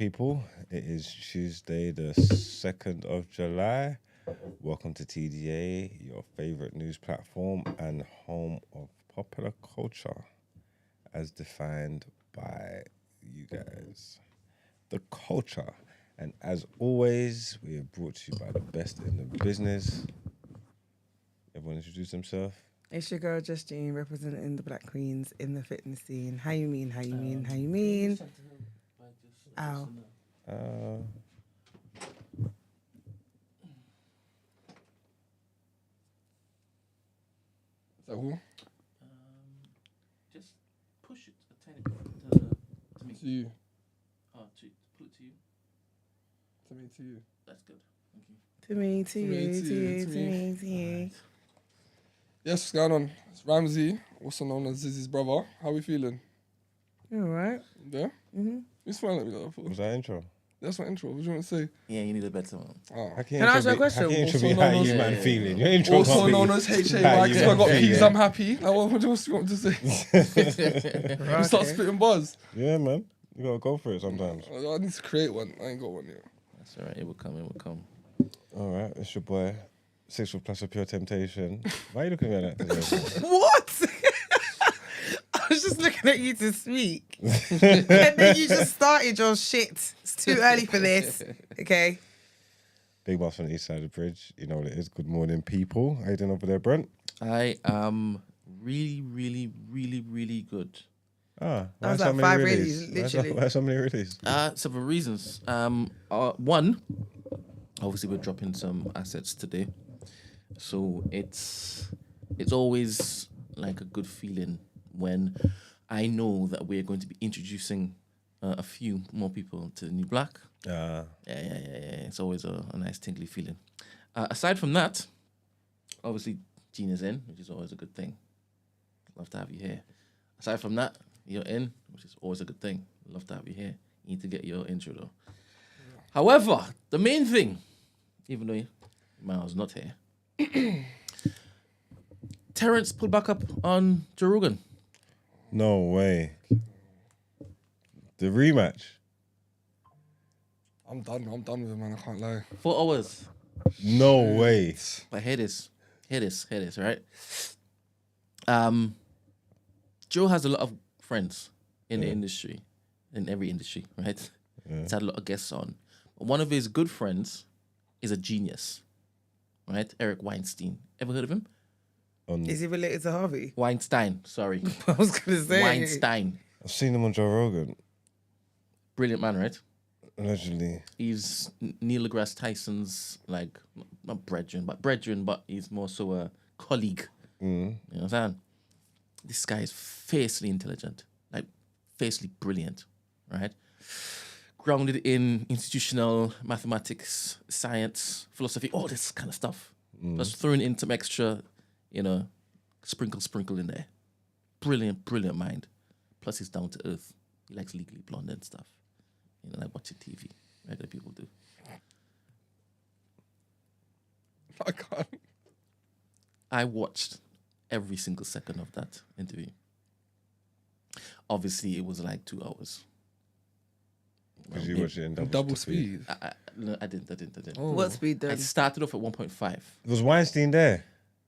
people. It is Tuesday, the 2nd of July. Welcome to TDA, your favorite news platform and home of popular culture as defined by you guys. The culture. And as always, we are brought to you by the best in the business. Everyone introduce themselves. It's your girl Justine representing the Black Queens in the fitness scene. How you mean? Ow. Is that who? Just push it a tiny bit to me. To you. Oh, to pull it to you. To you. That's good. Thank you. To me. Yes, what's going on? It's Ramsey, also known as Zizzy's brother. How we feeling? You alright? Yeah? Mm-hmm. You smiling at me though? Was that intro? That's my intro. What do you want to say? Yeah, you need a better one. How Can I ask you a question? How can you intro Also be how known you as- man feeling? Your intro Also can't be known as HA, how right? you Because I man got feeling. peas, I'm happy. Like, what else do you want me to say? You start spitting buzz. Yeah, man. You gotta go for it sometimes. I need to create one. I ain't got one yet. That's all right. It will come. All right, it's your boy. 6 foot plus of pure temptation. Why are you looking at me like that? What? I was just looking at you to speak. And then you just started your shit. It's too early for this. Okay. Big boss from the east side of the bridge. You know what it is. Good morning, people. How you doing over there, Brent? I am really good. Ah, That was why so like many 5 release? release, Why literally. so many release? Several reasons. One, obviously we're dropping some assets today, so it's always like a good feeling when I know that we're going to be introducing a few more people to the New Black. Yeah. It's always a nice tingly feeling. Aside from that, obviously Gina's in, which is always a good thing. Love to have you here. Aside from that, you're in, which is always a good thing. Love to have you here. You need to get your intro though. However, the main thing, even though Miles not here, Terrence pulled back up on Joe Rogan. No way. The rematch. I'm done with it, man. I can't lie. 4 hours. No way. But hear this, right? Joe has a lot of friends in the industry, in every industry, right? He's had a lot of guests on. But one of his good friends is a genius, right? Eric Weinstein. Ever heard of him? Is he related to Harvey? Weinstein, sorry. I was going to say. Weinstein. I've seen him on Joe Rogan. Brilliant man, right? Allegedly. He's Neil deGrasse Tyson's, like, not brethren, but he's more so a colleague. You know what I'm saying? This guy is fiercely intelligent, like fiercely brilliant, right? Grounded in institutional mathematics, science, philosophy, all this kind of stuff. Just throwing in some extra, sprinkle in there. Brilliant mind. Plus he's down to earth. He likes Legally Blonde and stuff. Like watching TV. Regular people do. I can't. I watched every single second of that interview. Obviously, it was like 2 hours. Because you watch it in Double speed. No, I didn't. Oh. What speed I then? started off at 1.5. Was Weinstein there?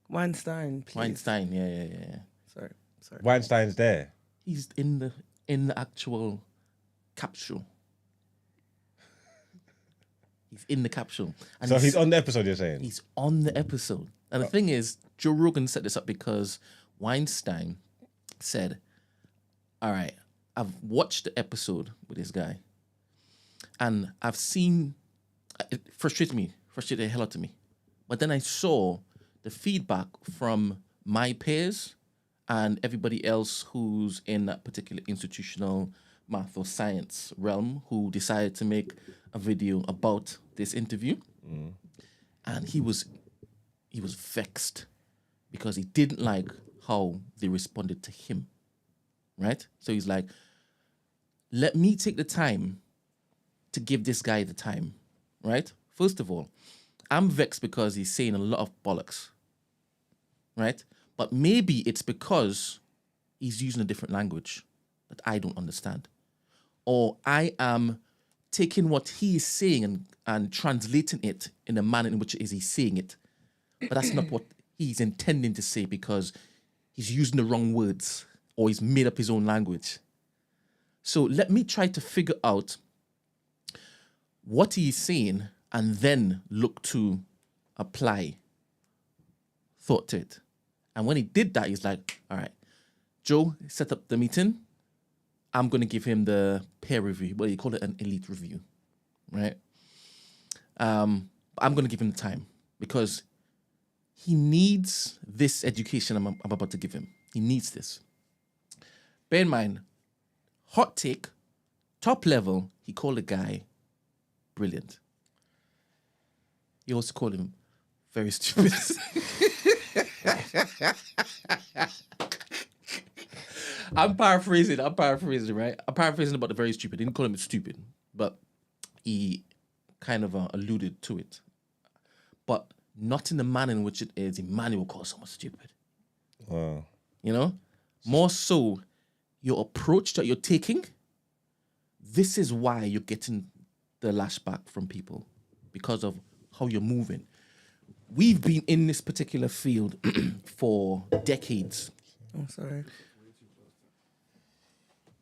Weinstein, please. Weinstein, yeah. Sorry. Weinstein's there. He's in the actual capsule. He's in the capsule. And So he's on the episode, you're saying? He's on the episode. And the thing is, Joe Rogan set this up because Weinstein said, all right, I've watched the episode with this guy and I've seen, it frustrated the hell out of me. But then I saw the feedback from my peers and everybody else who's in that particular institutional math or science realm who decided to make a video about this interview. And he was vexed because he didn't like how they responded to him, right? So he's like, let me take the time to give this guy the time, right? First of all, I'm vexed because he's saying a lot of bollocks, right? But maybe it's because he's using a different language that I don't understand. Or I am taking what he is saying and translating it in the manner in which it is he's saying it. But that's not what he's intending to say because he's using the wrong words or he's made up his own language. So let me try to figure out what he's saying and then look to apply thought to it. And when he did that, he's like, all right, Joe set up the meeting. I'm going to give him the peer review. Well, you call it an elite review, right? I'm going to give him the time because he needs this education I'm about to give him. He needs this. Bear in mind, hot take, top level, he called the guy brilliant. He also called him very stupid. I'm paraphrasing, right? I'm paraphrasing about the very stupid. He didn't call him stupid, but he kind of alluded to it. But not in the manner in which it is Emmanuel calls someone stupid. Wow. You know? More so, your approach that you're taking, this is why you're getting the lashback from people because of how you're moving. We've been in this particular field for decades. Oh, sorry.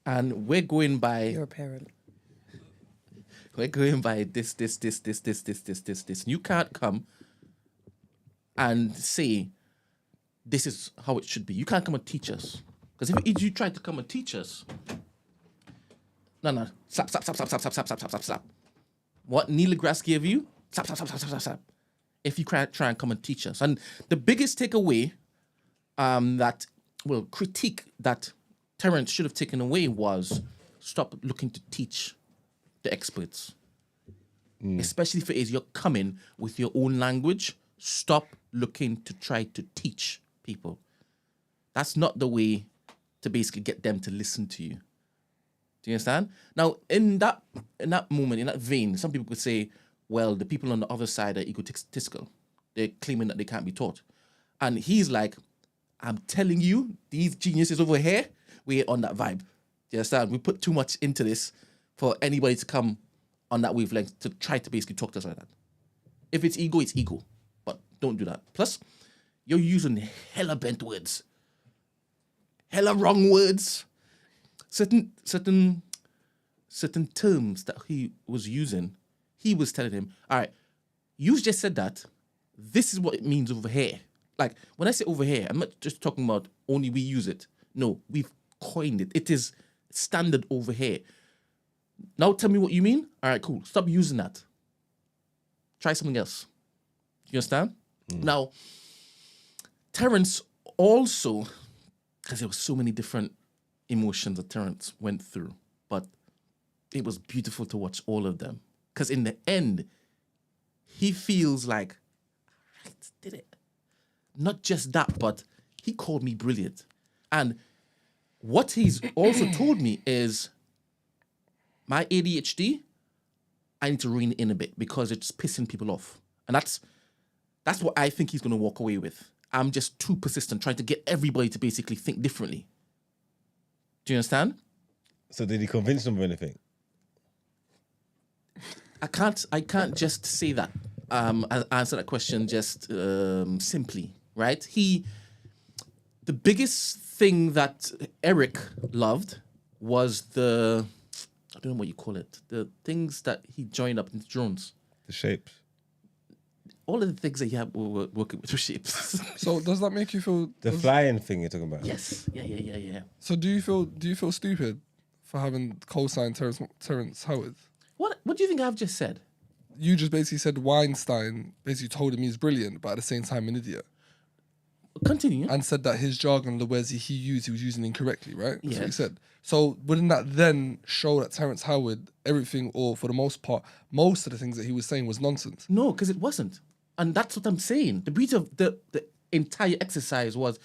And we're going by... You're a parent. We're going by this. You can't come and say, this is how it should be. You can't come and teach us. Because if you try to come and teach us, no, slap. What Neil deGrasse gave you, slap. If you try and come and teach us. And the biggest takeaway critique that Terrence should have taken away was stop looking to teach the experts. Especially if it is you're coming with your own language, stop looking to try to teach people. That's not the way to basically get them to listen to you. Do you understand? Now, in that moment, in that vein, some people could say, well, the people on the other side are egotistical. They're claiming that they can't be taught. And he's like, I'm telling you, these geniuses over here, we're on that vibe. Do you understand? We put too much into this for anybody to come on that wavelength to try to basically talk to us like that. If it's ego, it's ego. But don't do that. Plus, you're using hella bent words. Hella wrong words. Certain terms that he was using, he was telling him, all right, you just said that. This is what it means over here. Like, when I say over here, I'm not just talking about only we use it. No, we've coined it. It is standard over here. Now tell me what you mean. All right, cool. Stop using that. Try something else. You understand? Now, Terrence also, because there were so many different emotions that Terrence went through, but it was beautiful to watch all of them. Because in the end, he feels like, all right, did it. Not just that, but he called me brilliant. And what he's also told me is my ADHD, I need to rein it in a bit because it's pissing people off. And that's what I think he's going to walk away with. I'm just too persistent, trying to get everybody to basically think differently. Do you understand? So did he convince them of anything? I can't just say that. Answer that question just simply, right? The biggest thing that Eric loved was I don't know what you call it, the things that he joined up into drones. The shapes. All of the things that he had were working with shapes. So does that make you feel... The flying thing you're talking about? Yes. Yeah. So do you feel stupid for having co-signed Terrence Howard? What do you think I've just said? You just basically said Weinstein basically told him he's brilliant, but at the same time an idiot. Continue. And said that his jargon, the words he used, he was using incorrectly, right? That's what he Yes. said. So wouldn't that then show that Terrence Howard, everything, or for the most part, most of the things that he was saying was nonsense? No, because it wasn't. And that's what I'm saying. The beauty of the entire exercise was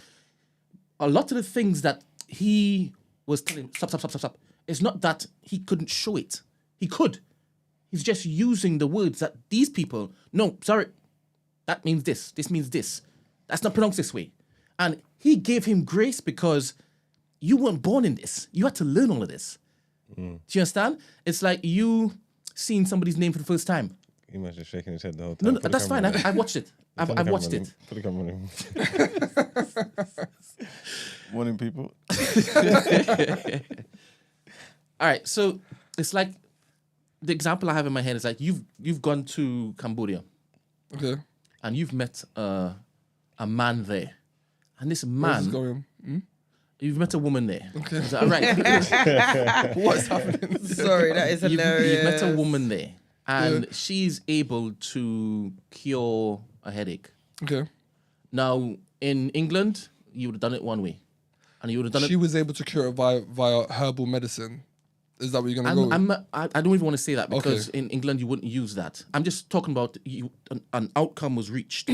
a lot of the things that he was telling, stop. It's not that he couldn't show it. He could. He's just using the words that these people, no, sorry, that means this. This means this. That's not pronounced this way. And he gave him grace because you weren't born in this. You had to learn all of this. Do you understand? It's like you seeing somebody's name for the first time. He must just shaking his head the whole No, time. no, Put the that's fine. camera on I watched it. him. I've watched it. Put the camera on him. Warning people. All right, so it's like the example I have in my head is like you've gone to Cambodia Okay. and you've met a man there, and this Where's this man going? you've met a woman there. Okay. Is that right? What's happening? Sorry, that is hilarious. You've met a woman there, and she's able to cure a headache. Okay. Now, in England, you would have done it one way, and you would have done She it. was able to cure it via herbal medicine. Is that what you're gonna go with? I don't even want to say that because in England you wouldn't use that. I'm just talking about an outcome was reached,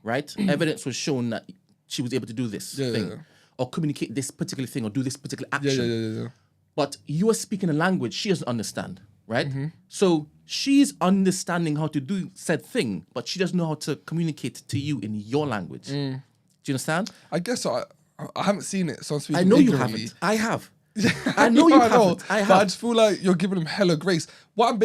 right? Evidence was shown that she was able to do this thing, or communicate this particular thing, or do this particular action. Yeah. But you are speaking a language she doesn't understand, right? So she's understanding how to do said thing, but she doesn't know how to communicate to you in your language. Do you understand? I guess so. I haven't seen it, so I'm speaking I know you ignorantly. haven't. I have. I know you haven't. I But I have. just feel like you're giving him hella grace. What I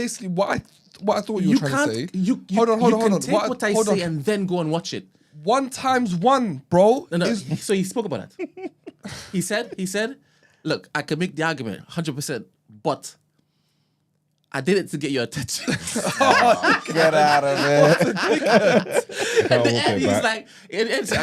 thought you were trying to say. Hold on. Take What- what I hold on. say and then go and watch it. 1 times 1, bro. No. is So he spoke about that. He said, look, I can make the argument 100%, but I did it to get your attention. Get out of it. And the walk end, it he's back.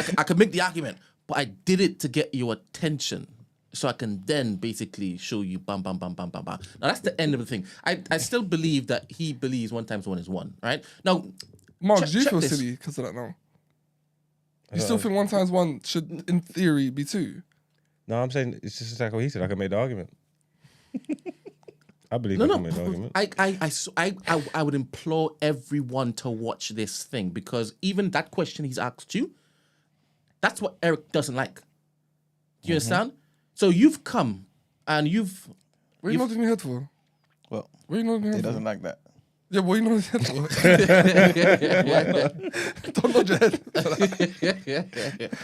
like, I can make the argument, but I did it to get your attention. So I can then basically show you bam, bam, bam, bam, bam, bam. Now that's the end of the thing. I still believe that he believes 1 times 1 is 1, right? Now, Mark, check- do you check feel this. silly because of that now? You still think 1 times 1 should, in theory, be 2? No, I'm saying it's just like what he said. I can make the argument. I believe I No, can make the argument. I would implore everyone to watch this thing because even that question he's asked you, that's what Eric doesn't like. Do you understand? So you've come and you've What are you nodding your head for? Well, What are you nodding your he head for? doesn't like that. Yeah, what are you nodding your head for? Don't nod your head.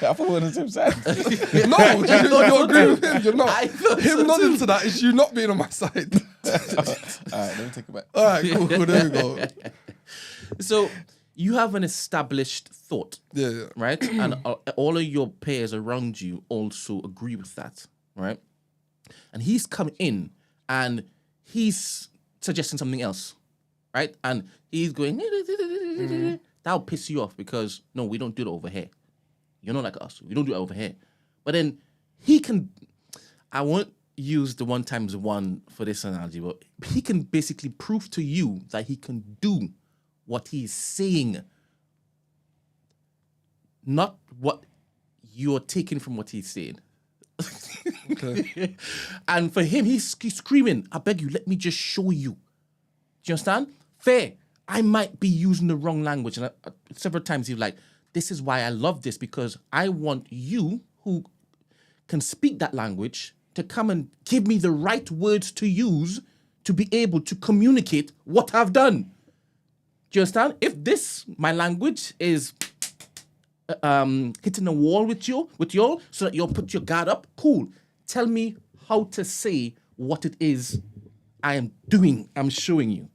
I thought we're on the same side. No, you're agreeing with him. You're not. I thought Him so nodding too. to that is you not being on my side. All right, let me take it back. All right, cool. There we go. So you have an established thought, Yeah. right? And all of your peers around you also agree with that, right? And he's come in and he's suggesting something else, right? And he's going, that'll piss you off because, no, we don't do that over here. You're not like us. We don't do it over here. But then he can, I won't use the 1 times 1 for this analogy, but he can basically prove to you that he can do what he's saying, not what you're taking from what he's saying. Okay. And for him, he's screaming, I beg you, let me just show you. Do you understand? Fair. I might be using the wrong language. And several times he's like, this is why I love this, because I want you who can speak that language to come and give me the right words to use to be able to communicate what I've done. Do you understand? If this, my language, is hitting a wall with you so that you'll put your guard up, cool. Tell me how to say what it is I am doing, I'm showing you,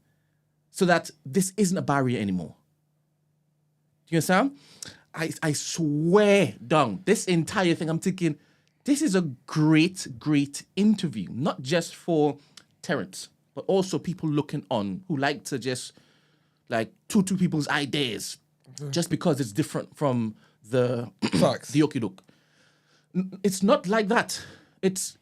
so that this isn't a barrier anymore. Do you understand? I swear down, this entire thing, I'm thinking, this is a great, great interview, not just for Terrence, but also people looking on who like to just like two people's ideas just because it's different from the Facts. the okey-doke. It's not like that. It's,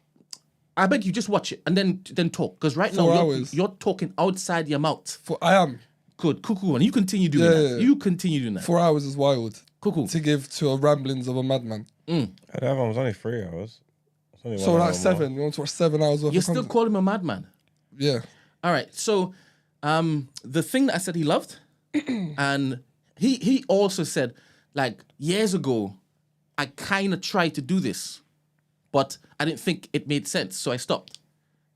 I beg you, just watch it and then talk. Because right 4 now hours. you're talking outside your mouth. I am. Good, cool. And you continue doing that. Yeah. You continue doing that. 4 hours is wild. Cool. To give to a ramblings of a madman. The other one was only 3 hours. It's only So 1 hour like 7. You want to watch 7 hours worth You're of still content? calling him a madman. Yeah. All right. So the thing that I said he loved, and he also said, like, years ago, I kind of tried to do this, but I didn't think it made sense, so I stopped.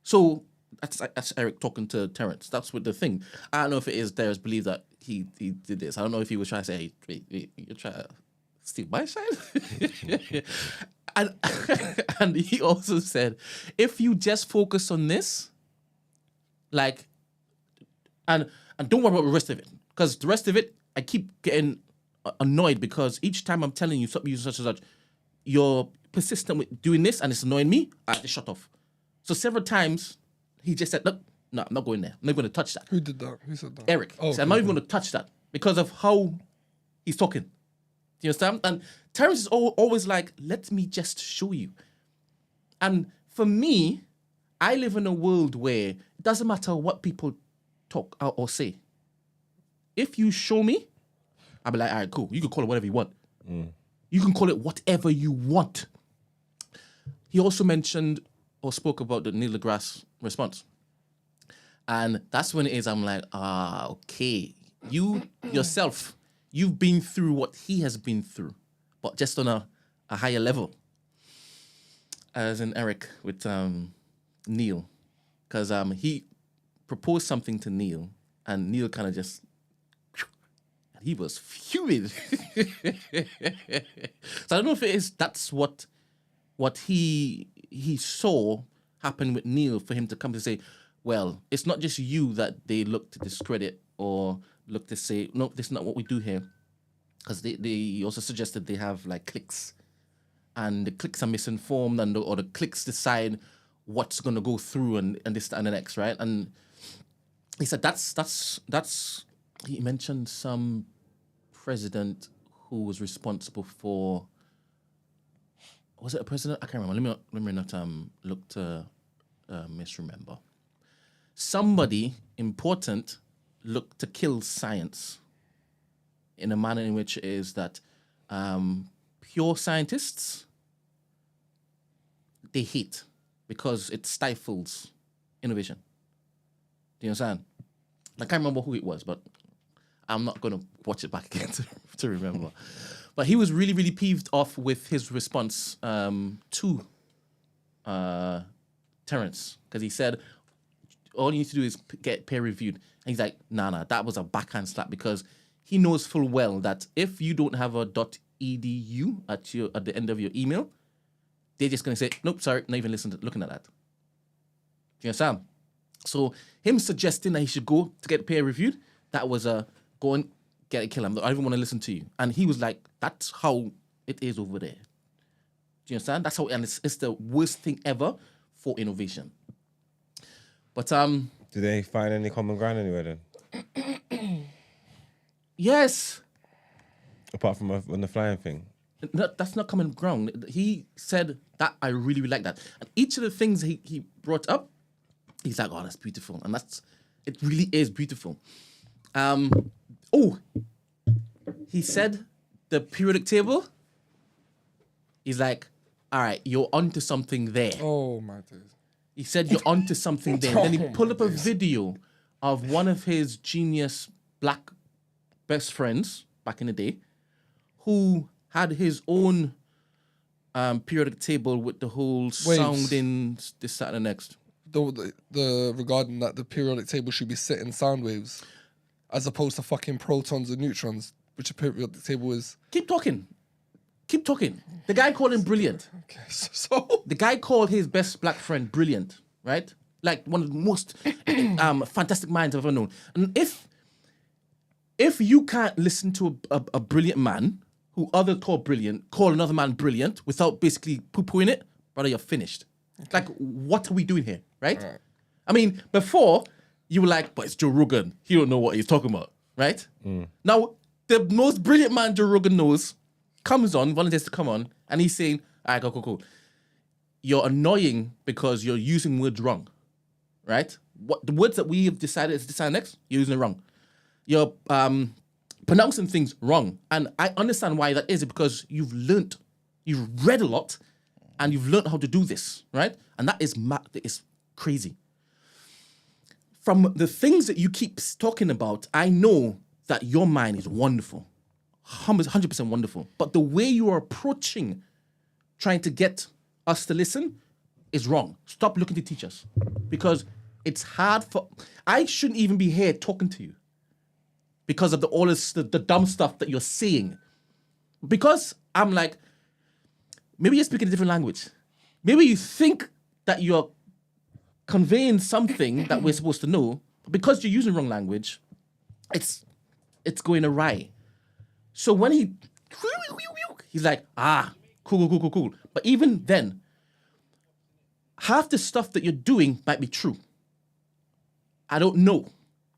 So that's Eric talking to Terrence. That's what the thing. I don't know if it is Terrence believe that he did this. I don't know if he was trying to say, hey, wait, you're trying to steal my shine? and he also said, if you just focus on this, like, And don't worry about the rest of it, because the rest of it, I keep getting annoyed because each time I'm telling you stop using such and such, you're persistent with doing this and it's annoying me. I just shut off. So several times he just said, look, no, I'm not going there. I'm not going to touch that. Who did that? Who said that? Eric. Oh, So I'm not even going to touch that because of how he's talking. Do you understand? And Terrence is always like, let me just show you. And for me, I live in a world where it doesn't matter what people talk out or say. If you show me, I'll be like, all right, cool. You can call it whatever you want. You can call it whatever you want. He also mentioned or spoke about the Neil deGrasse response. And that's when it is, I'm like, okay. You yourself, you've been through what he has been through, but just on a higher level. As in Eric with Neil. Because he proposed something to Neil, and Neil kind of just, he was fuming. So I don't know if that's what he saw happen with Neil for him to come to say, well, it's not just you that they look to discredit or look to say, no, this is not what we do here. Because they also suggested they have like cliques, and the cliques are misinformed, or the cliques decide what's going to go through and this and the next, right? And he said that's he mentioned some president who was responsible for, was it a president? I can't remember. Let me not look to misremember. Somebody important looked to kill science in a manner in which it is that pure scientists, they hate because it stifles innovation. Do you understand? I can't remember who it was, but I'm not going to watch it back again to remember. But he was really, really peeved off with his response to Terrence, because he said, all you need to do is get peer reviewed. And he's like, nah, that was a backhand slap, because he knows full well that if you don't have a .edu at the end of your email, they're just going to say, nope, sorry, not even looking at that. Do you understand? So him suggesting that he should go to get peer reviewed, that was a go and get a kill him. I don't even want to listen to you. And he was like, that's how it is over there. Do you understand? That's how, and it's the worst thing ever for innovation. But Do they find any common ground anywhere then? Yes. Apart from on the flying thing. That's not common ground. He said that I really, really like that. And each of the things he brought up, he's like, oh, that's beautiful. And it really is beautiful. He said the periodic table. He's like, all right, you're onto something there. Oh my days. He said you're onto something there. Then he pulled up a video of one of his genius black best friends back in the day, who had his own periodic table with the whole sounding this, that, and the next. The regarding that the periodic table should be set in sound waves, as opposed to fucking protons and neutrons, which a periodic table is. Keep talking. The guy called him brilliant. Okay, so The guy called his best black friend brilliant, right? Like one of the most fantastic minds I've ever known. And if you can't listen to a brilliant man who others call brilliant, call another man brilliant without basically poo-pooing it, brother, you're finished. Okay. Like, what are we doing here, right? I mean, before, you were like, but it's Joe Rogan. He don't know what he's talking about, right? Now, the most brilliant man Joe Rogan knows comes on, volunteers to come on, and he's saying, all right, cool. You're annoying because you're using words wrong, right? What the words that we have decided is decide next, you're using it wrong. You're pronouncing things wrong. And I understand why that is, because you've read a lot, and you've learned how to do this, right? And that is crazy. From the things that you keep talking about, I know that your mind is wonderful, 100% wonderful. But the way you are approaching trying to get us to listen is wrong. Stop looking to teach us, because it's hard I shouldn't even be here talking to you because of the dumb stuff that you're saying. Because I'm like, maybe you're speaking a different language. Maybe you think that you're conveying something that we're supposed to know, because you're using wrong language, it's going awry. So when he's like, cool. But even then, half the stuff that you're doing might be true. I don't know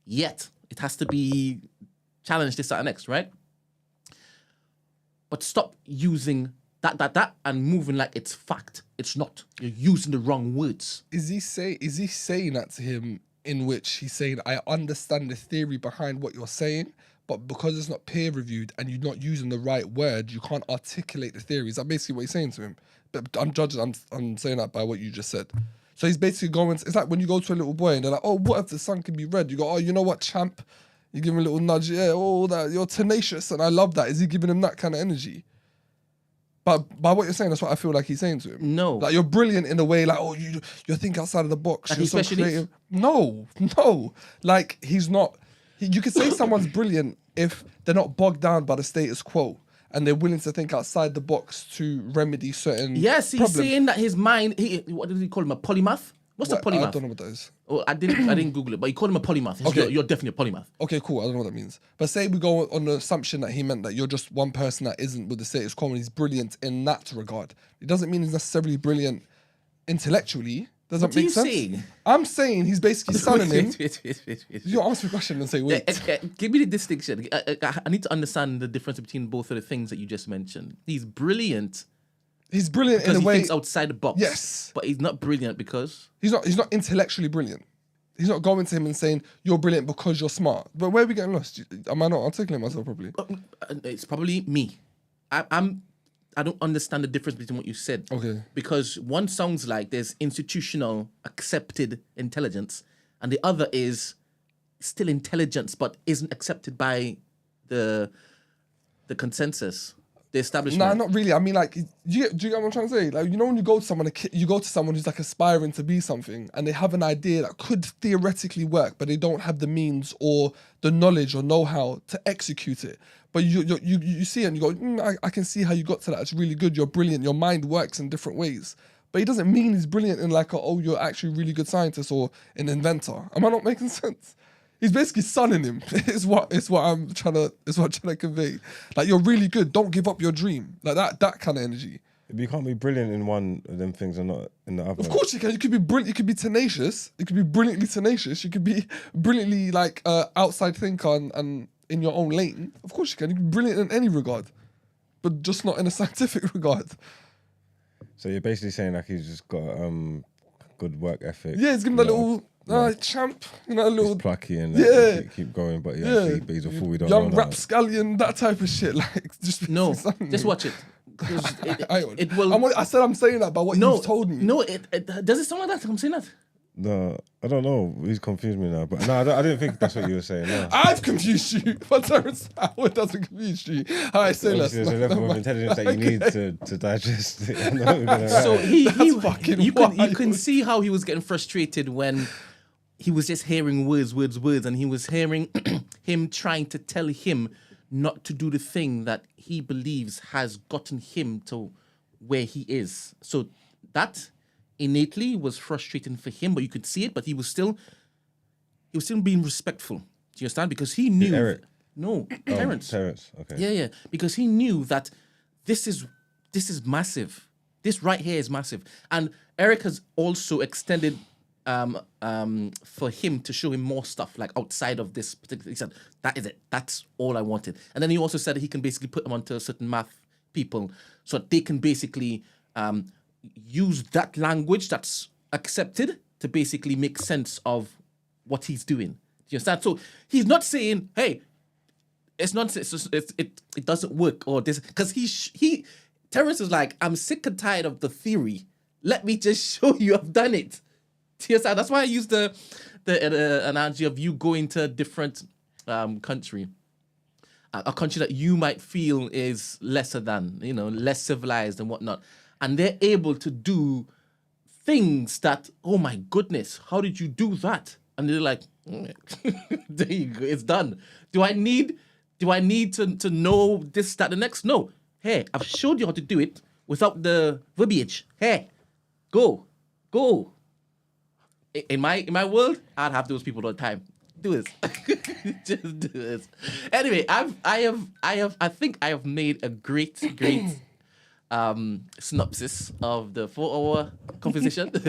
yet. It has to be challenged, this, that, and next, right? But stop using that and moving like it's fact. It's not. You're using the wrong words. Is he saying that to him in which he's saying, I understand the theory behind what you're saying, but because it's not peer reviewed and you're not using the right word, you can't articulate the theory. Is that basically what he's saying to him? But I'm saying that by what you just said. So he's basically going, it's like when you go to a little boy and they're like, oh, what if the sun can be red? You go, oh, you know what, champ? You give him a little nudge, yeah, oh, that, you're tenacious, and I love that. Is he giving him that kind of energy? But by what you're saying, that's what I feel like he's saying to him. No. Like, you're brilliant in a way, like, oh, you're thinking outside of the box. Like You're he's so specialist? creative. No. Like, he's not. You could say someone's brilliant if they're not bogged down by the status quo and they're willing to think outside the box to remedy certain Yes, he's problems. saying that his mind, what did he call him, a polymath? What's a I polymath? don't know what that is. Oh, I didn't Google it, but you call him a polymath. Okay. You're definitely a polymath. Okay, cool. I don't know what that means. But say we go on the assumption that he meant that you're just one person that isn't with the status quo and he's brilliant in that regard. It doesn't mean he's necessarily brilliant intellectually. Doesn't What are make you sense. saying? I'm saying he's basically sunning him. Wait. You answer the question and say, wait. Give me the distinction. I need to understand the difference between both of the things that you just mentioned. He's brilliant He's brilliant in because a he way. thinks outside the box. Yes. But he's not brilliant because... He's not intellectually brilliant. He's not going to him and saying, you're brilliant because you're smart. But where are we getting lost? Am I not articulating myself properly? It's probably me. I don't understand the difference between what you said. Okay. Because one sounds like there's institutional accepted intelligence, and the other is still intelligence but isn't accepted by the consensus, the establishment. Nah, not really. I mean, like, do you get what I'm trying to say? Like, you know, when you go to someone, who's like aspiring to be something, and they have an idea that could theoretically work, but they don't have the means or the knowledge or know-how to execute it. But you see it and you go, I can see how you got to that. It's really good. You're brilliant. Your mind works in different ways. But he doesn't mean he's brilliant in like, you're actually a really good scientist or an inventor. Am I not making sense? He's basically sunning him. Is what I'm trying to convey. Like, you're really good. Don't give up your dream. Like that kind of energy. You can't be brilliant in one of them things and not in the other. Of course you can. You could be brilliant. You could be tenacious. You could be brilliantly tenacious. You could be brilliantly like outside thinker and in your own lane. Of course you can. You can be brilliant in any regard, but just not in a scientific regard. So you're basically saying like he's just got good work ethic. Yeah, he's giving a little champ, a little He's plucky and Yeah. keep going, but yeah, but he's a fool. We don't young know that. rapscallion, that type of shit. Like, just No, something. just watch it. 'Cause it will... I said I'm saying that by what you've told me. No, does it sound like that? I'm saying that. No, I don't know. He's confused me now. But no, I didn't think that's what you were saying. No. I've confused you, but Terrence, how it doesn't confuse you. All right, say less. Obviously, there's a level of intelligence that you need to digest it. I'm not gonna So lie. he fucking you can wild. see how he was getting frustrated when he was just hearing words, and he was hearing him trying to tell him not to do the thing that he believes has gotten him to where he is. So that innately was frustrating for him, but you could see it. But he was still being respectful. Do you understand? Because he knew. Eric? No, Terrence. Terrence, okay. Yeah, because he knew that this is massive. This right here is massive, and Eric has also extended for him to show him more stuff like outside of this particular. He said that is it. That's all I wanted, and then he also said that he can basically put them onto certain math people so they can basically use that language that's accepted to basically make sense of what he's doing. Do you understand? So he's not saying, "Hey, it's nonsense. It doesn't work," or this, because Terrence is like, "I'm sick and tired of the theory. Let me just show you I've done it." Do you understand? That's why I use the analogy of you going to a different country. A country that you might feel is lesser than, less civilized and whatnot. And they're able to do things that, oh my goodness, how did you do that? And they're like, there you go, it's done. Do I need to know this, that, the next? No. Hey, I've showed you how to do it without the verbiage. Hey, go. In my world, I'd have those people all the time. Do this. Just do this. Anyway, I think I have made a great synopsis of the 4-hour conversation. The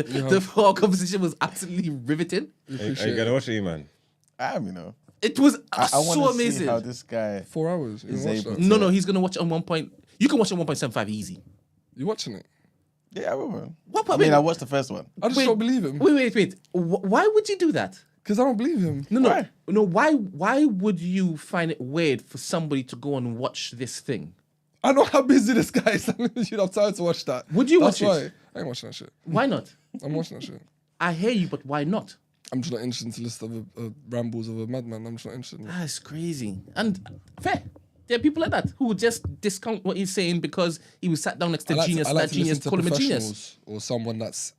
4-hour conversation was absolutely riveting. Are you gonna watch it, man? It was I so want to amazing. see how this guy 4 hours. You is watch able that? to- No, he's gonna watch it on 1 point. You can watch it on 1.75 easy. You watching it? Yeah, I will. What? I mean, I watched the first one. I just Wait. don't believe him. Wait. Why would you do that? Because I don't believe him. No. Why would you find it weird for somebody to go and watch this thing? I know how busy this guy is. You'd have time to watch that. Would you That's watch it? why I ain't watching that shit. Why not? I'm watching that shit. I hear you, but why not? I'm just not interested in the list of rambles of a madman. I'm just not interested in it. That's crazy. And fair. There are people like that who would just discount what he's saying because he was sat down next to genius. I like That to genius listen to call him a genius. professionals or someone that's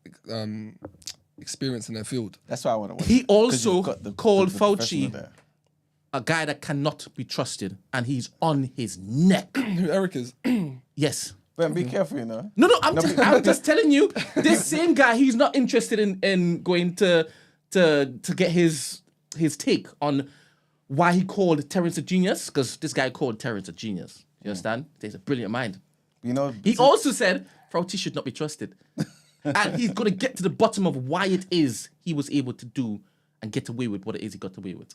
experienced in their field. That's why I want to watch He it, 'cause also you've got the called professional Fauci there. a guy that cannot be trusted, and he's on his neck. Who Eric is? Yes. But be careful, you know. No, I'm just telling you, this same guy, he's not interested in going to get his take on why he called Terrence a genius, because this guy called Terrence a genius. You understand? He's a brilliant mind. You know, He also said Fauci should not be trusted. And he's going to get to the bottom of why it is he was able to do and get away with what it is he got away with.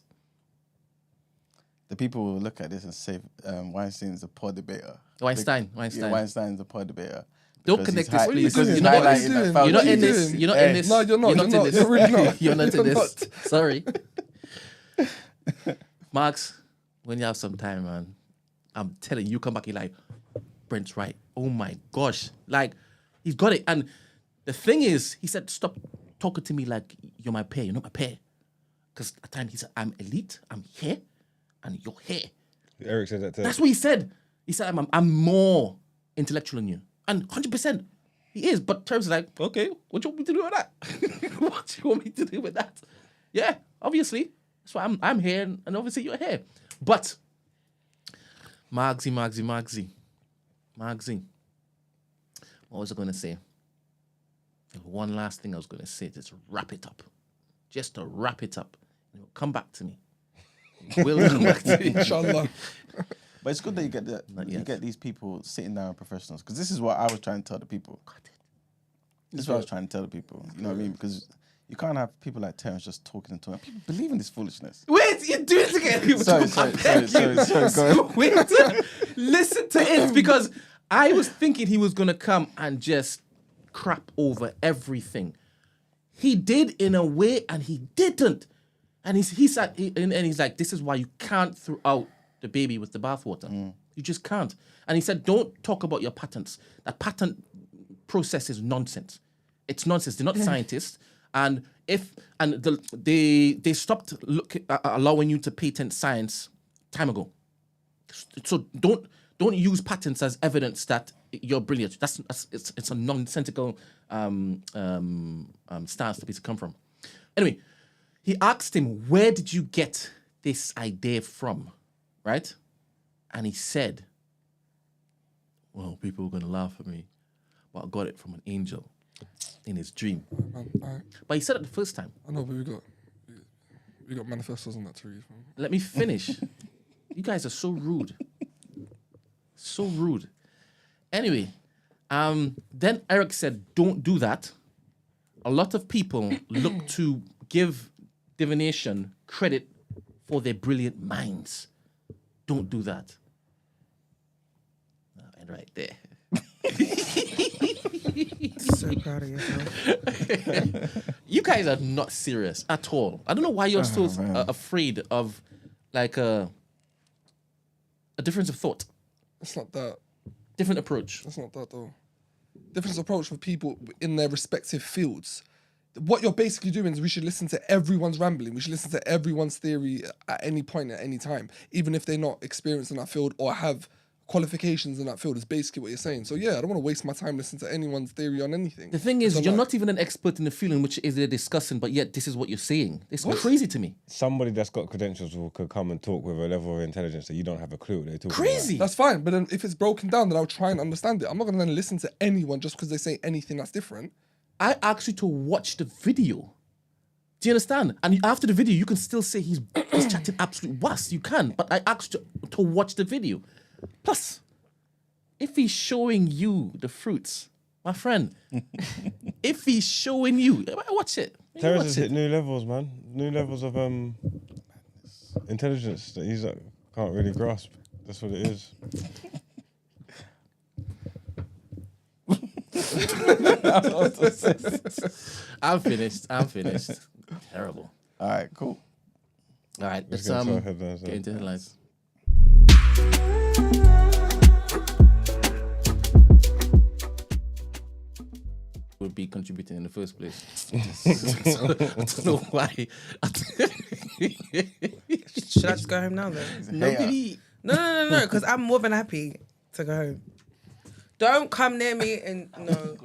the people will look at this and say Weinstein's a poor debater. Weinstein. Yeah, Weinstein's a poor debater. Don't Because connect he's this, hi- please. because he's You're not- highlighting that Fauci You're not in is- this. You're not Hey. in this. No, you're not. in You're not. this. You're really not. You're not in You're this. not. Sorry. Marks, when you have some time, man, I'm telling you, come back, you're like, Brent's right. Oh my gosh. Like, he's got it. And the thing is, he said, stop talking to me like you're my peer. You're not my peer. Because at times he said, I'm elite, I'm here, and you're here. Eric said that too. That's what he said. He said, I'm more intellectual than you. And 100%, he is. But Terrence is like, okay, what do you want me to do with that? What do you want me to do with that? Yeah, obviously. That's why I'm here, and obviously you're here. But, Magsy. What was I going to say? One last thing I was going to say, just to wrap it up. Just to wrap it up. It'll come back to me. It will come back to me. Inshallah. But it's good that you get you yet. get these people sitting down, professionals, because this is what I was trying to tell the people. This is what I was trying to tell the people. You know what I mean? Because you can't have people like Terrence just talking and talking. People believe in this foolishness. Wait, you do it again. Sorry, go ahead. Wait, listen to it, because I was thinking he was gonna come and just crap over everything. He did in a way, and he didn't. And he's like, this is why you can't throw out the baby with the bathwater. You just can't. And he said, don't talk about your patents. That patent process is nonsense. It's nonsense. They're not scientists. And they stopped allowing you to patent science time ago. So don't use patents as evidence that you're brilliant. It's a nonsensical stance to come from. Anyway, he asked him, where did you get this idea from? Right? And he said, well, people are going to laugh at me, but I got it from an angel in his dream. Alright. But he said it the first time. I know, but we got manifestos on that to read. Let me finish. You guys are so rude. So rude. Anyway, then Eric said, don't do that. A lot of people look to give divination credit for their brilliant minds. Don't do that. And right there. So proud of yourself. You guys are not serious at all. I don't know why you're so man. afraid of like a difference of thought, It's not that. different approach. That's not that though. Different approach for people in their respective fields. What you're basically doing is we should listen to everyone's rambling. We should listen to everyone's theory at any point, at any time, even if they're not experienced in that field or have qualifications in that field. Is basically what you're saying. So yeah, I don't want to waste my time listening to anyone's theory on anything. The thing is, So, you're like, not even an expert in the field in which is they're discussing, but yet this is what you're saying. It's crazy to me. Somebody that's got credentials could come and talk with a level of intelligence that you don't have a clue what they're talking Crazy. That's fine, but then if it's broken down, then I'll try and understand it. I'm not going to then listen to anyone just because they say anything that's different. I asked you to watch the video. Do you understand? And after the video, you can still say he's chatting absolute was. You can, but I asked you to watch the video. Plus, if he's showing you the fruits, my friend, if he's showing you, watch it. Terrence has hit new levels, man. New levels of intelligence that he's can't really grasp. That's what it is. I'm finished. Terrible. All right, cool. All right, let's get into our headlines, get into headlines. Would be contributing in the first place. I don't know why. Should I just go home now then? Nobody. No, because I'm more than happy to go home. Don't come near me and no.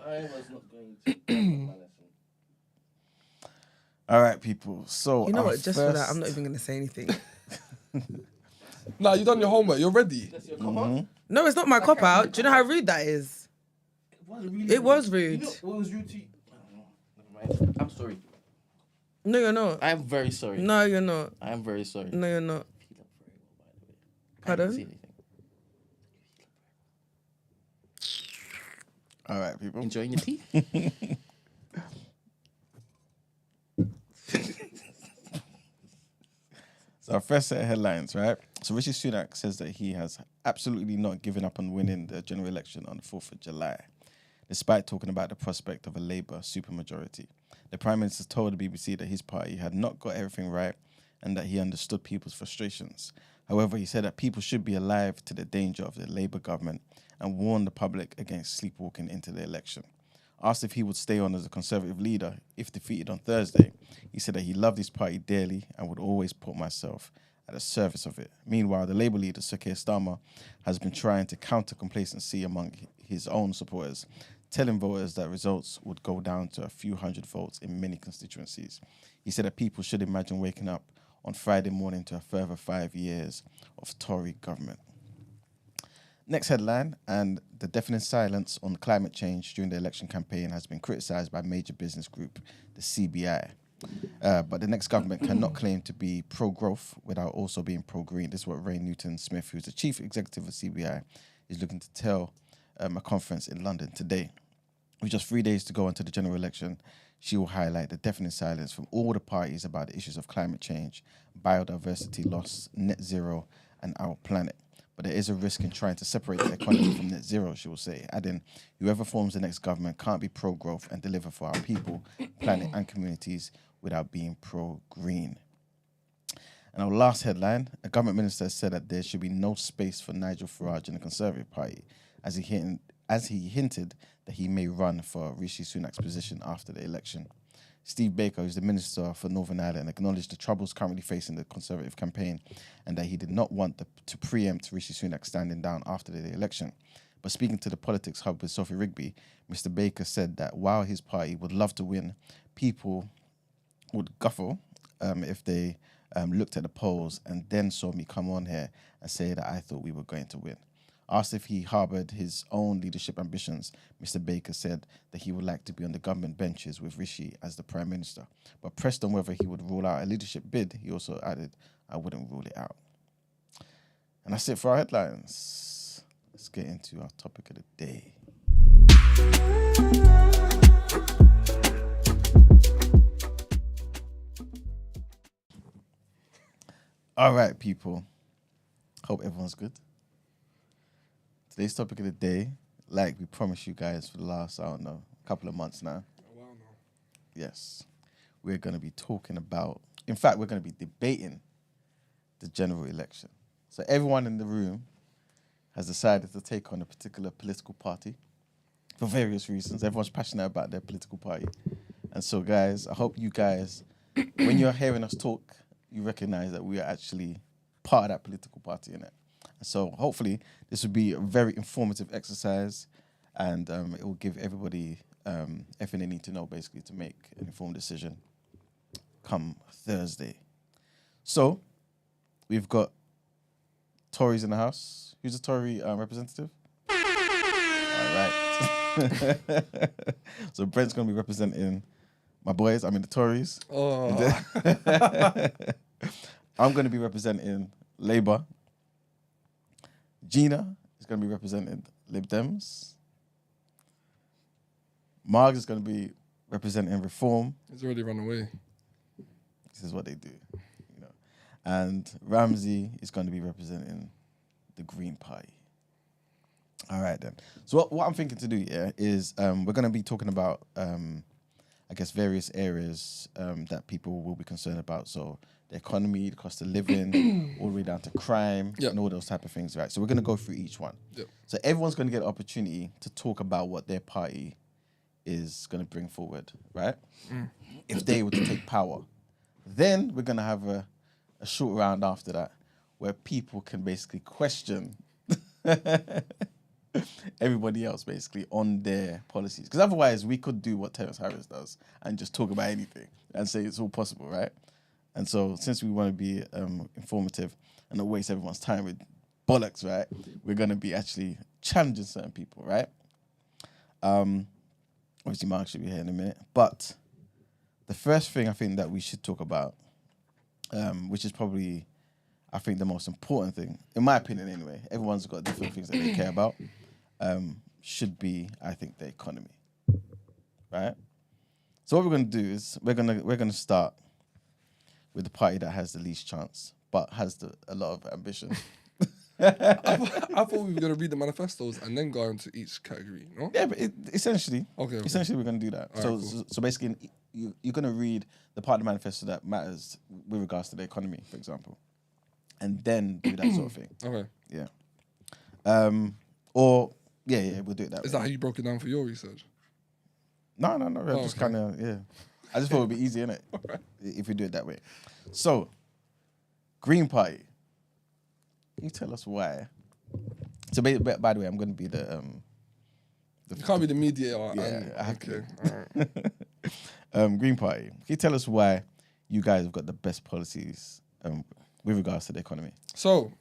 I was not going to. All right, people. So You know our what? Just for that, I'm not even going to say anything. Nah, you done your homework. You're ready. That's your cop-out? No, it's not my cop out. Do you know how rude that is? It was rude. You know what was rude to you? I don't know. Never mind. I'm sorry. No, you're not. I am very sorry. No, you're not. I am very sorry. No, you're not. You look very well, by the way. Pardon? I didn't see anything. All right, people. Enjoying your tea? So our first set of headlines, right? So Rishi Sunak says that he has absolutely not given up on winning the general election on the 4th of July, despite talking about the prospect of a Labour supermajority. The Prime Minister told the BBC that his party had not got everything right and that he understood people's frustrations. However, he said that people should be alive to the danger of the Labour government and warned the public against sleepwalking into the election. Asked if he would stay on as a Conservative leader if defeated on Thursday, he said that he loved his party dearly and would always put myself at the service of it. Meanwhile, the Labour leader, Sir Keir Starmer, has been trying to counter complacency among his own supporters, telling voters that results would go down to a few hundred votes in many constituencies. He said that people should imagine waking up on Friday morning to a further 5 years of Tory government. Next headline, and the deafening silence on climate change during the election campaign has been criticised by major business group, the CBI. But the next government cannot claim to be pro-growth without also being pro-green. This is what Ray Newton-Smith, who's the chief executive of CBI, is looking to tell a conference in London today. With just 3 days to go until the general election, she will highlight the deafening silence from all the parties about the issues of climate change, biodiversity loss, net zero, and our planet. But there is a risk in trying to separate the economy from net zero, she will say, adding, whoever forms the next government can't be pro-growth and deliver for our people, planet and communities without being pro-green. And our last headline, a government minister has said that there should be no space for Nigel Farage in the Conservative Party, as he hinted that he may run for Rishi Sunak's position after the election. Steve Baker, who's the Minister for Northern Ireland, acknowledged the troubles currently facing the Conservative campaign and that he did not want to preempt Rishi Sunak standing down after the election. But speaking to the Politics Hub with Sophie Rigby, Mr. Baker said that while his party would love to win, people would guffle if they looked at the polls and then saw me come on here and say that I thought we were going to win. Asked if he harboured his own leadership ambitions, Mr. Baker said that he would like to be on the government benches with Rishi as the Prime Minister. But pressed on whether he would rule out a leadership bid, he also added, I wouldn't rule it out. And that's it for our headlines. Let's get into our topic of the day. All right, people. Hope everyone's good. Today's topic of the day, like we promised you guys for the last, couple of months now. A while now. Yes. We're going to be talking about, in fact, we're going to be debating the general election. So everyone in the room has decided to take on a particular political party for various reasons. Everyone's passionate about their political party. And so, guys, I hope you guys, when you're hearing us talk, you recognize that we are actually part of that political party, innit? So hopefully this will be a very informative exercise and it will give everybody everything they need to know basically to make an informed decision come Thursday. So we've got Tories in the house. Who's the Tory representative? All right. So Brent's going to be representing my boys. I mean the Tories. Oh, I'm going to be representing Labour. Gina is going to be representing Lib Dems. Marg is going to be representing Reform. he's already run away. This is what they do, you know. And Ramsey is going to be representing the Green Party. All right, then. So what I'm thinking to do, is we're going to be talking about, I guess, various areas that people will be concerned about. So the economy, the cost of living, all the way down to crime, Yep. and all those type of things, right? So we're going to go through each one. Yep. So everyone's going to get an opportunity to talk about what their party is going to bring forward, right? If they were to take power. Then we're going to have a short round after that where people can basically question everybody else basically on their policies. Because otherwise we could do what Terrence Harris does and just talk about anything and say it's all possible, right? And so since we want to be informative and not waste everyone's time with bollocks, right? We're going to be actually challenging certain people, right? Obviously Mark should be here in a minute. But the first thing I think that we should talk about, which is probably, I think, the most important thing, in my opinion anyway, everyone's got different things that they care about, should be, I think, the economy, right? So what we're going to do is we're going to start with the party that has the least chance, but has a lot of ambition. I thought we were going to read the manifestos and then go into each category, no? Yeah, but essentially, Okay. essentially we're going to do that. All So, right, cool. so basically, you're going to read the part of the manifesto that matters with regards to the economy, for example, and then do that sort of thing. Okay. Yeah. Or yeah, we'll do it that Is way. that how you broke it down for your research? No. Oh, Just okay. kind of, yeah. I just thought it'd be easy, innit? If we do it that way. So, Green Party. Can you tell us why? So, by the way, I'm going to be the You can't be the mediator. Yeah, and, I have to. okay. All right. Green Party. Can you tell us why you guys have got the best policies with regards to the economy? So,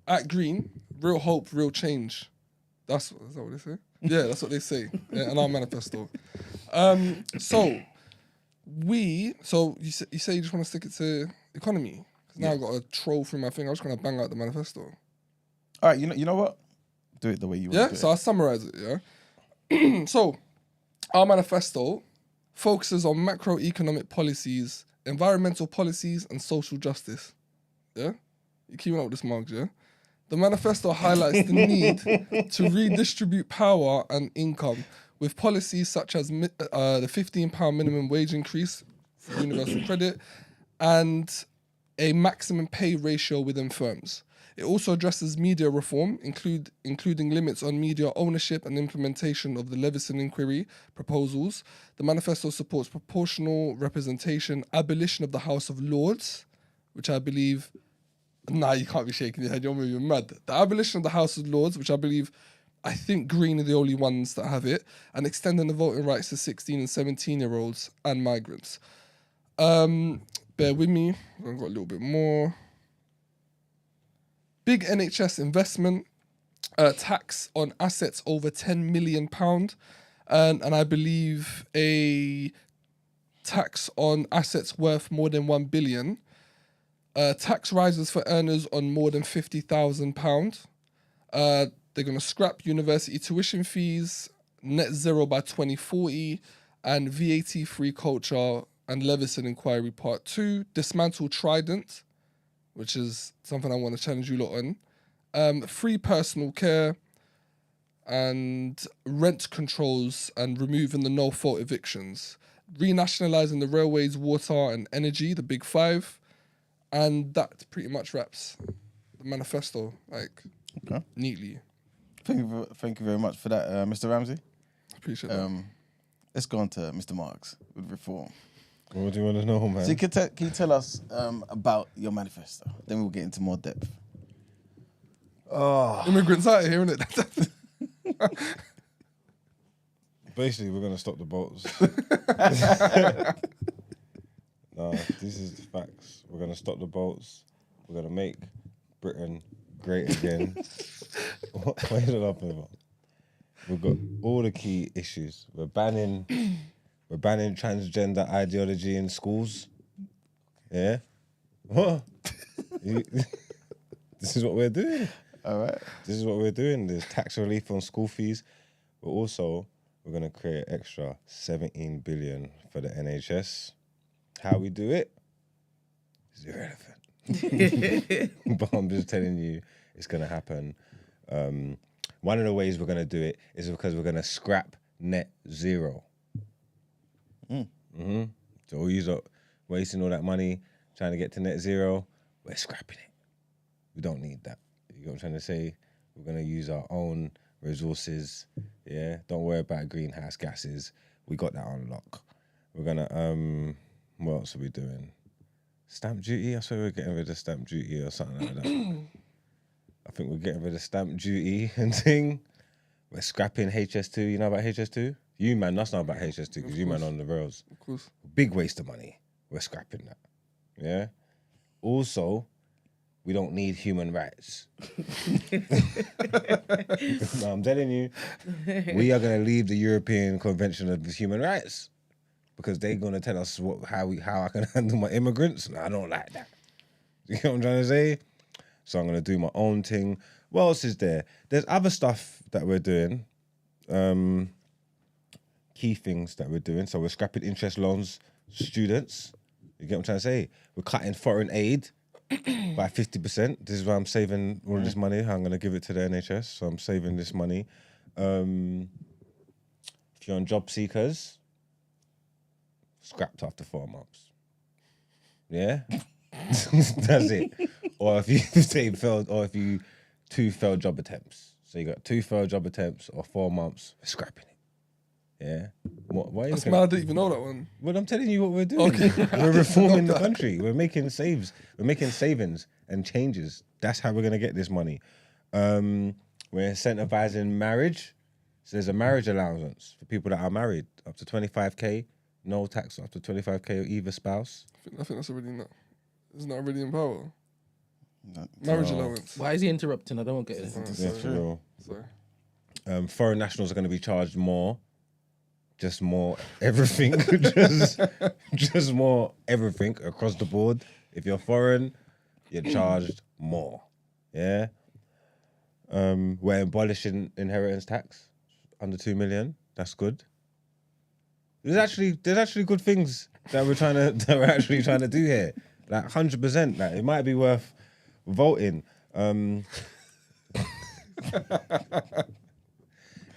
at Green, real hope, real change. Is that what they say? Yeah, that's what they say in our manifesto. So you say you just want to stick it to economy. 'Cause now I've got a troll through my thing. I'm just gonna bang out the manifesto. All right, you know what? Do it the way you want Yeah. to do So I'll summarize it. Yeah. So our manifesto focuses on macroeconomic policies, environmental policies, and social justice. Yeah. You keeping up with this, Marks, yeah? The manifesto highlights the need to redistribute power and income with policies such as the £15 minimum wage increase for universal credit and a maximum pay ratio within firms. It also addresses media reform, including limits on media ownership and implementation of the Leveson inquiry proposals. The manifesto supports proportional representation, abolition of the House of Lords, which I believe... Nah, you can't be shaking your head. You're moving mad. The abolition of the House of Lords, which I think Green are the only ones that have it, and extending the voting rights to 16 and 17-year-olds and migrants. Bear with me. I've got a little bit more. Big NHS investment, tax on assets over £10 million, and I believe a tax on assets worth more than £1 billion. Tax rises for earners on more than £50,000. They're going to scrap university tuition fees, net zero by 2040, and VAT-free culture and Leveson Inquiry Part 2. Dismantle Trident, which is something I want to challenge you lot on. Free personal care and rent controls and removing the no-fault evictions. Renationalising the railways, water and energy, the big five. And that pretty much wraps the manifesto, neatly. Thank you very much for that, Mr. Ramsey. Appreciate that. Let's go on to Mr. Marks with reform. What do you want to know, man? So can you tell us about your manifesto? Then we'll get into more depth. Immigrants out here, innit? Basically, we're gonna stop the boats. No, this is the facts. We're gonna stop the boats. We're gonna make Britain great again. What is it up about? We've got all the key issues. We're banning We're banning transgender ideology in schools. Yeah. What? This is what we're doing. All right. This is what we're doing. There's tax relief on school fees. But also, we're going to create extra 17 billion for the NHS. How we do it is irrelevant. But I'm just telling you, it's going to happen. One of the ways we're going to do it is because we're going to scrap net zero. So all you wasting all that money trying to get to net zero, we're scrapping it. We don't need that. You know what I'm trying to say? We're going to use our own resources. Yeah, don't worry about greenhouse gases. We got that on lock. We're going to, what else are we doing? Stamp duty? I swear we're getting rid of stamp duty or something like that. I think we're getting rid of stamp duty and thing. We're scrapping HS2. You know about HS2? You, man, that's not about HS2 because you, man, on the rails. Of course. Big waste of money. We're scrapping that. Yeah? Also, we don't need human rights. No, I'm telling you, we are going to leave the European Convention of Human Rights because they're going to tell us how I can handle my immigrants. And I don't like that. You know what I'm trying to say? So I'm going to do my own thing. What else is there? There's other stuff that we're doing. Key things that we're doing. So we're scrapping interest loans, students. You get what I'm trying to say? We're cutting foreign aid by 50%. This is why I'm saving all this money. I'm going to give it to the NHS. So I'm saving this money. If you're on job seekers, scrapped after 4 months. Yeah? That's it. Or if you if you 2 failed job attempts. So you got 2 failed job attempts or 4 months, we're scrapping it. Yeah. Why That's mad, I didn't even know that one. Well, I'm telling you what we're doing. Okay. We're reforming the country. We're making saves. We're making savings and changes. That's how we're going to get this money. We're incentivizing marriage. So there's a marriage allowance for people that are married, up to 25k, no tax up to 25k of either spouse. I think that's already not. Isn't that already in power? No. Marriage allowance. Why is he interrupting? I don't get it. Yeah, for real. Sorry. Foreign nationals are going to be charged more. Just more everything. just more everything across the board. If you're foreign, you're charged more. Yeah. We're abolishing inheritance tax under 2 million. That's good. There's actually good things that we're actually trying to do here. Like 100%. Like it might be worth voting.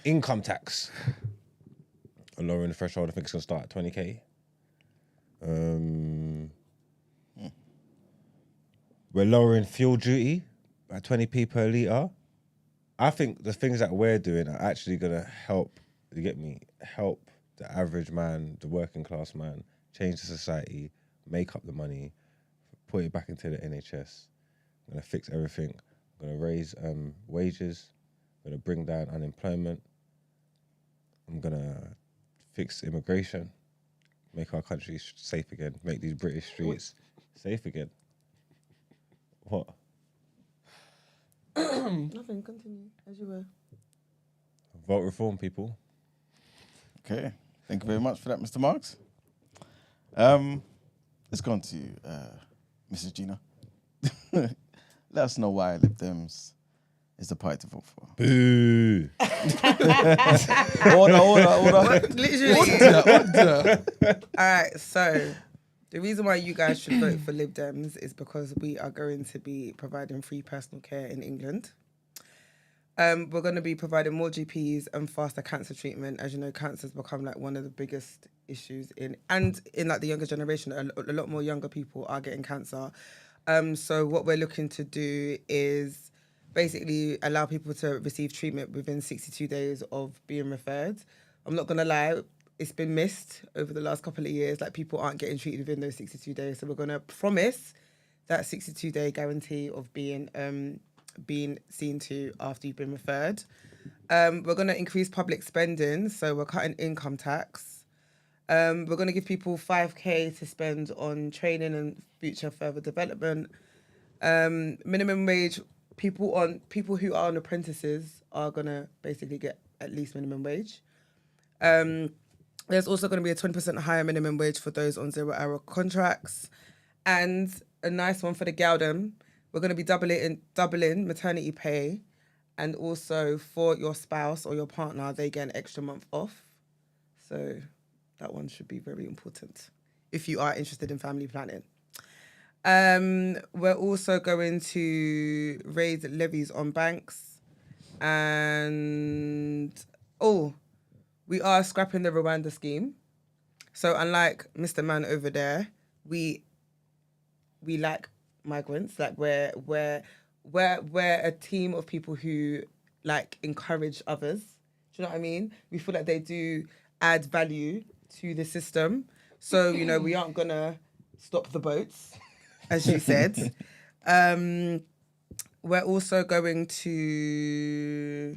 Income tax. Lowering the threshold, I think it's going to start at 20k. We're lowering fuel duty by 20p per litre. I think the things that we're doing are actually going to help, you get me, help the average man, the working class man, change the society, make up the money, put it back into the NHS. I'm going to fix everything. I'm going to raise wages. I'm going to bring down unemployment. I'm going to fix immigration, make our country safe again, make these British streets safe again. What? Nothing, continue, as you were. Vote reform, people. Okay. Thank you very much for that, Mr. Marks. Let's go on to Mrs. Gina. Let us know why Lib Dems is the party to vote for. Boo. Order. Literally. All right, so the reason why you guys should vote for Lib Dems is because we are going to be providing free personal care in England. We're going to be providing more GPs and faster cancer treatment. As you know, cancer's become like one of the biggest issues in like the younger generation. A lot more younger people are getting cancer. So what we're looking to do is basically allow people to receive treatment within 62 days of being referred. I'm not going to lie, it's been missed over the last couple of years. Like people aren't getting treated within those 62 days. So we're going to promise that 62-day guarantee of being seen to after you've been referred. We're going to increase public spending. So we're cutting income tax. We're going to give people 5k to spend on training and future further development. Minimum wage, people who are on apprentices are going to basically get at least minimum wage. There's also going to be a 20% higher minimum wage for those on 0-hour contracts. And a nice one for the Galdem. We're going to be doubling maternity pay. And also for your spouse or your partner, they get an extra month off. So that one should be very important if you are interested in family planning. We're also going to raise levies on banks. And, we are scrapping the Rwanda scheme. So unlike Mr. Man over there, we like migrants. Like we're a team of people who like encourage others. Do you know what I mean? We feel like they do add value to the system. So, we aren't gonna stop the boats, as you said. We're also going to...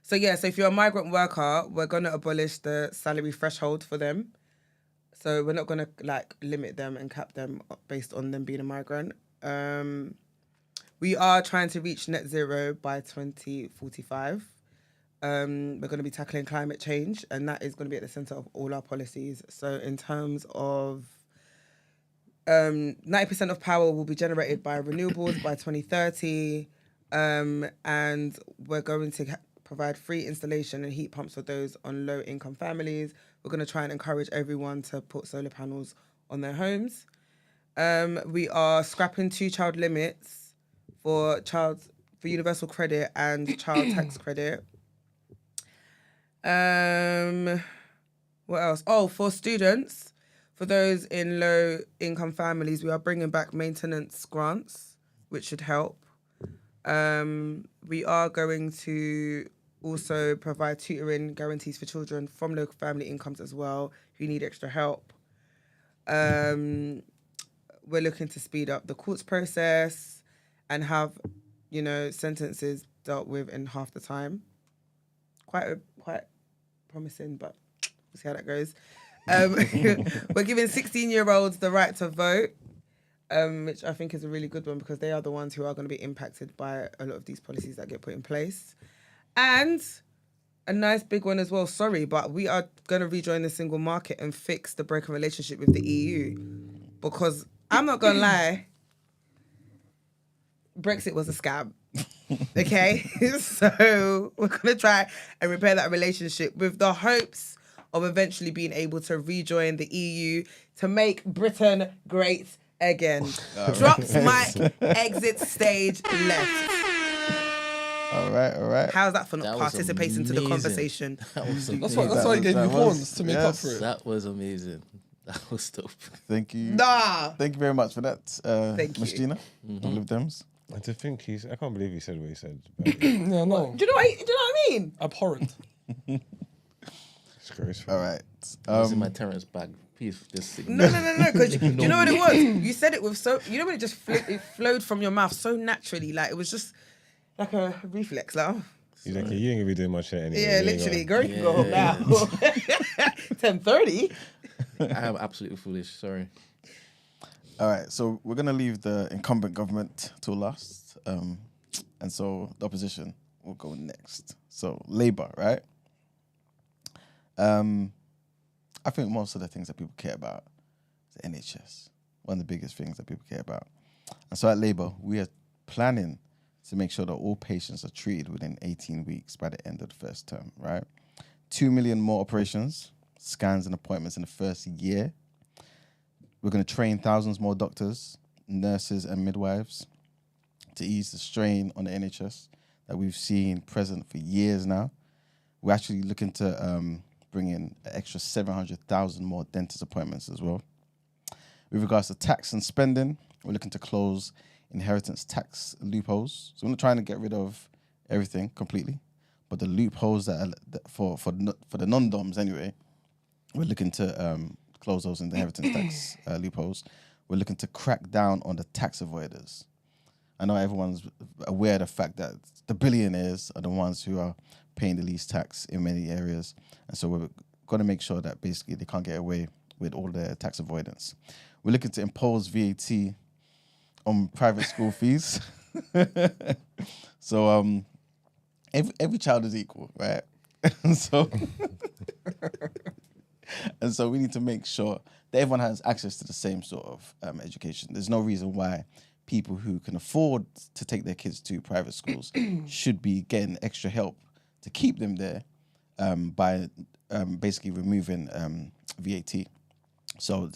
So if you're a migrant worker, we're going to abolish the salary threshold for them. So we're not going to limit them and cap them based on them being a migrant. We are trying to reach net zero by 2045. We're going to be tackling climate change, and that is going to be at the centre of all our policies. So in terms of 90% of power will be generated by renewables by 2030, and we're going to provide free installation and heat pumps for those on low-income families. We're going to try and encourage everyone to put solar panels on their homes. We are scrapping 2-child limits for universal credit and child tax credit. What else? For students, for those in low-income families, we are bringing back maintenance grants, which should help. We are going to also provide tutoring guarantees for children from low family incomes as well who need extra help. We're looking to speed up the courts process and have, sentences dealt with in half the time. Quite promising, but we'll see how that goes. We're giving 16-year-olds the right to vote, which I think is a really good one because they are the ones who are going to be impacted by a lot of these policies that get put in place. And a nice big one as well, but we are going to rejoin the single market and fix the broken relationship with the EU. Because I'm not going to lie, Brexit was a scam. Okay? So we're going to try and repair that relationship with the hopes of eventually being able to rejoin the EU to make Britain great again. Drops mic, exit stage left. All right. How's that for not That was participating to the amazing. conversation? That was That's amazing. why he gave you that was- horns to make up yes. for it. That was amazing. That was dope. Thank you. Nah. Thank you very much for that, Thank Miss you. Gina, from Lib Dems. And to think I can't believe he said what he said. Yeah, no. Do you know what I mean? Abhorrent. Disgraceful. All right. I was in my Terrence bag. Please, just No. Because do you know what it was? You said it with when it just it flowed from your mouth so naturally, like it was just like a reflex. Like, He's like, you ain't gonna be doing much shit anyway. yeah, You ain't literally. gonna- Girl, you can go home now. 10:30. I am absolutely foolish. Sorry. All right, so we're going to leave the incumbent government till last. And so the opposition will go next. So Labour, right? I think most of the things that people care about is the NHS. One of the biggest things that people care about. And so at Labour, we are planning to make sure that all patients are treated within 18 weeks by the end of the first term, right? 2 million more operations, scans and appointments in the first year. We're going to train thousands more doctors, nurses and midwives to ease the strain on the NHS that we've seen present for years now. We're actually looking to bring in an extra 700,000 more dentist appointments as well. With regards to tax and spending, we're looking to close inheritance tax loopholes. So we're not trying to get rid of everything completely, but the loopholes that are for the non-doms anyway, we're looking to close those inheritance tax loopholes. We're looking to crack down on the tax avoiders. I know everyone's aware of the fact that the billionaires are the ones who are paying the least tax in many areas. And so we're going to make sure that basically they can't get away with all their tax avoidance. We're looking to impose VAT on private school fees. So every child is equal, right? So And so we need to make sure that everyone has access to the same sort of education. There's no reason why people who can afford to take their kids to private schools should be getting extra help to keep them there by basically removing VAT. So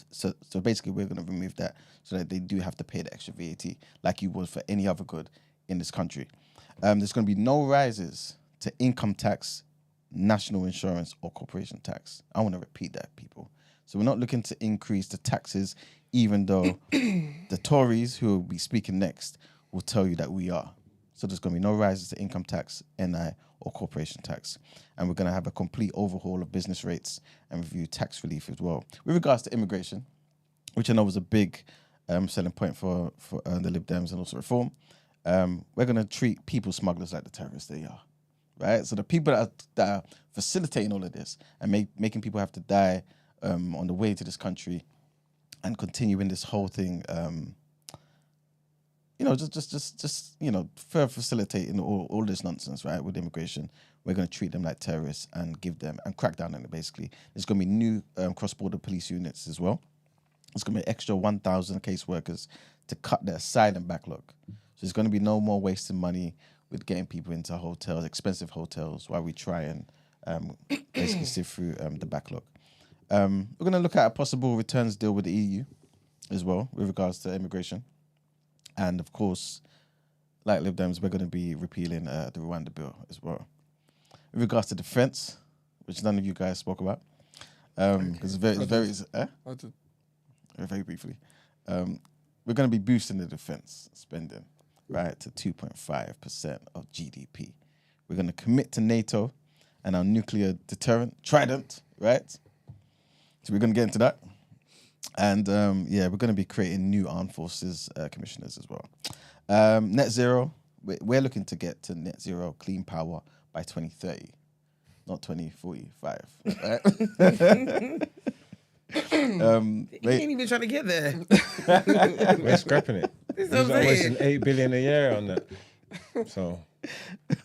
basically we're going to remove that so that they do have to pay the extra VAT like you would for any other good in this country. There's going to be no rises to income tax, national insurance, or corporation tax. I want to repeat that, people. So we're not looking to increase the taxes, even though the Tories, who will be speaking next, will tell you that we are. So there's going to be no rises to income tax, NI, or corporation tax. And we're going to have a complete overhaul of business rates and review tax relief as well. With regards to immigration, which I know was a big selling point for the Lib Dems and also Reform, we're going to treat people smugglers like the terrorists they are. Right? So the people that are facilitating all of this and making people have to die on the way to this country and continuing this whole thing, just further facilitating all this nonsense, right, with immigration. We're going to treat them like terrorists and give them and crack down on it, basically. There's going to be new cross-border police units as well. There's going to be extra 1,000 caseworkers to cut the asylum backlog. So there's going to be no more wasting money with getting people into hotels, expensive hotels, while we try and basically sift through the backlog. We're going to look at a possible returns deal with the EU as well with regards to immigration. And of course, like Lib Dems, we're going to be repealing the Rwanda bill as well. With regards to defense, which none of you guys spoke about, because very briefly, we're going to be boosting the defense spending, right, to 2.5% of GDP. We're going to commit to NATO and our nuclear deterrent, Trident, right? So we're going to get into that. And we're going to be creating new armed forces commissioners as well. Net zero, we're looking to get to net zero clean power by 2030, not 2045. Right? You ain't even trying to get there. We're scrapping it. It's We're okay. wasting 8 billion a year on that. So,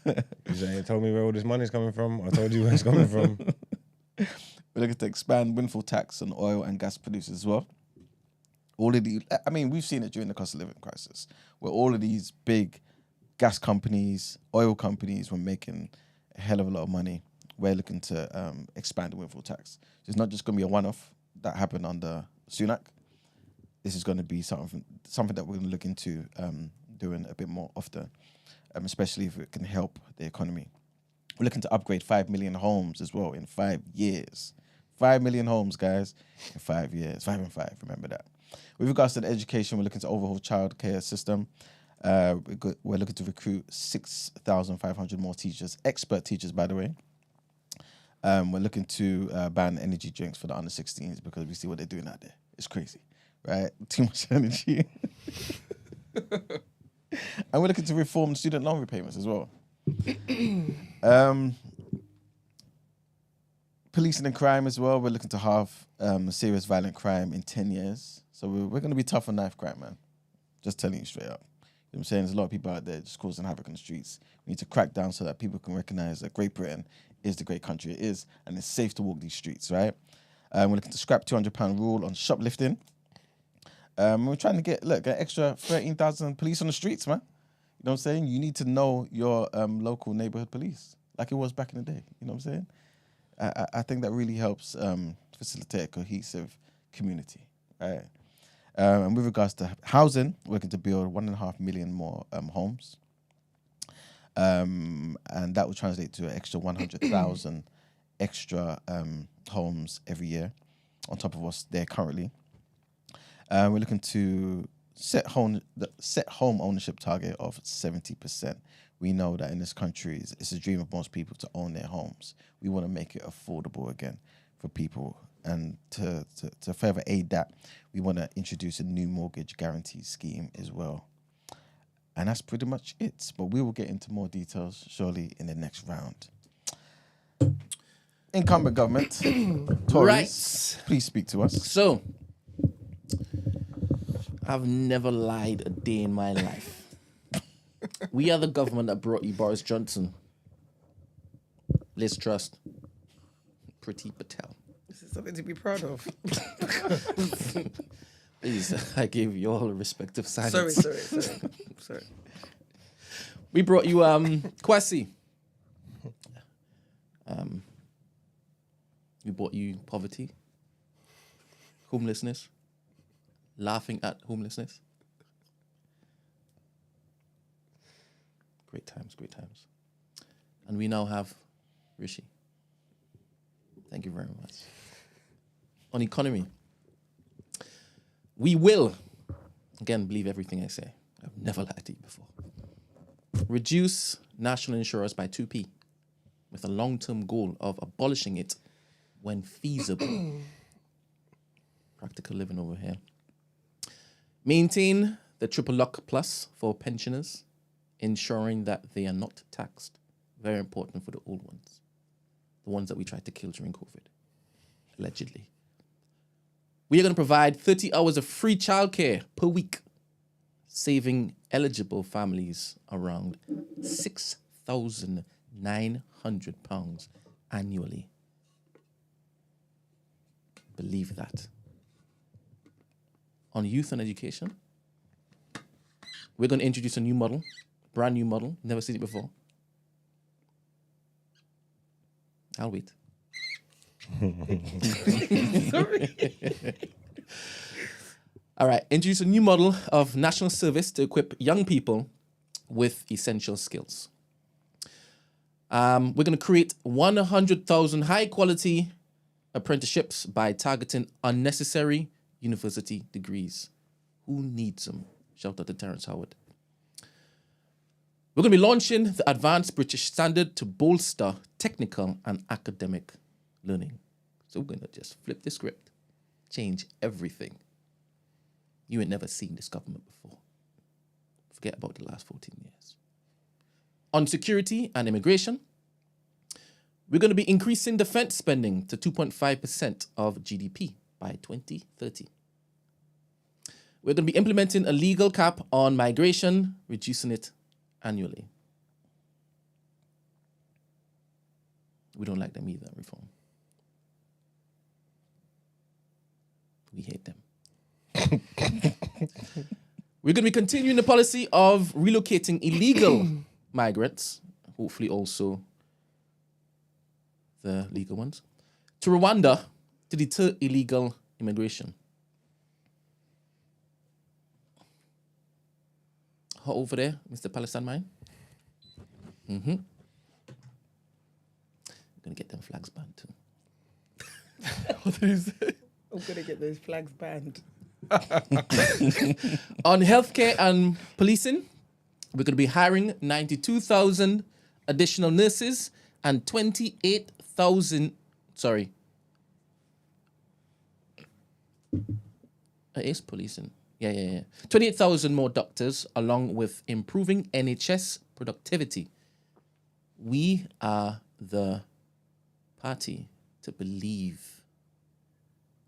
you told me where all this money's coming from. I told you where it's coming from. We're looking to expand windfall tax on oil and gas producers as well. We've seen it during the cost of living crisis, where all of these big gas companies, oil companies were making a hell of a lot of money. We're looking to expand the windfall tax. So it's not just going to be a one-off that happened under Sunak. This is going to be something that we're going to look into doing a bit more often, especially if it can help the economy. We're looking to upgrade 5 million homes as well in 5 years. 5 million homes, guys, in 5 years. 5 and 5, remember that. With regards to the education, we're looking to overhaul childcare system. We're looking to recruit 6,500 more teachers, expert teachers, by the way. We're looking to ban energy drinks for the under 16s because we see what they're doing out there. It's crazy, right? Too much energy. And we're looking to reform student loan repayments as well. Policing and crime as well. We're looking to halve serious violent crime in 10 years. So we're going to be tough on knife crime, man. Just telling you straight up. You know what I'm saying? There's a lot of people out there just causing havoc on the streets. We need to crack down so that people can recognize that Great Britain is the great country it is, and it's safe to walk these streets, right? We're looking to scrap £200 rule on shoplifting. We're trying to get an extra 13,000 police on the streets, man. You know what I'm saying? You need to know your local neighborhood police, like it was back in the day. You know what I'm saying? I think that really helps facilitate a cohesive community, right? And with regards to housing, we're looking to build 1.5 million more homes. And that will translate to an extra 100,000 extra homes every year on top of what's there currently. We're looking to set home ownership target of 70%. We know that in this country, it's a dream of most people to own their homes. We want to make it affordable again for people. And to further aid that, we want to introduce a new mortgage guarantee scheme as well. And that's pretty much it. But we will get into more details surely in the next round. Incumbent government, Tories, please speak to us. So, I've never lied a day in my life. We are the government that brought you Boris Johnson, Liz Truss, Priti Patel. This Something to be proud of. Please, I gave you all a respective silence. Sorry. We brought you Kwasi. We brought you poverty, homelessness, laughing at homelessness. Great times. And we now have Rishi. Thank you very much. On economy, we will, again, believe everything I say. I've never lied to you before. Reduce national insurance by 2p with a long-term goal of abolishing it when feasible. Practical living over here. Maintain the triple lock plus for pensioners, ensuring that they are not taxed. Very important for the old ones. The ones that we tried to kill during COVID, allegedly. We are going to provide 30 hours of free childcare per week, saving eligible families around £6,900 annually. Believe that. On youth and education, we're going to introduce a new model, brand new model, never seen it before. I'll wait. Sorry. All right, introduce a new model of national service to equip young people with essential skills. We're going to create 100,000 high-quality apprenticeships by targeting unnecessary university degrees. Who needs them? Shout out to Terrence Howard. We're going to be launching the Advanced British Standard to bolster technical and academic learning. So we're going to just flip the script, change everything. You ain't never seen this government before. Forget about the last 14 years. On security and immigration, we're going to be increasing defense spending to 2.5% of GDP by 2030. We're going to be implementing a legal cap on migration, reducing it annually. We don't like them either, reform. We hate them. We're going to be continuing the policy of relocating illegal migrants, hopefully also the legal ones, to Rwanda to deter illegal immigration. Hot over there, Mr. Palestine mine. I'm going to get them flags banned too. What did he say? I'm going to get those flags banned. On healthcare and policing, we're going to be hiring 92,000 additional nurses and 28,000, sorry. It is policing. Yeah. 28,000 more doctors, along with improving NHS productivity. We are the party to believe,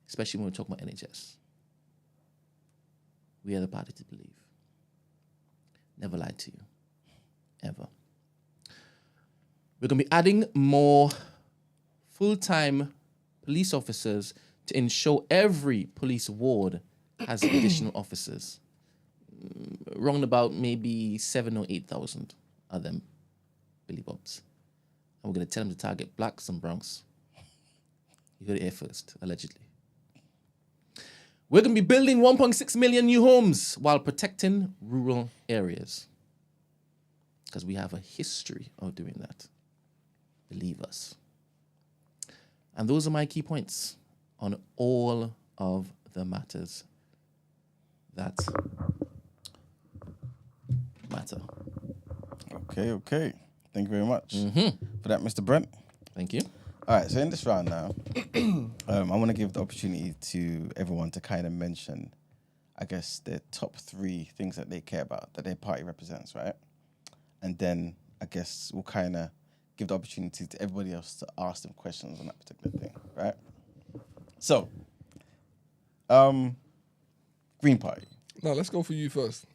especially when we're talking about NHS. We are the party to believe. Never lied to you. Ever. We're going to be adding more full-time police officers to ensure every police ward has additional officers. Round about maybe 7,000 or 8,000 of them Billy Bobs. And we're going to tell them to target blacks and browns. You heard it here first, allegedly. We're going to be building 1.6 million new homes while protecting rural areas. Because we have a history of doing that. Believe us. And those are my key points on all of the matters that matter. Okay. Thank you very much for that, Mr. Brent. Thank you. All right, so in this round now, I want to give the opportunity to everyone to kind of mention, I guess, their top 3 things that they care about, that their party represents, right? And then, I guess, we'll kind of give the opportunity to everybody else to ask them questions on that particular thing, right? So, Green Party. No, let's go for you first.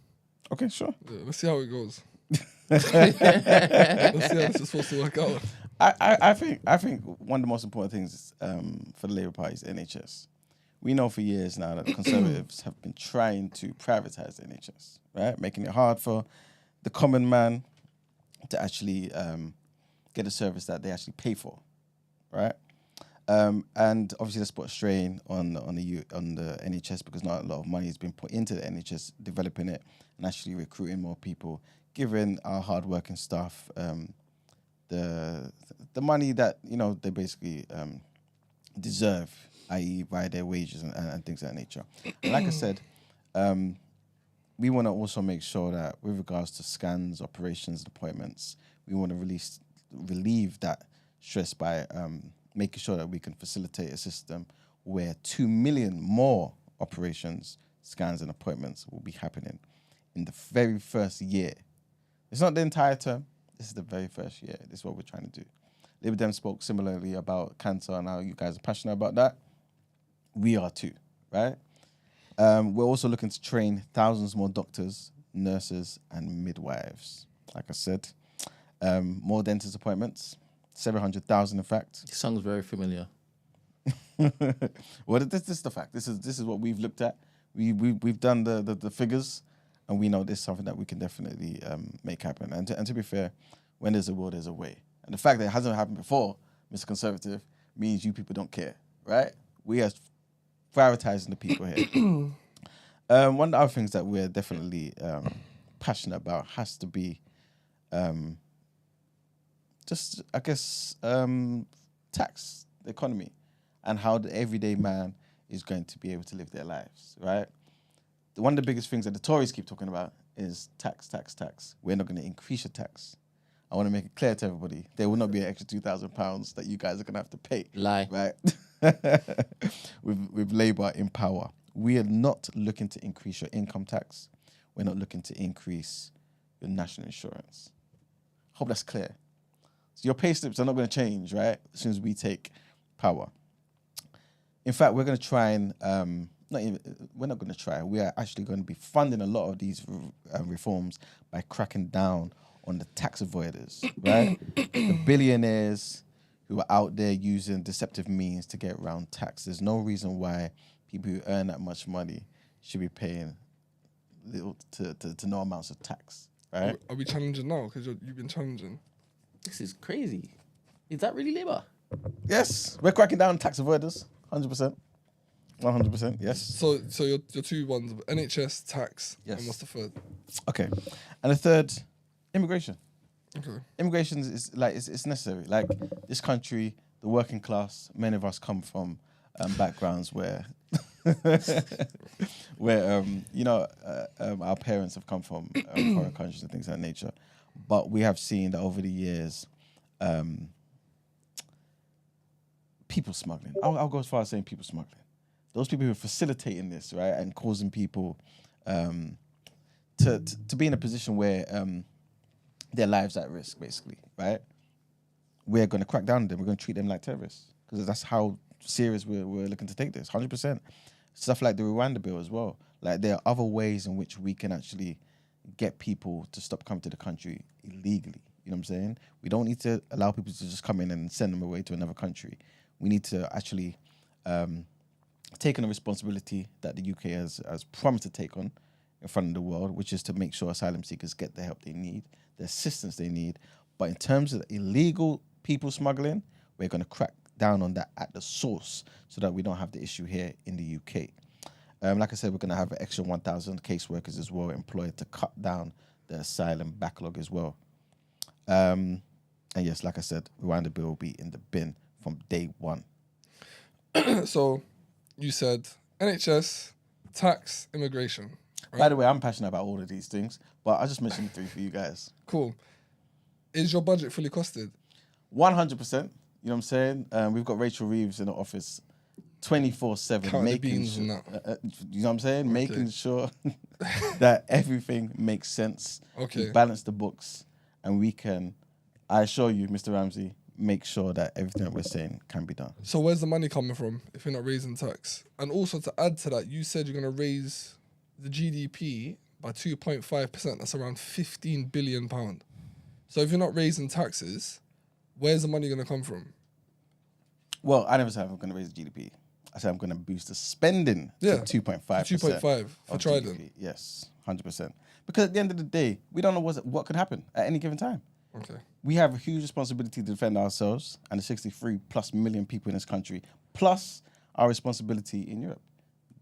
Okay, sure. Yeah, let's see how it goes. Let's see how this is supposed to work out. I think one of the most important things for the Labour Party is NHS. We know for years now that the Conservatives have been trying to privatise the NHS, right? Making it hard for the common man to actually get a service that they actually pay for, right? And obviously that's put a strain on the NHS because not a lot of money has been put into the NHS, developing it and actually recruiting more people, giving our hardworking staff the money that they basically deserve, i.e. by their wages and things of that nature. And like I said, we want to also make sure that with regards to scans, operations, and appointments, we want to relieve that stress by making sure that we can facilitate a system where 2 million more operations, scans, and appointments will be happening in the very first year. It's not the entire term. This is the very first year. This is what we're trying to do. Lib Dems spoke similarly about cancer and how you guys are passionate about that. We are too, right? We're also looking to train thousands more doctors, nurses, and midwives. Like I said, more dentist appointments, 700,000 in fact. It sounds very familiar. Well, this is the fact. This is what we've looked at. We've done the figures, and we know this is something that we can definitely make happen. And to be fair, when there's a will, there's a way. And the fact that it hasn't happened before, Mr. Conservative, means you people don't care, right? We are prioritizing the people here. One of the other things that we're definitely passionate about has to be just, I guess, tax the economy and how the everyday man is going to be able to live their lives, right? One of the biggest things that the Tories keep talking about is tax, tax, tax. We're not going to increase your tax. I want to make it clear to everybody, there will not be an extra £2,000 that you guys are going to have to pay. Lie. Right? with Labour in power. We are not looking to increase your income tax. We're not looking to increase your national insurance. Hope that's clear. So your pay slips are not going to change, right? As soon as we take power. In fact, we're going to try and, we're not going to try. We are actually going to be funding a lot of these reforms by cracking down on the tax avoiders, right? The billionaires who are out there using deceptive means to get around tax. There's no reason why people who earn that much money should be paying little to no amounts of tax, right? Are we challenging now? Because you've been challenging. This is crazy. Is that really Labour? Yes, we're cracking down on tax avoiders, 100%. 100%, yes. So your two ones, NHS, tax, Yes. and what's the third? Okay. And the third, immigration. Okay. Immigration is like, it's necessary. Like, this country, the working class, many of us come from backgrounds where, our parents have come from foreign countries and things of that nature. But we have seen that over the years, people smuggling. I'll go as far as saying people smuggling. Those people who are facilitating this, right, and causing people to be in a position where their lives are at risk, basically, right? We're going to crack down on them. We're going to treat them like terrorists because that's how serious we're looking to take this, 100%. Stuff like the Rwanda bill as well. Like, there are other ways in which we can actually get people to stop coming to the country illegally. You know what I'm saying? We don't need to allow people to just come in and send them away to another country. We need to actually take on a responsibility that the UK has promised to take on in front of the world, which is to make sure asylum seekers get the help they need, the assistance they need. But in terms of illegal people smuggling, we're going to crack down on that at the source so that we don't have the issue here in the UK. Like I said, we're going to have an extra 1,000 caseworkers as well employed to cut down the asylum backlog as well. And yes, like I said, Rwanda bill will be in the bin from day one. So you said NHS, tax, immigration. Right? By the way, I'm passionate about all of these things, but I just mentioned 3 for you guys. Cool. Is your budget fully costed? 100%. You know what I'm saying? We've got Rachel Reeves in the office 24/7, Count the making beans sure, and that. you know what I'm saying? Okay. Making sure that everything makes sense. Okay. We balance the books, and we can, I assure you, Mr. Ramsey, make sure that everything that we're saying can be done. So where's the money coming from if you're not raising tax? And also to add to that, you said you're going to raise the GDP by 2.5%. That's around £15 billion. So if you're not raising taxes, where's the money going to come from? Well, I never said I'm going to raise the GDP. I said I'm going to boost the spending Yeah, to 2.5%. 2.5 for of Trident. GDP. Yes, 100%. Because at the end of the day, we don't know what could happen at any given time. Okay. We have a huge responsibility to defend ourselves and the 63 plus million people in this country, plus our responsibility in Europe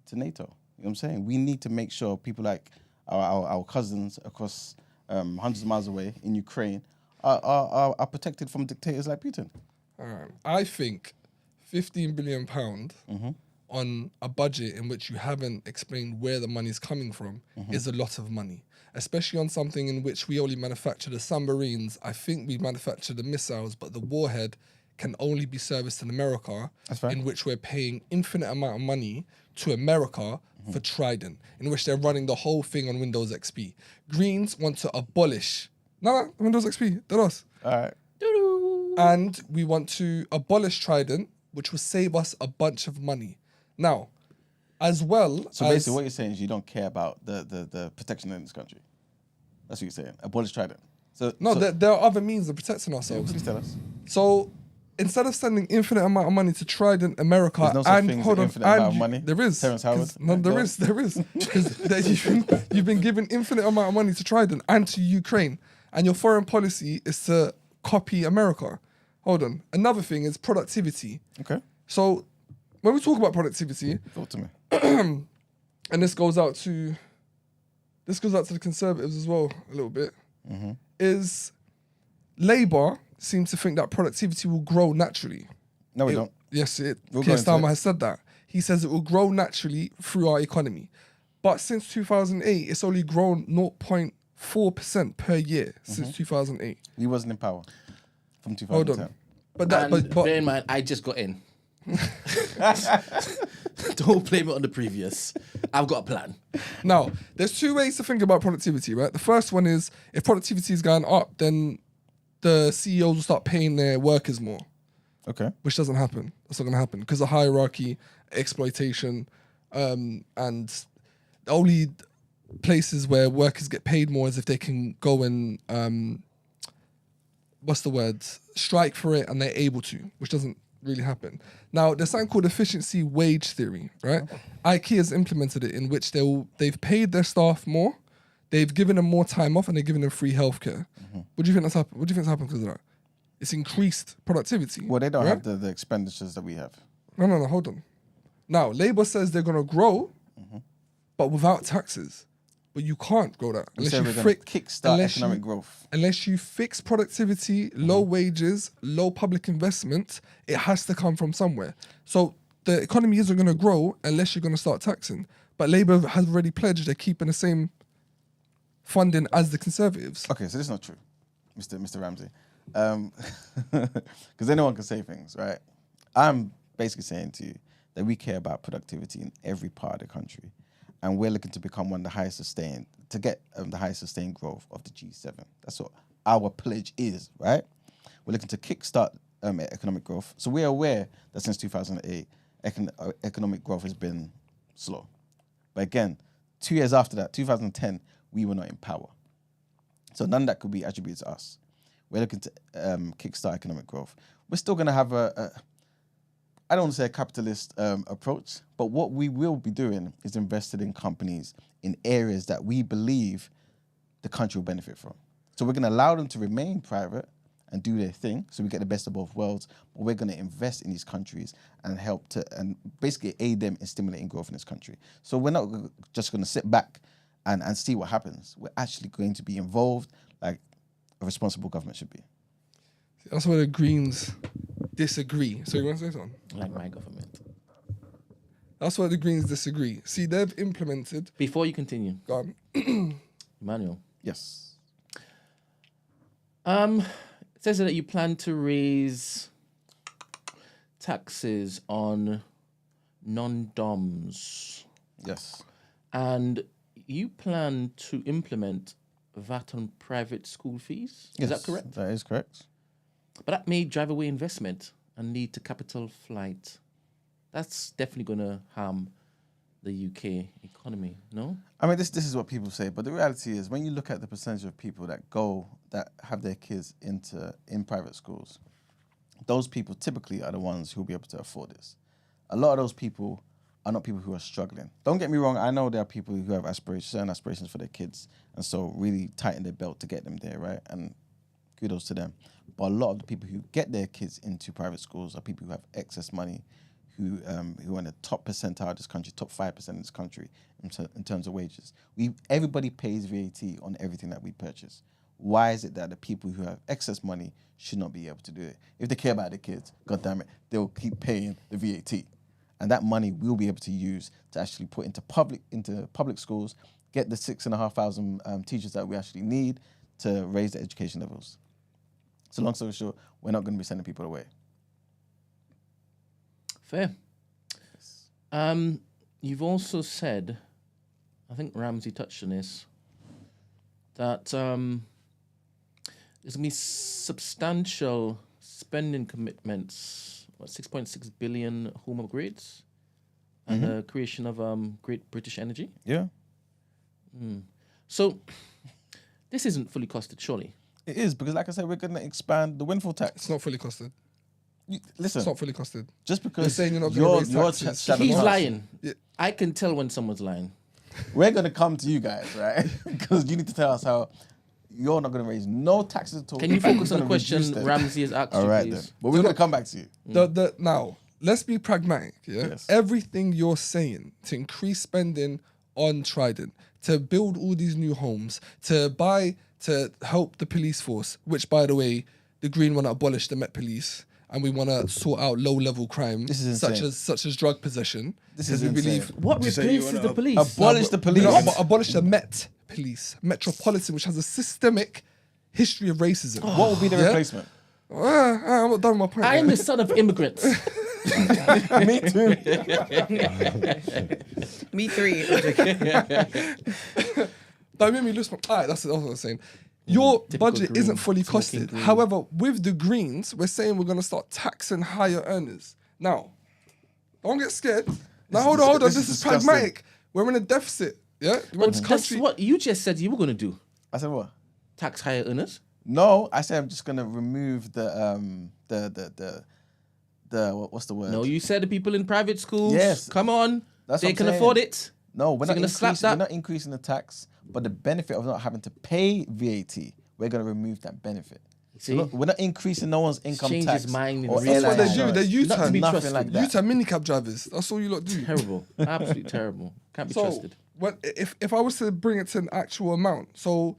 to NATO. You know what I'm saying? We need to make sure people like our cousins across hundreds of miles away in Ukraine are protected from dictators like Putin. All right. I think £15 billion on a budget in which you haven't explained where the money's coming from is a lot of money, especially on something in which we only manufacture the submarines. I think we manufacture the missiles, but the warhead can only be serviced in America, That's right. in which we're paying infinite amount of money to America for Trident, in which they're running the whole thing on Windows XP. Greens want to abolish Windows XP, they're us. All right. And we want to abolish Trident, which will save us a bunch of money. Now, as well So as... basically what you're saying is you don't care about the protection in this country. That's what you're saying. Abolish Trident. No, there are other means of protecting ourselves. Please tell us. So instead of sending infinite amount of money to Trident America There's no such and thing as hold on, infinite amount of and money. there is. Terrence Howard. 'Cause- No, there is. Because you've been given infinite amount of money to Trident and to Ukraine, and your foreign policy is to copy America. Hold on. Another thing is productivity. Okay. So when we talk about productivity, Talk to me. and this goes out to the Conservatives as well a little bit, is Labour seems to think that productivity will grow naturally. No, we don't. Yes, We'll go Keir into Starmer it. has said that. He says it will grow naturally through our economy. But since 2008, it's only grown 0.4% per year since 2008. He wasn't in power from Hold 2010. on. But that, And but bear in mind, I just got in. Don't blame it on the previous. I've got a plan. now, there's two ways to think about productivity, right? The first one is if productivity is going up, then the CEOs will start paying their workers more, Okay. which doesn't happen. That's not going to happen because of hierarchy, exploitation, and the only places where workers get paid more is if they can go and strike for it and they're able to, which doesn't really happen. Now, there's something called efficiency wage theory, right? IKEA's implemented it in which they've paid their staff more, they've given them more time off, and they've given them free healthcare. What do you think that's happened? What do you think's happened because of that? It's increased productivity. Well, they don't right? have the expenditures that we have. No, hold on. Now, Labour says they're going to grow, but without taxes. But you can't grow that We said we're going to kickstart economic growth. Unless you fix productivity, low wages, low public investment, it has to come from somewhere. So the economy isn't going to grow unless you're going to start taxing. But Labour has already pledged they're keeping the same funding as the Conservatives. Okay, so this is not true, Mr. Ramsey. Because anyone can say things, right? I'm basically saying to you that we care about productivity in every part of the country. And we're looking to become one of the highest sustained, to get the highest sustained growth of the G7. That's what our pledge is, right? We're looking to kickstart economic growth. So we're aware that since 2008, economic growth has been slow. But again, 2 years after that, 2010, we were not in power. So none of that could be attributed to us. We're looking to kickstart economic growth. We're still going to have I don't want to say a capitalist approach, but what we will be doing is invested in companies in areas that we believe the country will benefit from. So we're going to allow them to remain private and do their thing, so we get the best of both worlds, but we're going to invest in these countries and help to, and basically aid them in stimulating growth in this country. So we're not just going to sit back and see what happens. We're actually going to be involved like a responsible government should be. That's where the Greens disagree. So you want to say something? Like my government. That's where the Greens disagree. See, they've implemented... Before you continue, Go on. Emmanuel, Yes. it says that you plan to raise taxes on non-doms, Yes. and you plan to implement VAT on private school fees. Is that correct? That is correct. But that may drive away investment and lead to capital flight. That's definitely going to harm the UK economy, no? I mean, this is what people say, but the reality is when you look at the percentage of people that have their kids in private schools, those people typically are the ones who will be able to afford this. A lot of those people are not people who are struggling. Don't get me wrong, I know there are people who have certain aspirations for their kids, and so really tighten their belt to get them there, right? And kudos to them. But a lot of the people who get their kids into private schools are people who have excess money, who are in the top percentile of this country, top 5% of this country in terms of wages. Everybody pays VAT on everything that we purchase. Why is it that the people who have excess money should not be able to do it? If they care about their kids, God damn it, they'll keep paying the VAT. And that money we'll be able to use to actually put into public schools, get the 6,500 teachers that we actually need to raise the education levels. So long story short, we're not going to be sending people away. Fair. You've also said, I think Ramsey touched on this, that there's going to be substantial spending commitments, 6.6 billion home upgrades, and the creation of Great British Energy. Yeah. So this isn't fully costed, surely. It is, because like I said, we're going to expand the windfall tax. It's not fully costed. Listen, It's not fully costed. just because You're saying you're not gonna raise taxes. He's lying. Yeah. I can tell when someone's lying. We're going to come to you guys, right? Because you need to tell us how you're not going to raise no taxes at all. Can you focus on the You're gonna question reduce them. Ramsey has asked All you, right, please? then. But we're going to come back to you. Now, let's be pragmatic. Yeah, Yes. everything you're saying to increase spending on Trident, to build all these new homes, to help the police force. Which, by the way, the Green want to abolish the Met Police, and we want to sort out low-level crime, This is insane. such as drug possession. This because is we insane. believe What You say you replaces wanna the police? Abolish the police. No, abolish the Met Police, Metropolitan, which has a systemic history of racism. What will be the Yeah? replacement? I'm not done with my point. I'm yet. the son of immigrants. Me too. Me three. Don't make me lose my. Alright, that's what I was saying. Your Typical budget green, isn't fully smoking costed. green. However, with the Greens, we're saying we're going to start taxing higher earners. Now, don't get scared. Now, hold on. this This is is disgusting. pragmatic. We're in a deficit. Yeah? We're in this That's country. what you just said you were going to do. I said what? Tax higher earners. No, I said I'm just going to remove the what's the word? No, you said the people in private schools. Yes. Come on. That's They what I'm can saying. afford it. No, we're So not you're gonna slap increasing. We're that? not increasing the tax, but the benefit of not having to pay VAT, we're going to remove that benefit. See? We're not increasing no one's income Change tax. his mind in or real That's what they life. do. airline They're insurance. Not to be U-turn. Nothing trusted. like that. U-turn minicab drivers. That's all you lot do. Terrible. Absolutely terrible. Can't be So, trusted. if I was to bring it to an actual amount, so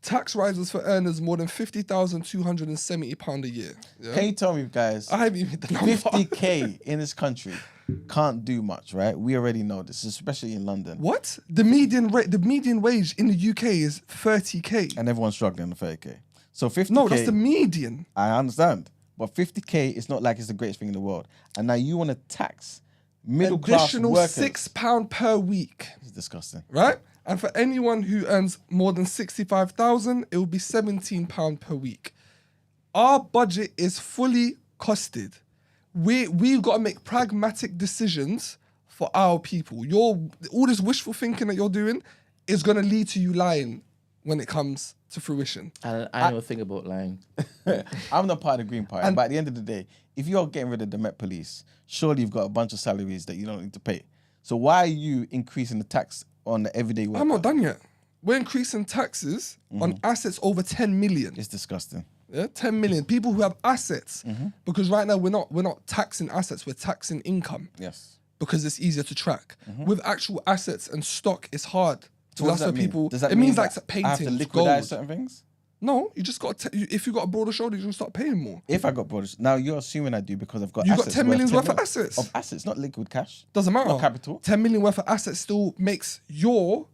tax rises for earners more than £50,270 a year. Yeah? Can you tell me, guys? I haven't even hit the number. 50k in this country can't do much, right? We already know this, especially in London. What? The median wage in the UK is 30k. And everyone's struggling on 30k. So 50k. No, that's the median. I understand. But 50k is not like it's the greatest thing in the world. And now you want to tax middle class Additional workers. £6 per week, It's disgusting. right? And for anyone who earns more than 65,000, it will be £17 per week. Our budget is fully costed. We've got to make pragmatic decisions for our people. All this wishful thinking that you're doing is going to lead to you lying when it comes to fruition. I know a thing about lying. I'm not part of the Green Party. But at the end of the day, if you're getting rid of the Met Police, surely you've got a bunch of salaries that you don't need to pay. So why are you increasing the tax on the everyday worker? I'm not done yet. We're increasing taxes on assets over 10 million. It's disgusting. Yeah, 10 million people who have assets. Because right now we're not taxing assets, we're taxing income Yes. because it's easier to track. With actual assets and stock, it's hard. So what does that's that where mean? people. Does that it mean means that like I have to paintings, liquidize gold. certain things? No, you just got. If you got a broader shoulder, you can start paying more. If I got broader, now you're assuming I do because I've got You got assets 10 million's worth of mil- assets. Of assets, not liquid cash. Doesn't matter. Not capital. 10 million worth of assets still makes your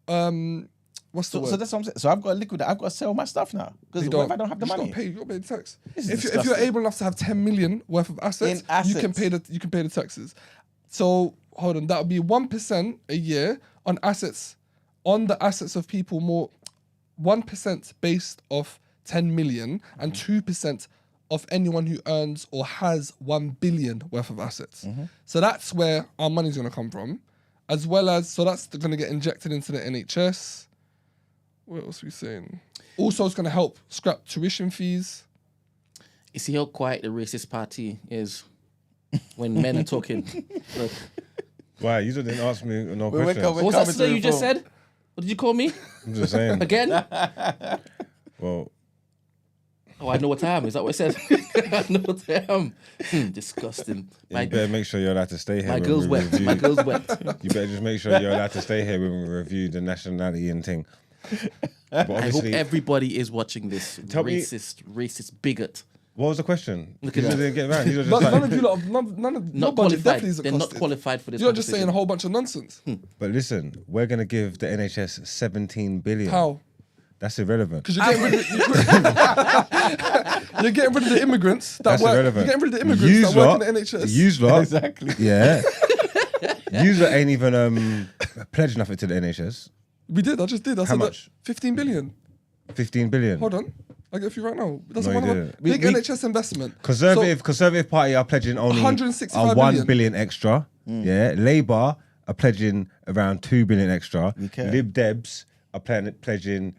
what's the So, word? so that's what I'm saying. So I've got to liquidate. I've got to sell my stuff now. Because You what if I don't have the you just money? gotta pay. You got to pay the tax. This is If you're disgusting. able enough to have 10 million worth of assets, In you can pay the taxes. So hold on, that would be 1% a year on assets, on the assets of people more, 1% based off 10 million and 2% of anyone who earns or has 1 billion worth of assets. So that's where our money's going to come from, as well as, so that's going to get injected into the NHS. What else are we saying? Also, it's going to help scrap tuition fees. You see how quiet the racist party is when men are talking. Look. Why? You didn't ask me no We're question. coming- What was that to slur you just reform. said? What did you call me? I'm just saying. Again? Well, Oh, I know what I am. Is that what I said? I know what I am. Disgusting. you better make sure you're allowed to stay here. My when girl's we wet. review- My girl's wet. You better just make sure you're allowed to stay here when we review the nationality and thing. But I hope obviously, everybody is watching this. Tell me- Racist bigot. what was the question? Look You at that. didn't get around. You were just None, like, none of you lot, none of your Not budget qualified. definitely isn't They're not costed. qualified for this. You're just saying a conversation. whole bunch of nonsense. but listen, we're gonna give the NHS 17 billion. How? That's irrelevant. Because you're getting rid of you're getting rid of the immigrants that That's work. irrelevant. You're getting rid of the immigrants that work in the NHS. Use lot. Exactly. Yeah. Use lot ain't even pledged nothing to the NHS. We did. I just did. I How said much? 15 billion. 15 billion. Hold on. I'll get a few right now. That's No, one you of didn't. big We- NHS investment. Conservative Party are pledging only 165 a 1 billion. billion extra. Yeah. Labour are pledging around 2 billion extra. Okay. Lib Dems are pledging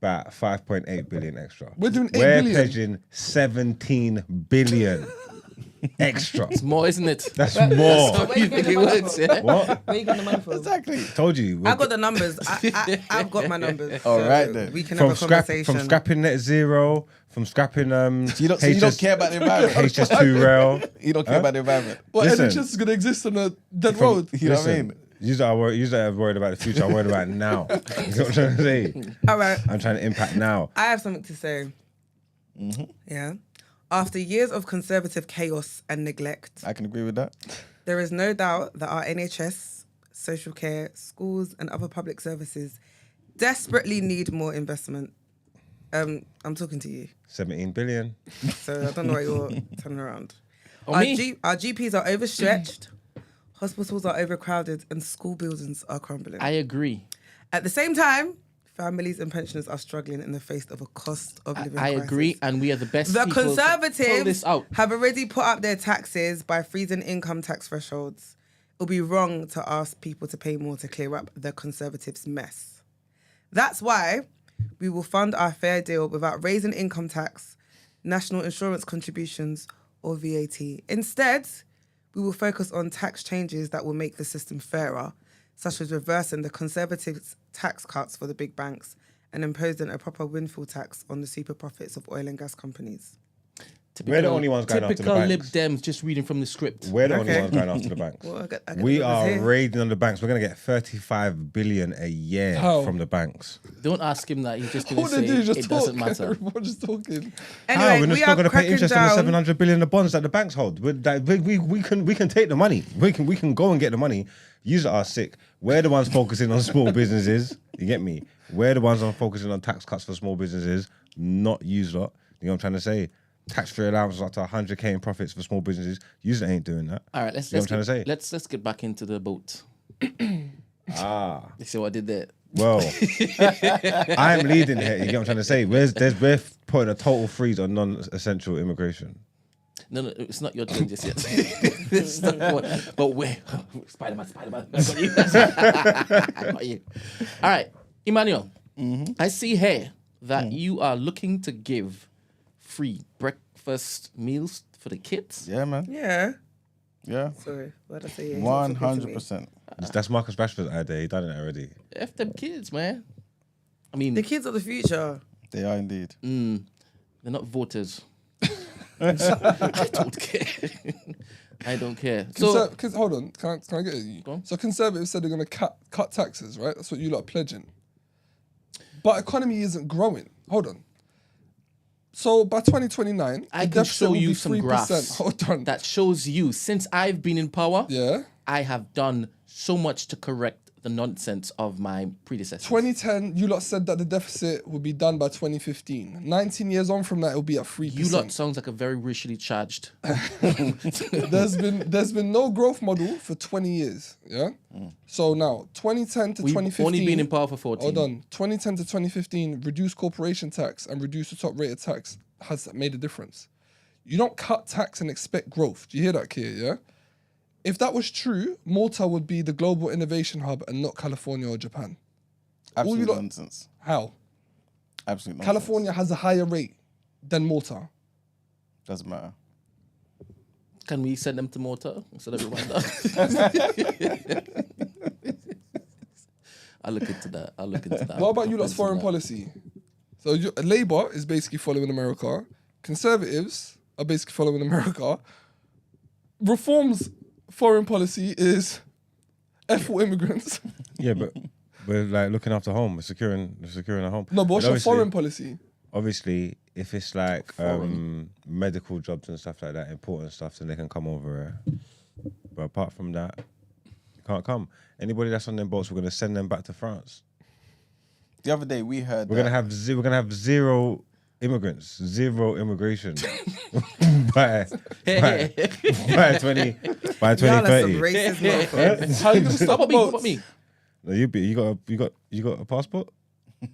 about 5.8 billion extra. We're doing 8 We're billion. pledging 17 billion extra. It's more, isn't it? That's more. What you think it was? Yeah? What? Where you getting the money from? Exactly. Told you. I got the numbers. I've got my numbers. All so right then. We can from have a conversation. from scrapping net zero, from scrapping So you don't care about the environment. HS2 rail. You don't care about the environment. But Listen. NHS is going to exist on a dead road. You know what I mean? You are worried about the future. I'm worried about now. You know what I'm trying to say? All right. I'm trying to impact now. I have something to say. Yeah. After years of conservative chaos and neglect, I can agree with that. there is no doubt that our NHS, social care, schools, and other public services desperately need more investment. I'm talking to you, 17 billion. so I don't know what you're turning around. Oh, Our, me? our GPs are overstretched, hospitals are overcrowded, and school buildings are crumbling. I agree. At the same time, families and pensioners are struggling in the face of a cost of living I crisis. agree, and we are the best The people to pull Conservatives this out. have already put up their taxes by freezing income tax thresholds. It'll be wrong to ask people to pay more to clear up the Conservatives' mess. That's why we will fund our fair deal without raising income tax, national insurance contributions, or VAT. Instead, we will focus on tax changes that will make the system fairer, such as reversing the Conservatives' tax cuts for the big banks and imposing a proper windfall tax on the super profits of oil and gas companies. We're the only ones going after the Typical Lib banks. Dems, just reading from the script. We're the only Okay. ones going after the banks. Well, I get We the are numbers here. raiding on the banks. We're going to get 35 billion a year How? from the banks. Don't ask him that. He's just going All to they say do is just it talk. doesn't matter. Everyone's just talking. How? Anyway, We're we just not are going to pay cracking interest on the down. 700 billion the bonds that the banks hold. We can take the money. We can go and get the money. Users are sick. We're the ones focusing on small businesses. You get me? We're the ones on focusing on tax cuts for small businesses, not use lot. You know what I'm trying to say? Tax-free allowances up to 100k in profits for small businesses. User ain't doing that. All right, let's You know what I'm trying to say? let's get back into the boat. Ah. You see what I did there? Well, I'm leading here. You get what I'm trying to say? We're putting a total freeze on non-essential immigration. No, it's not your turn just yet. It's not one. But wait, Spider-Man. I got you. I got you. All right, Emmanuel. I see here that you are looking to give free breakfast meals for the kids. Yeah, man. Yeah. Yeah. Sorry, what did I say? He's not talking to me. 100%. That's Marcus Rashford's idea. He done it already. F them kids, man. I mean, The kids of the future. They are indeed. they're not voters. I don't care. I don't care. So Hold on, can I get you? Go on. So Conservatives said they're going to cut taxes, right? That's what you lot are pledging. But economy isn't growing. Hold on. So by 2029, I the can deficit show will you be some 3%. graphs Hold on. that shows you since I've been in power, Yeah. I have done so much to correct the nonsense of my predecessors. 2010, you lot said that the deficit will be done by 2015. 19 years on from that, it'll be at 3%. You lot sounds like a very racially charged. there's been no growth model for 20 years. Yeah. So now 2010 to We've 2015. only been in power for 14. Hold on. 2010 to 2015, reduce corporation tax and reduce the top rated tax has made a difference. You don't cut tax and expect growth. Do you hear that, Kia? Yeah. If that was true, Malta would be the global innovation hub and not California or Japan. Absolute you lot- nonsense. How? Absolute nonsense. California has a higher rate than Malta. Doesn't matter. Can we send them to Malta instead of Rwanda? I'll look into that. What about you lot's foreign policy? So Labour is basically following America. Conservatives are basically following America. Reform's foreign policy is F for immigrants. Yeah, but we're like looking after home, we're securing a home. No, but what's And your foreign policy? Obviously, if it's like medical jobs and stuff like that, important stuff, then they can come over here. But apart from that, you can't come. Anybody that's on them boats, we're gonna send them back to France. The other day we heard We're gonna have zero immigrants, zero immigration by 2030. Y'all are some racist motherfuckers. How are you gonna stop What boats? about me? No, you got a passport?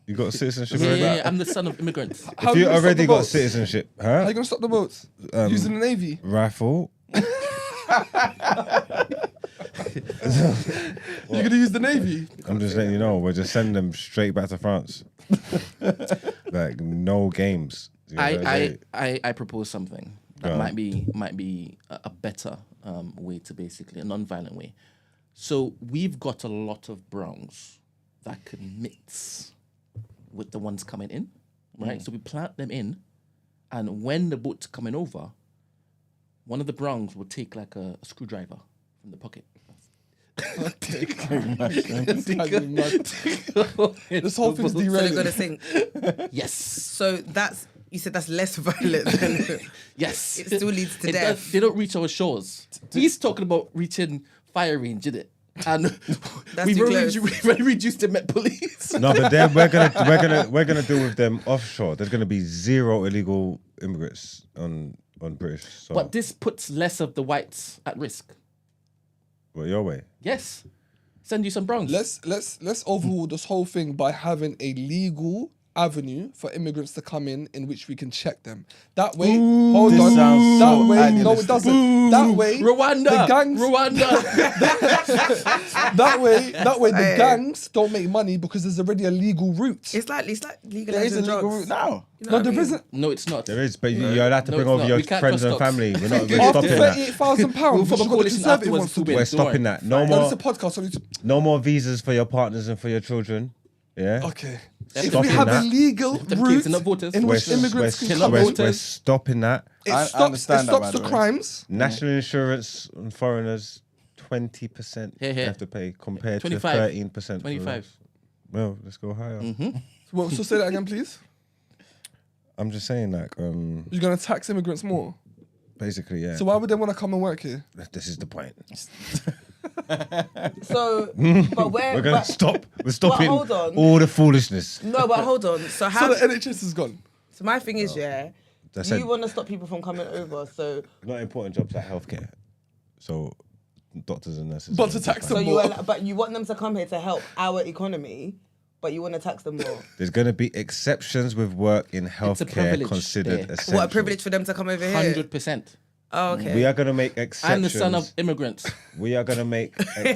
You got citizenship? Yeah, I'm the son of immigrants. How If you you gonna stop already the got boats? citizenship, How you gonna stop the boats? Using the Navy? rifle. You're gonna use the Navy? I'm just letting you know, we're just sending them straight back to France. Like no games. You know what I'm saying? I propose something that might be a better way to basically a non-violent way. So we've got a lot of Bronx that can mix with the ones coming in, right? So we plant them in, and when the boat's coming over, one of the Bronx will take like a screwdriver from the pocket. This whole thing's So they're derailing. gonna sink. Yes. So you said that's less violent than Yes. it still leads to It death. does- they don't reach our shores. He's talking about reaching fire range, isn't it? And we've too already, close. we've already reduced the Met Police. No, but then we're gonna deal with them offshore. There's gonna be zero illegal immigrants on British. So But this puts less of the whites at risk. well, your way. Yes. Send you some Bronx. Let's overhaul this whole thing by having a legal avenue for immigrants to come in which we can check them. That way, hold This on. sounds That so way, no, it idealistic. doesn't. That way, Rwanda. the gangs. Rwanda. That way, the Hey. gangs don't make money because there's already a legal route. It's like There is a legalizing legal drugs. route now. You know No, what I there mean? isn't. No, it's not. There is, but you're allowed to No, bring it's over not. your We can't friends and trust dogs. family. We're After stopping that. £38,000, We'll form a which is what the coalition Conservative afterwards wants to to do. win. We're Don't worry. stopping that. No, this is a podcast. So No more visas for your partners and for your children. Yeah. okay. Them If we have that. a legal Them route kids are not voters. in We're, which immigrants can we're- come we're- in, voters. we're stopping that. it I stops understand that, by the the way. crimes. National insurance on foreigners, 20% Here, you here. have to pay compared 25. to 13%. for 25. us. Well, let's go higher. Well, so say that again, please. I'm just saying, like, You're gonna tax immigrants more. basically, yeah. So why would they want to come and work here? This is the point. So, but where? We're gonna but- stop. We're stopping hold on. all the foolishness. No, but hold on. So how? So the NHS is gone. So my thing is, yeah, That's you it. want to stop people from coming over. So, Not important jobs like healthcare. So, doctors and nurses. But to tax so them you, more. but you want them to come here to help our economy, but you want to tax them more. There's going to be exceptions with work in healthcare privilege considered there. essential. What a privilege for them to come over here. 100%. Oh, okay. We are going to make exceptions. I'm the son of immigrants. We are going to make. I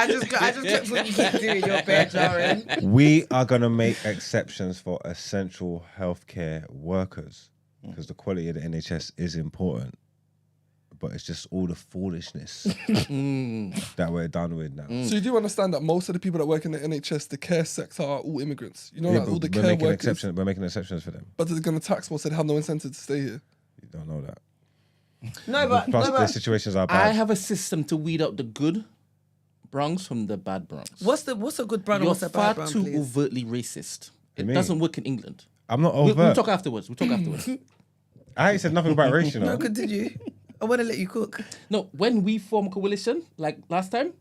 just clicked what you keep doing. Your bare jarring. We are going to make exceptions for essential healthcare workers because the quality of the NHS is important. But it's just all the foolishness that we're done with now. So you do understand that most of the people that work in the NHS, the care sector, are all immigrants. You know, Yeah, like all the but we're care making workers. exceptions. We're making exceptions for them. But they're going to tax more, so they have no incentive to stay here. You don't know that. No, but Plus, no, the but situations are I bad. have a system to weed out the good Bronx from the bad Bronx. what's a good brown and You're what's a far bad brown, too please? overtly racist. It mean? doesn't work in England. I'm not We'll overt. talk afterwards. I ain't said nothing about race, you know. No, continue. I want to let you cook. No, when we form a coalition, like last time,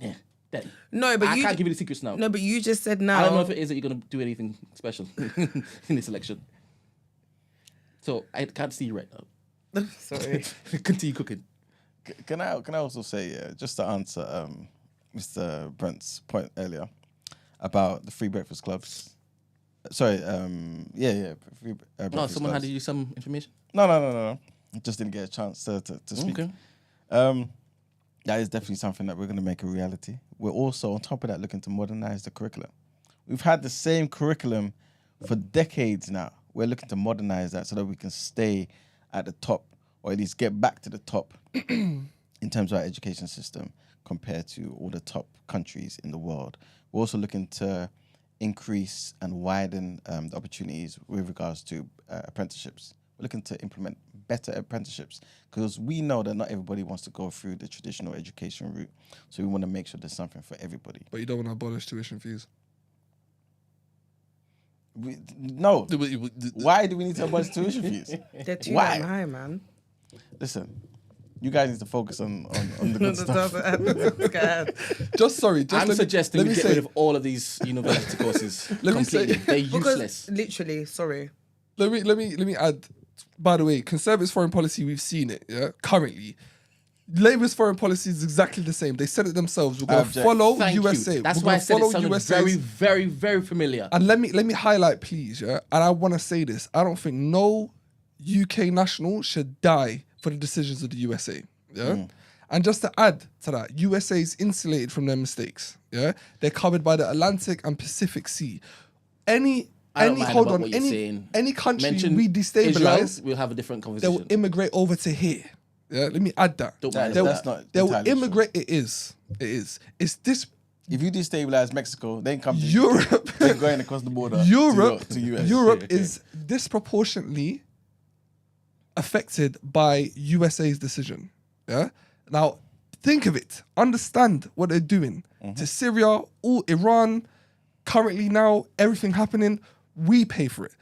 yeah, then. No, but I you can't give you the secrets now. No, but you just said I don't know now. if it is that you're going to do anything special in this election. So I can't see you right now. Sorry. Continue cooking. Can I also say, just to answer Mr. Brent's point earlier about the free breakfast clubs. Sorry, free breakfast Oh, someone clubs. handed you some information? No. Just didn't get a chance to speak. Okay. That is definitely something that we're going to make a reality. We're also, on top of that, looking to modernize the curriculum. We've had the same curriculum for decades now. we're looking to modernize that so that we can stay at the top, or at least get back to the top in terms of our education system compared to all the top countries in the world. We're also looking to increase and widen the opportunities with regards to apprenticeships. We're looking to implement better apprenticeships because we know that not everybody wants to go through the traditional education route. So we want to make sure there's something for everybody. But you don't want to abolish tuition fees. No. Why do we need to abolish tuition fees? They're too Why? damn high, man. Listen, you guys need to focus on the good stuff. I'm suggesting we get rid of all of these university courses completely. They're useless. Literally, sorry. Let me add. By the way, Conservatives' foreign policy, we've seen it. Yeah, currently, Labour's foreign policy is exactly the same. They said it themselves. We're going to follow USA. That's why I said it sounded very, very, very familiar. And let me highlight, please. Yeah, and I want to say this. I don't think no UK national should die for the decisions of the USA. Yeah. And just to add to that, USA is insulated from their mistakes. Yeah. They're covered by the Atlantic and Pacific Sea. Any country we destabilize, Israel, we'll have a different conversation. They will immigrate over to here. Yeah. Let me add that. They will immigrate. Sure. It is. It's this. If you destabilize Mexico, they come to Europe. They're going across the border. To US. Europe is disproportionately affected by USA's decision. Yeah. Now, think of it. Understand what they're doing to Syria, Iran. Currently, now everything happening, we pay for it.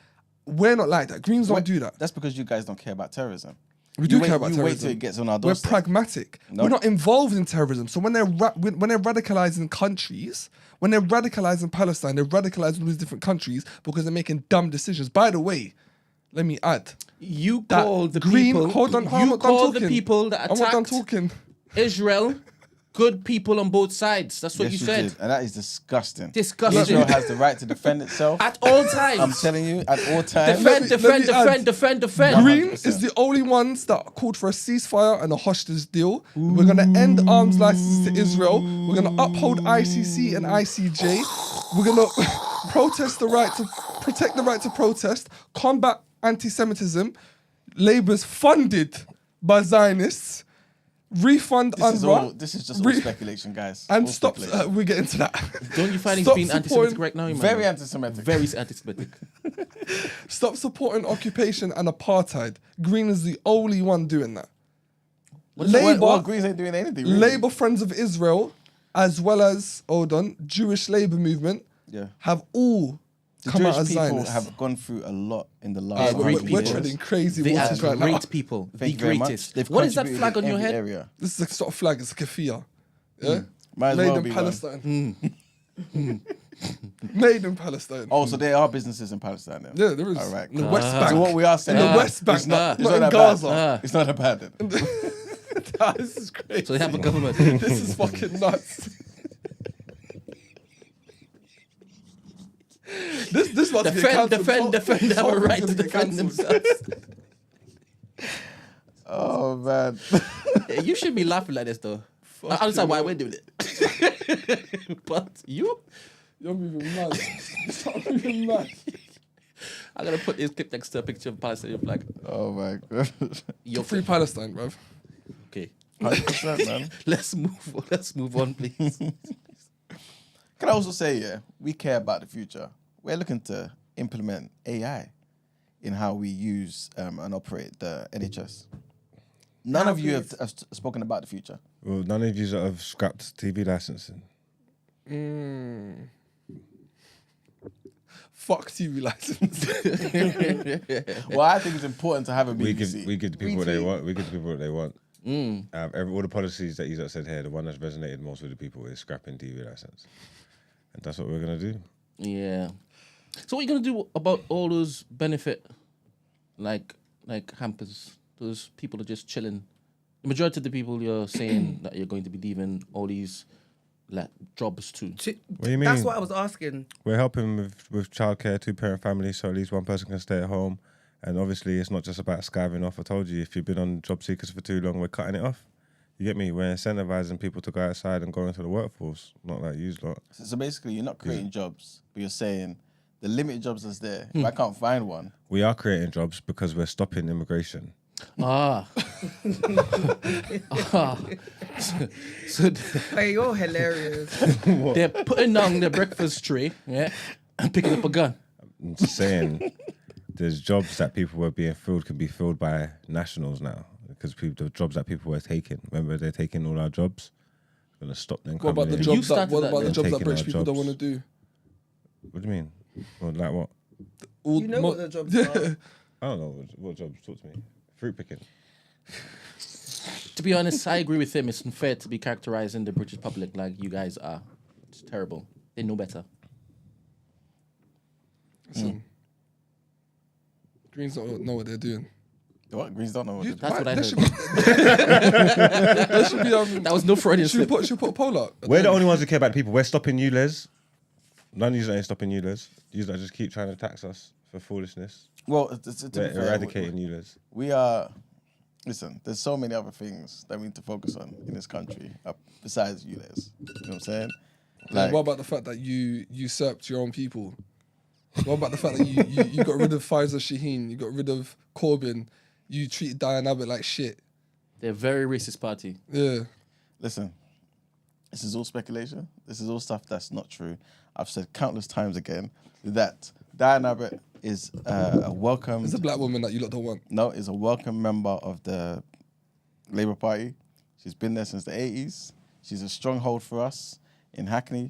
We're not like that. Greens don't do that. That's because you guys don't care about terrorism. We do care about terrorism. Wait till it gets on our doorstep. We're pragmatic. No. We're not involved in terrorism. So when they're radicalizing countries, when they're radicalizing Palestine, they're radicalizing all these different countries because they're making dumb decisions. By the way, let me add. You called the people. Hold on. You called the people that attacked I'm not done talking. Israel. Good people on both sides. That's what you said. Did. And that is disgusting. Disgusting. Israel has the right to defend itself. At all times. I'm telling you, at all times. Defend. Green is the only ones that called for a ceasefire and a hostage deal. We're going to end arms licenses to Israel. We're going to uphold ICC and ICJ. We're going to protect the right to protest, combat anti-Semitism. Labour's funded by Zionists. Refund UNRWA. This is just all speculation, guys. And stop. We get into that. Don't you find he's being anti-Semitic right now? Very anti-Semitic. Very anti-Semitic. Stop supporting occupation and apartheid. Green is the only one doing that. Greens ain't doing anything. Really. Labour Friends of Israel, as well as Jewish Labour Movement, have all come out as Zionists. People have gone through a lot in the last. We're treading crazy waters right now. Great people, the greatest. What is that flag on your head? Area. This is a sort of flag. It's a keffiyeh. Yeah, made in Palestine. Made in Palestine. Oh, so there are businesses in Palestine then? Yeah, there is. All right. In the West Bank. So what we are saying, in the West Bank, it's not in Gaza. It's not abandoned. This is crazy. So they have a government. This is fucking nuts. This must defend. They have a right to defend themselves. Oh man, you should be laughing like this though. I understand why we're doing it, but you're moving mad. You're moving mad. I'm gonna put this clip next to a picture of Palestinian flag. Oh my god, you're free Palestine, bruv. Okay, 100%, man. Let's move on, please. Can I also say, we care about the future. We're looking to implement AI in how we use and operate the NHS. None of you have spoken about the future. Well, none of you have scrapped TV licensing. Fuck TV license. Well, I think it's important to have a BBC. We give the people what they want. We give the people what they want. All the policies that you said here, the one that's resonated most with the people is scrapping TV license. And that's what we're going to do. Yeah. So what are you going to do about all those benefit, like hampers? Those people are just chilling. The majority of the people you're saying that you're going to be leaving all these jobs to. What do you mean? That's what I was asking. We're helping with childcare, 2-parent families, so at least one person can stay at home. And obviously, it's not just about skiving off. I told you, if you've been on job seekers for too long, we're cutting it off. You get me? We're incentivizing people to go outside and go into the workforce, not like you lot. So basically, you're not creating jobs, but you're saying the limited jobs that's there, if I can't find one, We are creating jobs because we're stopping immigration. Ah. So Hey, you're hilarious. they're putting down their breakfast tray, yeah, and picking up a gun. I'm just saying, there's jobs that people were being filled can be filled by nationals now because the jobs that people were taking. Remember, they're taking all our jobs. We're gonna stop them. What about the coming in. jobs that? started What that, about the yeah. jobs that Taking British our people don't jobs. want to do? What do you mean? Well, like what? All You know what the jobs are. I don't know what jobs. Talk to me. Fruit picking. To be honest, I agree with him. It's unfair to be characterizing the British public like you guys are. It's terrible. They know better. Listen, Greens don't know what they're doing. what? Greens don't know what to do. That's what I There heard. should be, there should be, That was no Freudian should we slip. put a poll up? We're the only ones who care about the people. We're stopping you, Les. None of you ain't stopping you, Les. You that just keep trying to tax us for foolishness. Well, to be We're fair, eradicating you, Les. we are. Listen, there's so many other things that we need to focus on in this country besides you, Les. You know what I'm saying? What about the fact that you usurped your own people? What about the fact that you got rid of Faisal Shaheen, you got rid of Corbyn, you treated Diane Abbott like shit? They're a very racist party. Yeah. Listen, this is all speculation. This is all stuff that's not true. I've said countless times again that Diane Abbott is a welcome. It's a black woman that you lot don't want. No, is a welcome member of the Labour Party. She's been there since the 80s. She's a stronghold for us in Hackney.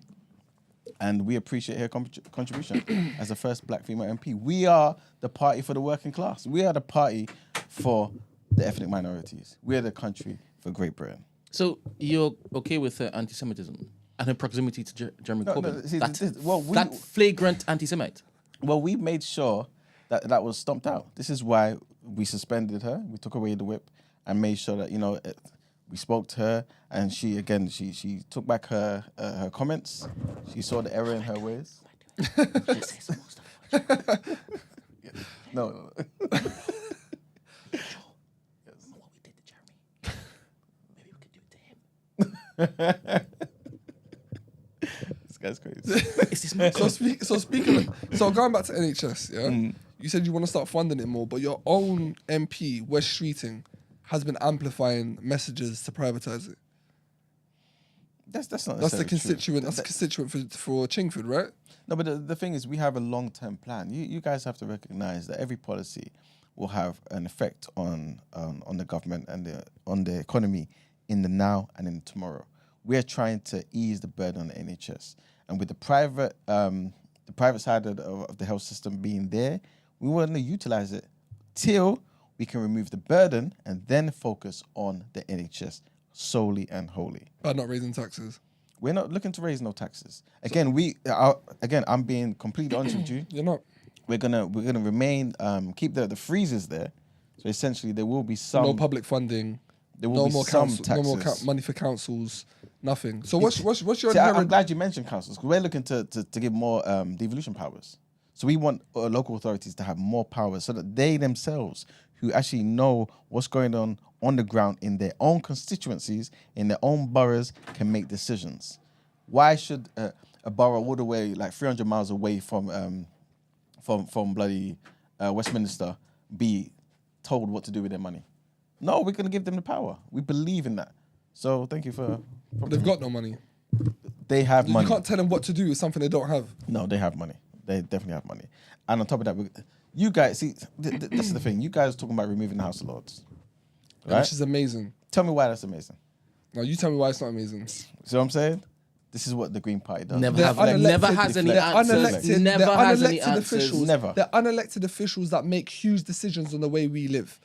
And we appreciate her contribution as the first black female MP. We are the party for the working class. We are the party for the ethnic minorities. We are the country for Great Britain. So you're okay with anti-Semitism and her proximity to Jeremy No, Corbyn? see, that flagrant anti-Semite. Well, we made sure that was stomped out. This is why we suspended her. We took away the whip and made sure that, we spoke to her, and she took back her comments. She saw the error in her ways. No. What we did to Jeremy, maybe we could do it to him. This guy's crazy. Is this my So going back to NHS, yeah, you said you want to start funding it more, but your own MP, West Streeting, has been amplifying messages to privatise it. That's not That's the necessarily true. constituent. That's the constituent for Chingford, right? No, but the thing is, we have a long-term plan. You guys have to recognise that every policy will have an effect on the government and on the economy in the now and in the tomorrow. We're trying to ease the burden on the NHS, and with the private side of the health system being there, we want to utilise it till we can remove the burden and then focus on the NHS solely and wholly. By not raising taxes. We're not looking to raise no taxes. Again, I'm being completely honest with you. You're not. We're gonna remain keep the freezers there. So essentially, there will be some No public funding. There will No be more some council. taxes. No more money for councils. Nothing. So what's your See, I'm inherent? glad you mentioned councils because we're looking to give more devolution powers. So we want local authorities to have more powers so that they themselves, who actually know what's going on the ground in their own constituencies, in their own boroughs, can make decisions. Why should a borough all the way like 300 miles away from bloody Westminster be told what to do with their money? No, we're going to give them the power. We believe in that. So thank you for. They've got no money. They have money. You can't tell them what to do with something they don't have. No, they have money. They definitely have money. And on top of that, you guys see. This is the thing. You guys are talking about removing the House of Lords, right? Which is amazing. Tell me why that's amazing. Now you tell me why it's not amazing. See what I'm saying? This is what the Green Party does. Never They're have, unelected. never has any They're answers. unelected. Never They're has any unelected answers. officials. Never. They're unelected officials that make huge decisions on the way we live.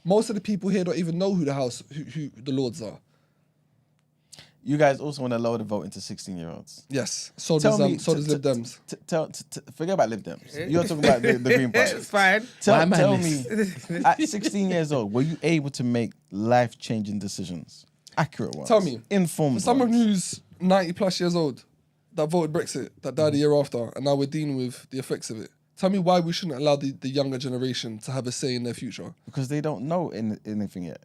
Most of the people here don't even know who the Lords are. You guys also want to lower the vote into 16-year-olds. Yes. So Tell me- does Lib Dems. Forget about Lib Dems. You're talking about the Green Party. It's fine. Why am I Tell this? me, at 16 years old, were you able to make life-changing decisions? Accurate ones. Tell me. Informed For someone ones. who's 90 plus years old, that voted Brexit, that died a year after, and now we're dealing with the effects of it. Tell me why we shouldn't allow the younger generation to have a say in their future. Because they don't know anything yet.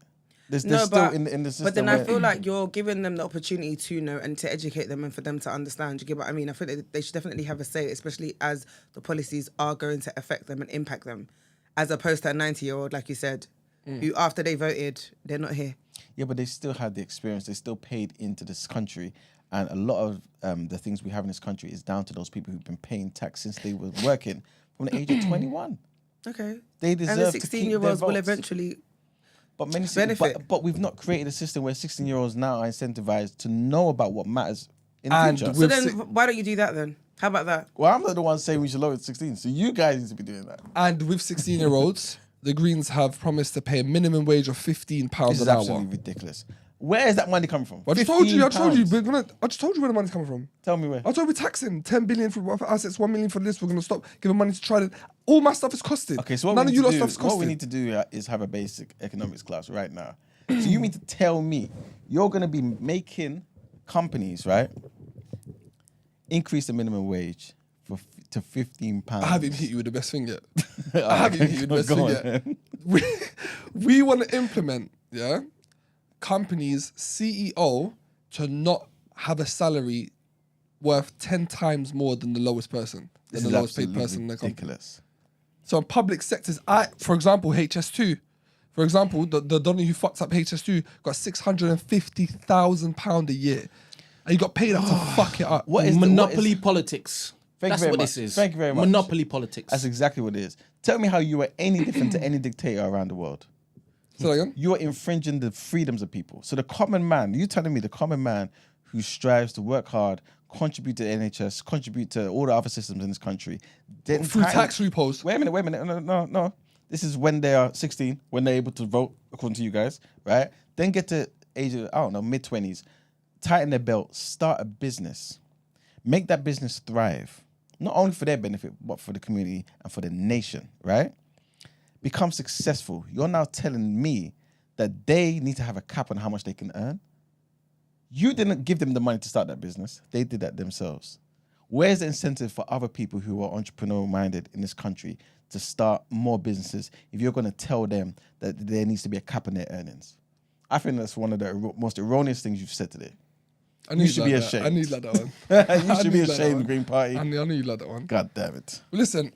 There's No, still but in the system. But then I where- feel like you're giving them the opportunity to know and to educate them and for them to understand. You get what I mean? I feel like they should definitely have a say, especially as the policies are going to affect them and impact them, as opposed to a 90-year-old, like you said, who after they voted, they're not here. Yeah, but they still had the experience. They still paid into this country. And a lot of the things we have in this country is down to those people who've been paying tax since they were working from the age of 21. Okay. They deserve And the to keep their 16-year-olds will votes. eventually But many benefit. But we've not created a system where 16-year-olds now are incentivized to know about what matters in And the future. So With then, si- why don't you do that then? How about that? Well, I'm not the one saying we should lower it to 16, so you guys need to be doing that. And with 16-year-olds, the Greens have promised to pay a minimum wage of £15 This is an hour. absolutely ridiculous. Where is that money coming from? I just told you. I £15. just told you where the money's coming from. Tell me where. I told you we're taxing 10 billion for assets, 1 million for this. We're gonna stop giving money to Trident. All my stuff is costed. Okay, so none of you lot stuff is what we costed. need to do is have a basic economics class right now. So you mean to tell me you're going to be making companies, right, increase the minimum wage to £15? I haven't hit you with the best thing yet. I haven't hit you with the best Go thing on. yet. We want to implement, companies' CEO to not have a salary worth 10 times more than the lowest person, This than is the lowest paid absolutely person in the company. ridiculous. So in public sectors, for example, HS2. For example, the Donny who fucked up HS2 got £650,000 a year. And he got paid up to fuck it up. What is Monopoly politics. Thank you That's very what much. this is. Thank you very much. Monopoly politics. That's exactly what it is. Tell me how you are any different to any dictator around the world. Say that again? You are infringing the freedoms of people. So the common man, you telling me the common man who strives to work hard, contribute to the NHS, contribute to all the other systems in this country. then Through tax loopholes. Wait a minute. No. This is when they are 16, when they're able to vote, according to you guys, right? Then get to age of, mid-20s, tighten their belt, start a business, make that business thrive, not only for their benefit, but for the community and for the nation, right? Become successful. You're now telling me that they need to have a cap on how much they can earn. You didn't give them the money to start that business. They did that themselves. Where's the incentive for other people who are entrepreneurial minded in this country to start more businesses if you're going to tell them that there needs to be a cap on their earnings? I think that's one of the most erroneous things you've said today. You should be ashamed. I need like that one. You should be need like that ashamed, one. Green Party. I knew you like that one. God damn it. Listen,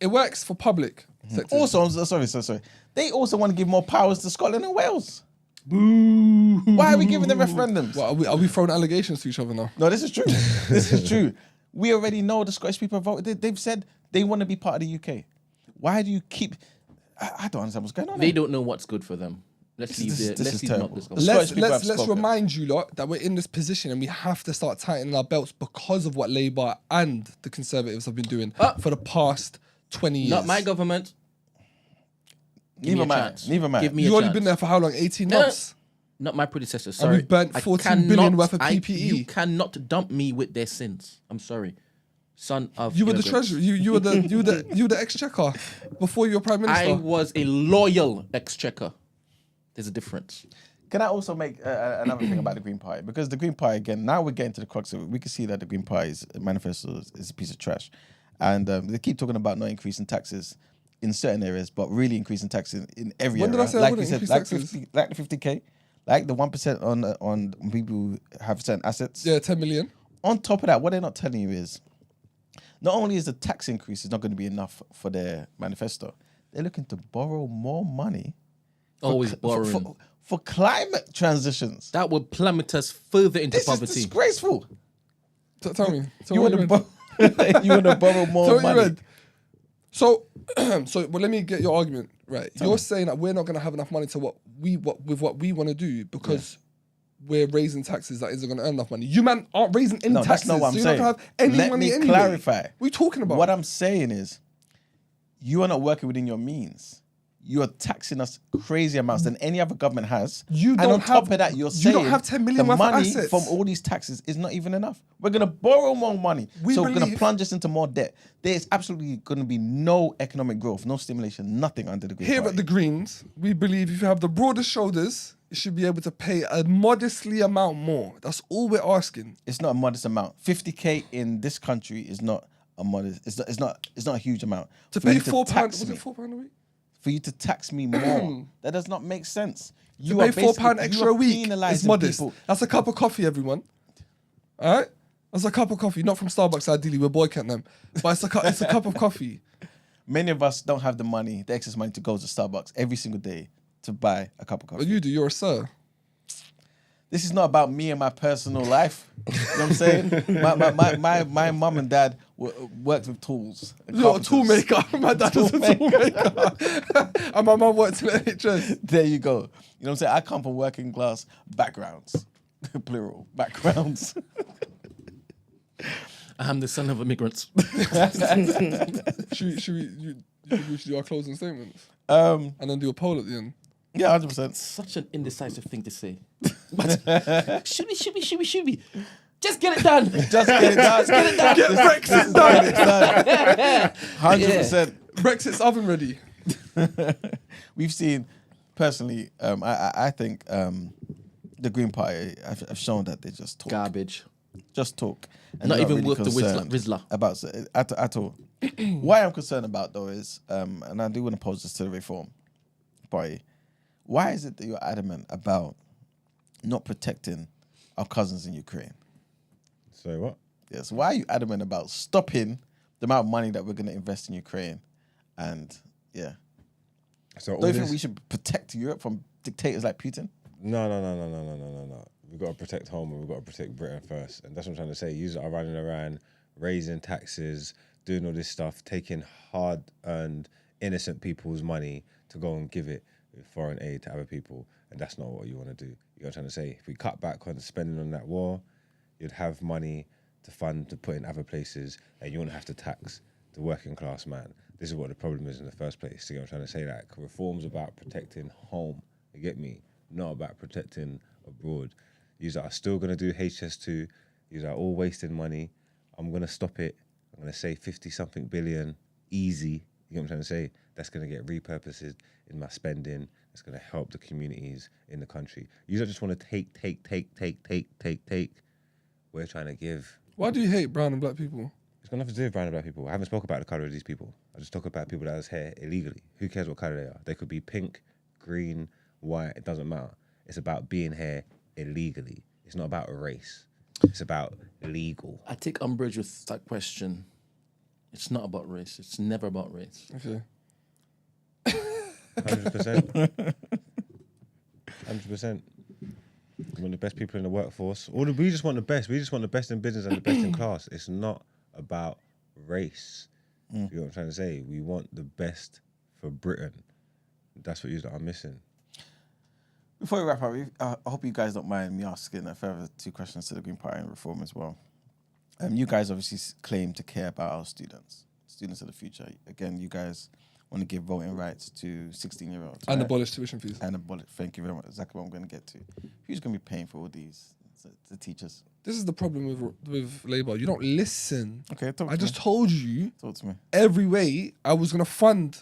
it works for public sectors. Also, I'm sorry. They also want to give more powers to Scotland and Wales. Boo. Why are we giving them referendums? What, are we throwing allegations to each other now? No, this is true. This is true. We already know the Scottish people have voted. They've said they want to be part of the UK. Why do you keep... I don't understand what's going on. They there. don't know what's good for them. Let's leave this is not terrible. this Scottish Let's people have let's spoken. remind you lot that we're in this position and we have to start tightening our belts because of what Labour and the Conservatives have been doing for the past 20 years. Not my government. Give me a chance. Neither man. Give me You've a only chance. been there for how long? 18 No. months? Not my predecessor. Sorry. we've burnt I 14 billion worth of I- PPE. You cannot dump me with their sins. I'm sorry. Son of You were the immigrants. treasurer. You were the exchequer before you were prime minister. I was a loyal exchequer. There's a difference. Can I also make another thing about the Green Party? Because the Green Party, again, now we're getting to the crux of it. We can see that the Green Party's manifesto is a piece of trash. And they keep talking about not increasing taxes in certain areas, but really increasing taxes in every When area. did I say I like wouldn't you said, increase like taxes? 50, like the 50K, like the 1% on people who have certain assets. Yeah, 10 million. On top of that, what they're not telling you is, not only is the tax increase is not going to be enough for their manifesto, they're looking to borrow more money Always borrowing. for climate transitions. That would plummet us further into This is poverty. disgraceful. Tell me. You want to borrow more Tell me money. read. So, let me get your argument right. You're saying that we're not going to have enough money to what we want to do because we're raising taxes that isn't going to earn enough money. You man aren't raising any No, taxes, that's not what I'm so saying. you're not going to have any Let money me anyway. clarify. What are you talking about? What I'm saying is, you are not working within your means. You are taxing us crazy amounts than any other government has. You and don't on top have- of that, you're you saying don't have 10 million the worth of money assets. from all these taxes is not even enough. We're going to borrow more money. We so we're going to believe- plunge us into more debt. There's absolutely going to be no economic growth, no stimulation, nothing under the Green Here Party. at the Greens, we believe if you have the broadest shoulders, you should be able to pay a modestly amount more. That's all we're asking. It's not a modest amount. 50K in this country is not a modest. It's not a huge amount. To For pay you £4, tax was me- it £4 a week? For you to tax me more, that does not make sense. To pay £4 extra a week is penalising modest. people. That's a cup of coffee, everyone. All right? That's a cup of coffee, not from Starbucks, ideally. We're boycotting them. But it's a cup of coffee. Many of us don't have the money, the excess money to go to Starbucks every single day to buy a cup of coffee. But you do. You're a sir. This is not about me and my personal life. You know what I'm saying? My mum and dad worked with tools. You're a tool maker. My dad is a tool maker. And my mum worked in the NHS. There you go. You know what I'm saying? I come from working class backgrounds. Plural. Backgrounds. I'm the son of immigrants. Should we do our closing statements? Um, And then do a poll at the end? yeah, 100%. Such an indecisive thing to say. But should we? Just get it done. Just get it done. Get Brexit done. It's done. 100%. Brexit's oven ready. We've seen, personally, I think the Green Party have shown that they just talk. Garbage. Just talk. And Not they're even really worth the concerned Rizzler. About at all. What I'm concerned about, though, is, and I do want to pose this to the Reform Party, why is it that you're adamant about not protecting our cousins in Ukraine? So what? Yes. Why are you adamant about stopping the amount of money that we're going to invest in Ukraine? And yeah, So don't you think we should protect Europe from dictators like Putin? No. We've got to protect home and we've got to protect Britain first. And that's what I'm trying to say. You are running around, raising taxes, doing all this stuff, taking hard-earned, innocent people's money to go and give it with foreign aid to other people. And that's not what you want to do. You know what I'm trying to say? If we cut back on spending on that war, you'd have money to fund, to put in other places, and you wouldn't have to tax the working class man. This is what the problem is in the first place. You know what I'm trying to say? Like, reform's about protecting home. You get me? Not about protecting abroad. You are still going to do HS2. You are all wasting money. I'm going to stop it. I'm going to say 50-something billion, easy. You know what I'm trying to say? That's going to get repurposed in my spending. It's going to help the communities in the country. You don't just want to take. We're trying to give. Why do you hate brown and black people? It's got nothing to do with brown and black people. I haven't spoken about the colour of these people. I just talk about people that has hair illegally. Who cares what colour they are? They could be pink, green, white. It doesn't matter. It's about being here illegally. It's not about race. It's about legal. I take umbrage with that question. It's not about race. It's never about race. Okay. 100%. 100%. We want the best people in the workforce. We just want the best. We just want the best in business and the best in class. It's not about race. You know what I'm trying to say? We want the best for Britain. That's what you are missing. Before we wrap up, I hope you guys don't mind me asking a further 2 questions to the Green Party and Reform as well. You guys obviously claim to care about our students of the future. Again, you guys want to give voting rights to 16-year-olds. And right? abolish tuition fees. And abolish. Thank you very much. Exactly what I'm going to get to. Who's going to be paying for all these? The teachers. This is the problem with Labour. You don't listen. Okay, I just told you talk to me. every way I was going to fund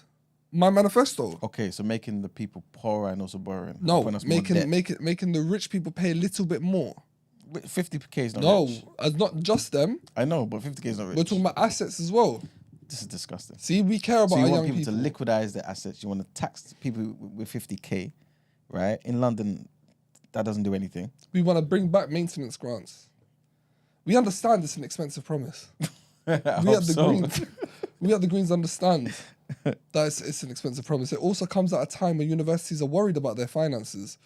my manifesto. Okay, so making the people poorer and also borrowing. No, Putting us more debt. making the rich people pay a little bit more. 50k is not No, rich. not just them. I know, but 50k is not rich. We're talking about assets as well. This is disgusting. See, we care about So you our want young people people. to liquidize their assets. You want to tax people with 50k, right? In London, that doesn't do anything. We want to bring back maintenance grants. We understand it's an expensive promise. We at the Greens understand that it's an expensive promise. It also comes at a time when universities are worried about their finances.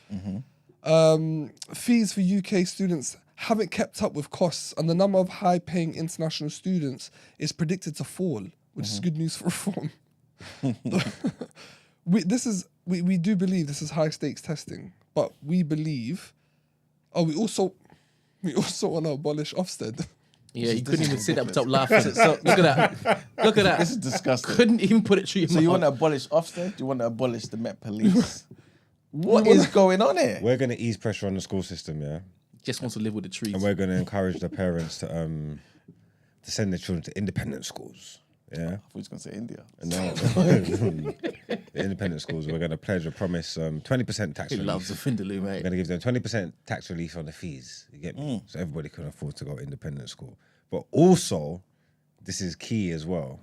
Fees for UK students haven't kept up with costs, and the number of high-paying international students is predicted to fall, which is good news for reform. We do believe this is high-stakes testing, but we believe. Oh, we also want to abolish Ofsted. Yeah, you couldn't even sit up top laughing. So, look at that. Look at that. This is disgusting. Couldn't even put it through your So mouth. you want to abolish Ofsted? You want to abolish the Met Police? What is going on here? We're going to ease pressure on the school system, yeah? Just wants to live with the trees. And we're going to encourage the parents to send their children to independent schools, yeah? I thought he was going to say India. No, the independent schools, we're going to pledge or promise 20% tax He relief. loves a Findaloo, We're mate. going to give them 20% tax relief on the fees, you get me? So everybody can afford to go independent school. But also, this is key as well,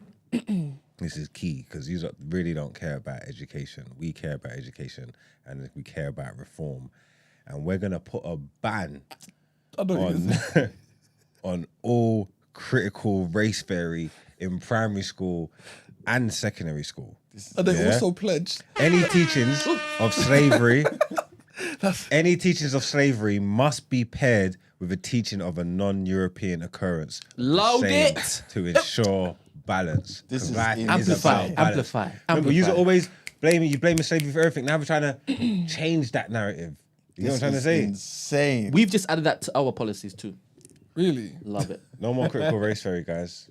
This is key because you really don't care about education. We care about education and we care about reform. And we're going to put a ban on all critical race theory in primary school and secondary school. And they also pledged Any teachings of slavery must be paired with a teaching of a non-European occurrence. Load it to ensure balance. This is Writing amplify, about balance. amplify. Remember, you always blaming slavery for everything. Now we're trying to change that narrative. You know what I'm trying to say? Insane. We've just added that to our policies too. really. Love it. No more critical race theory, guys.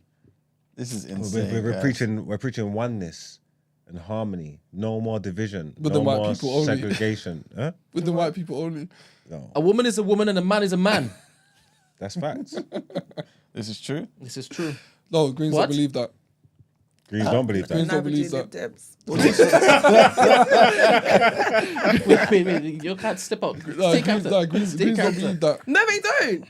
This is insane. We're guys. preaching oneness and harmony. No more division. With no the white more people only. segregation. Huh? With the white people only. No, A woman is a woman and a man is a man. that's facts. This is true. This is true. No, Greens What? don't believe that. Greens don't believe that. Greens don't Never believe do Lib that. Dems. wait, you can't step out. No, Take Greens, character. no, Greens Take don't character. believe that. No, they don't.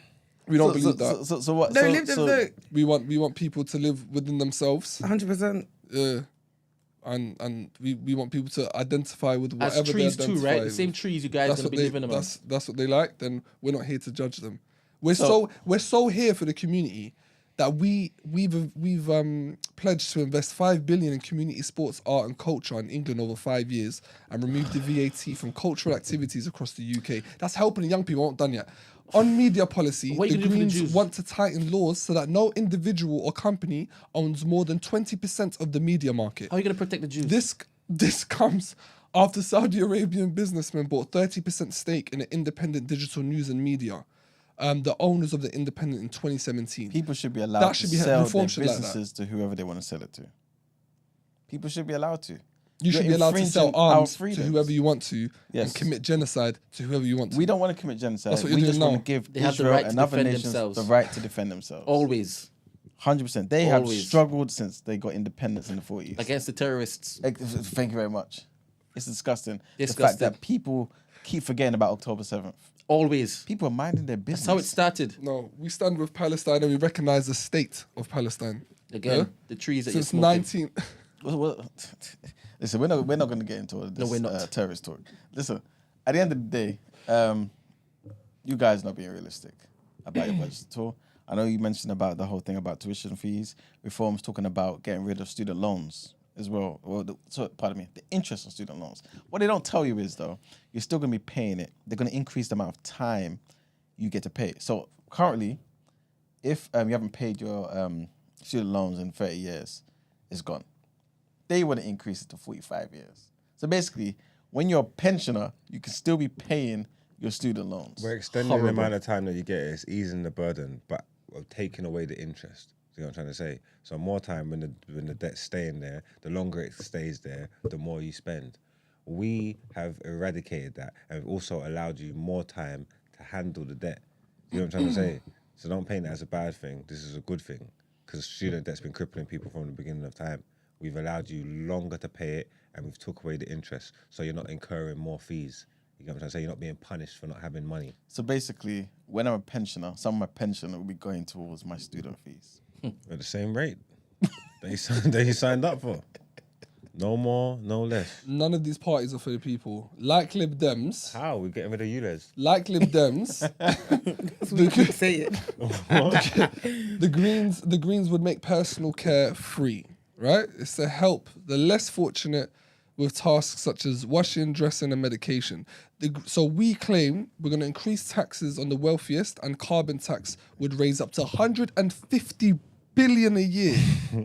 We don't believe that. So what? No, so, Lib Dems so, don't. We want people to live within themselves. 100%. Yeah. And we want people to identify with As whatever trees they too, identify right? The with. same trees you guys That's gonna what be they living among. that's what they like. Then we're not here to judge them. We're so here for the community that we've pledged to invest $5 billion in community sports, art, and culture in England over 5 years, and remove the VAT from cultural activities across the UK. That's helping the young people. Not done yet. On media policy, What are the you gonna do for the Greens Jews? want to tighten laws so that no individual or company owns more than 20% of the media market. How are you gonna protect the Jews? This comes after Saudi Arabian businessmen bought 30% stake in the independent digital news and media, the owners of the Independent in 2017. people should be allowed That to should be- sell their reform should like that. businesses to whoever they want to sell it to. People should be allowed to. You should You're be allowed to sell infringing our arms to freedoms. whoever you want to Yes. and commit genocide to whoever you want to. We don't want to commit genocide. That's what We you're just doing want to now. give They have the Israel right to and other defend nations themselves. the right to defend themselves. Always 100%. They have Always. struggled since they got independence in the 40s. against the terrorists. Thank you very much. It's disgusting. The fact Disgusting. that people keep forgetting about October 7th. Always. People are minding their business. That's how it started. No, we stand with Palestine and we recognize the state of Palestine. Again, Yeah? the trees that you're Since smoking. 19... Listen, we're not going to get into all of this we're not. terrorist talk. Listen, at the end of the day, you guys not being realistic about your budget at all. I know you mentioned about the whole thing about tuition fees, reforms talking about getting rid of student loans as well. Pardon me, the interest on student loans. What they don't tell you is, though, you're still going to be paying it. They're going to increase the amount of time you get to pay it. So currently, if you haven't paid your student loans in 30 years, it's gone. They want to increase it to 45 years. So basically, when you're a pensioner, you can still be paying your student loans. We're extending the amount of time that you get. It's easing the burden, but we're taking away the interest. See what I'm trying to say? So more time when the debt's staying there, the longer it stays there, the more you spend. We have eradicated that and we've also allowed you more time to handle the debt. You know what I'm trying to say? So don't paint it as a bad thing. This is a good thing because student debt's been crippling people from the beginning of time. We've allowed you longer to pay it and we've took away the interest so you're not incurring more fees. You get what I'm trying to say? You're not being punished for not having money. So basically, when I'm a pensioner, some of my pension will be going towards my student fees. At the same rate that you signed up for. No more, no less. None of these parties are for the people. Like Lib Dems, How? We're getting rid of you, Les. like Lib Dems, That's what you keep saying. the Greens would make personal care free, right? It's to help the less fortunate with tasks such as washing, dressing, and medication. So we claim we're going to increase taxes on the wealthiest, and carbon tax would raise up to 150 billion a year.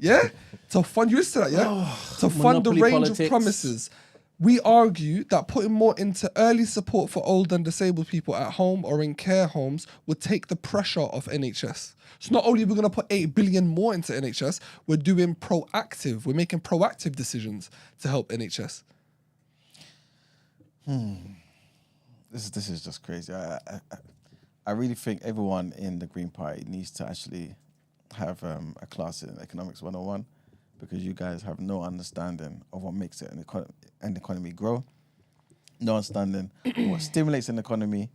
Yeah, to fund you listen to that. Yeah, to fund the monopoly range politics. of promises. We argue that putting more into early support for old and disabled people at home or in care homes would take the pressure off NHS. So not only are we going to put 8 billion more into NHS, we're doing proactive. We're making proactive decisions to help NHS. This is just crazy. I really think everyone in the Green Party needs to actually have a class in Economics 101 because you guys have no understanding of what makes it an economy grow, no understanding of what stimulates an economy,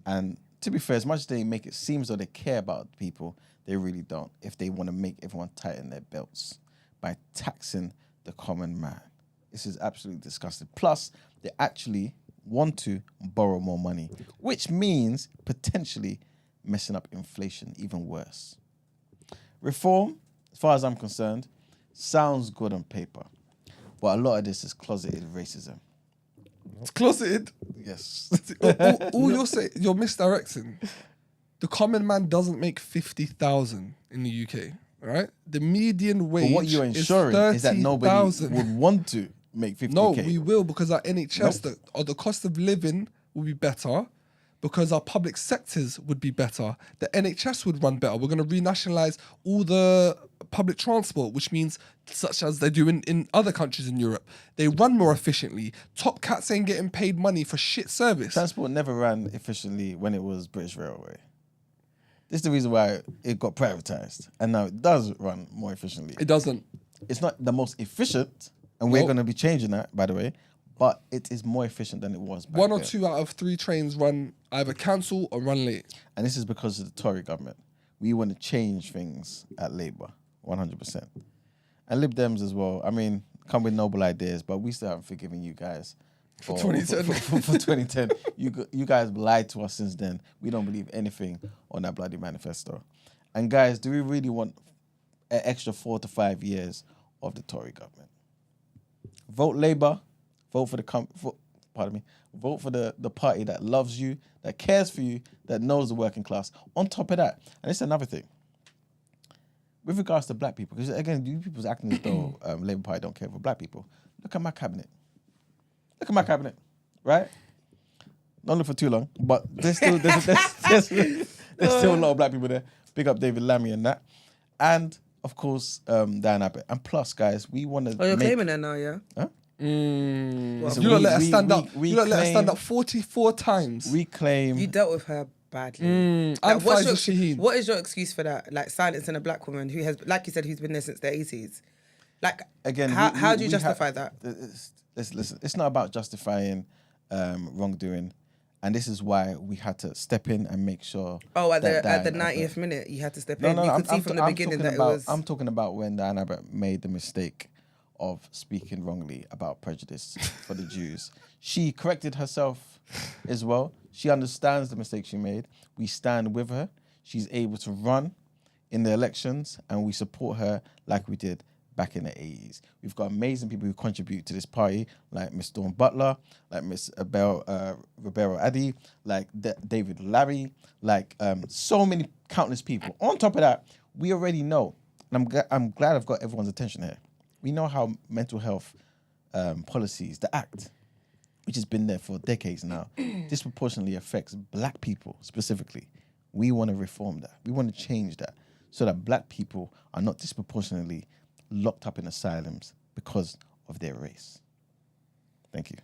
and to be fair, as much as they make it seem as though they care about people, they really don't if they want to make everyone tighten their belts by taxing the common man. This is absolutely disgusting. Plus, they actually want to borrow more money, which means potentially messing up inflation even worse. Reform, as far as I'm concerned, sounds good on paper, but a lot of this is closeted racism. It's closeted. Yes. All you're misdirecting. The common man doesn't make 50,000 in the UK, right? The median wage But what you're ensuring is that nobody would want to make 50k. No, we will, because our NHS, the cost of living will be better, because our public sectors would be better. The NHS would run better. We're going to renationalise all the public transport, which means, such as they do in other countries in Europe, they run more efficiently. Top cats ain't getting paid money for shit service. Transport never ran efficiently when it was British Railway. This is the reason why it got privatised, and now it does run more efficiently. It doesn't. It's not the most efficient, and we're going to be changing that, by the way, but it is more efficient than it was back One or then. 2 out of 3 trains run either cancel or run late. And this is because of the Tory government. We want to change things at Labour, 100%. And Lib Dems as well. I mean, come with noble ideas, but we still haven't forgiven you guys. For 2010. For 2010. You guys lied to us since then. We don't believe anything on that bloody manifesto. And guys, do we really want an extra 4 to 5 years of the Tory government? Vote Labour. Vote for vote for the party that loves you, that cares for you, that knows the working class. On top of that, and it's another thing, with regards to black people, because again, you people's acting as though Labour Party don't care for black people. Look at my cabinet. Right? Don't look for too long, but there's still a lot of black people there. Big up David Lammy and that, and of course Diane Abbott. And plus, guys, we want to. Oh, you're claiming her now, yeah? Huh? You don't let her stand up. You don't let her stand up 44 times. We claim You dealt with her badly. And what's Faisal Shaheen. what is your excuse for that? Like silencing a black woman who has, like you said, who's been there since the 80s. Like, again. how do you justify that? Listen, it's not about justifying wrongdoing, and this is why we had to step in and make sure. Oh, at the Diane 90th Abbott- minute, you had to step No, in. no, You I'm, could see from the beginning that it was. I'm talking about when Diane Abbott made the mistake of speaking wrongly about prejudice for the Jews. She corrected herself as well. She understands the mistake she made. We stand with her. She's able to run in the elections, and we support her like we did back in the 80s. We've got amazing people who contribute to this party, like Miss Dawn Butler, like Miss Ribeiro Addy, like David Larry, like so many countless people. On top of that, we already know, and I'm glad I've got everyone's attention here. We know how mental health policies, the Act, which has been there for decades now, disproportionately affects black people specifically. We want to reform that. We want to change that so that black people are not disproportionately locked up in asylums because of their race. Thank you.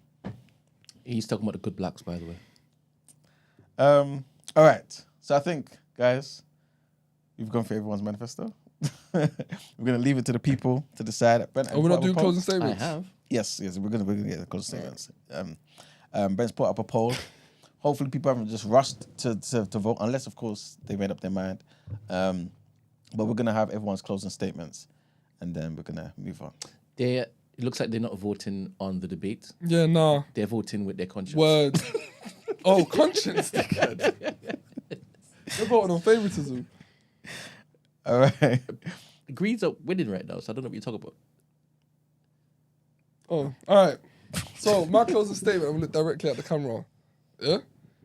He's talking about the good blacks, by the way. All right. So I think, guys, we've gone through everyone's manifesto. We're going to leave it to the people to decide. Brent, Are we not doing closing statements? I have. Yes, we're gonna get the closing statements. Brent's put up a poll. Hopefully, people haven't just rushed to vote, unless, of course, they made up their mind. But we're gonna have everyone's closing statements, and then we're gonna move on. It looks like they're not voting on the debate. Yeah, nah. They're voting with their conscience. Word. Oh, conscience, dickhead. They're voting on favoritism. All right. The Greens are winning right now, so I don't know what you're talking about. Oh, all right. So my closing statement, I'm gonna look directly at the camera. Yeah.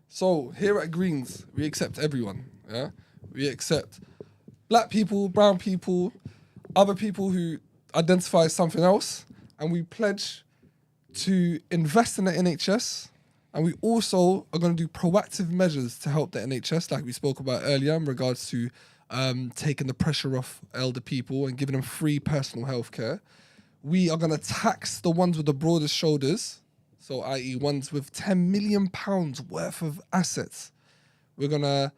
So here at Greens, we accept everyone. Yeah. We accept black people, brown people, other people who identify as something else, and we pledge to invest in the NHS. And we also are going to do proactive measures to help the NHS, like we spoke about earlier, in regards to taking the pressure off elder people and giving them free personal health care. We are going to tax the ones with the broadest shoulders, so i.e. ones with £10 million worth of assets. We're going to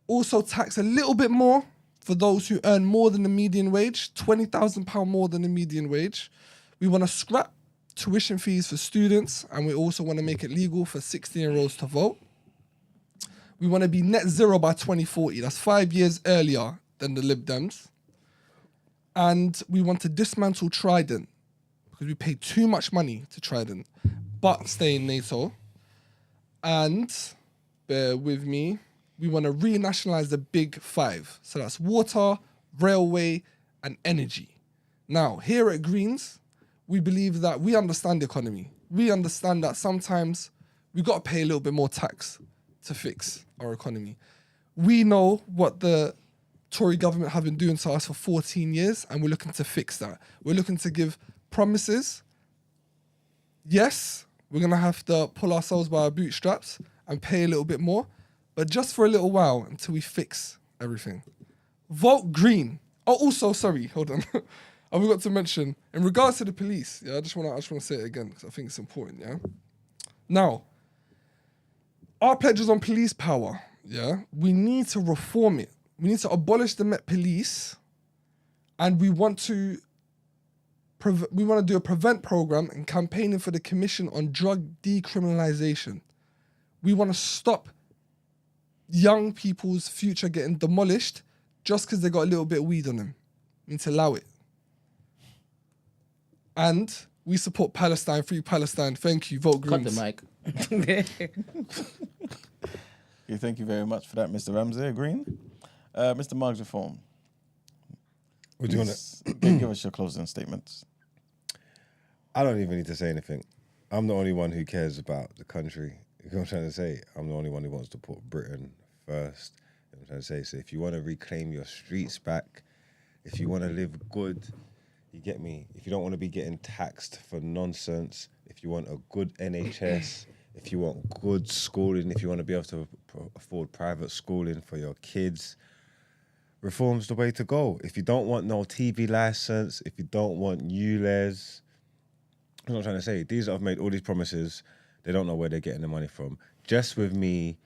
also tax a little bit more for those who earn more than the median wage, £20,000 more than the median wage. We want to scrap tuition fees for students, and we also want to make it legal for 16-year-olds to vote. We want to be net zero by 2040. That's 5 years earlier than the Lib Dems. And we want to dismantle Trident because we pay too much money to Trident, but stay in NATO. And, bear with me, we want to renationalize the big five. So that's water, railway, and energy. Now, here at Greens, we believe that we understand the economy. We understand that sometimes we got to pay a little bit more tax to fix our economy. We know what the Tory government have been doing to us for 14 years, and we're looking to fix that. We're looking to give promises. Yes, we're going to have to pull ourselves by our bootstraps and pay a little bit more, but just for a little while until we fix everything. Vote Green. Oh, also, sorry, hold on. I forgot to mention, in regards to the police, I just want to say it again because I think it's important, yeah? Now, our pledges on police power, we need to reform it. We need to abolish the Met Police, and we want to do a prevent program and campaigning for the Commission on Drug Decriminalization. We want to stop young people's future getting demolished just because they got a little bit of weed on them. We need to allow it. And we support Palestine, free Palestine. Thank you. Vote Cut Greens. the mic. Okay, thank you very much for that, Mr. Ramsey. Green. Mr. Margs Reform. Would you want to? Give us your closing statements. I don't even need to say anything. I'm the only one who cares about the country. You know what I'm trying to say? I'm the only one who wants to put Britain first. You know what I'm trying to say? So if you want to reclaim your streets back, if you want to live good, you get me? If you don't want to be getting taxed for nonsense, if you want a good NHS, if you want good schooling, if you want to be able to afford private schooling for your kids, reform's the way to go. If you don't want no TV license, if you don't want ULEZ, you know what I'm trying to say? These that have made all these promises, they don't know where they're getting the money from. Just with me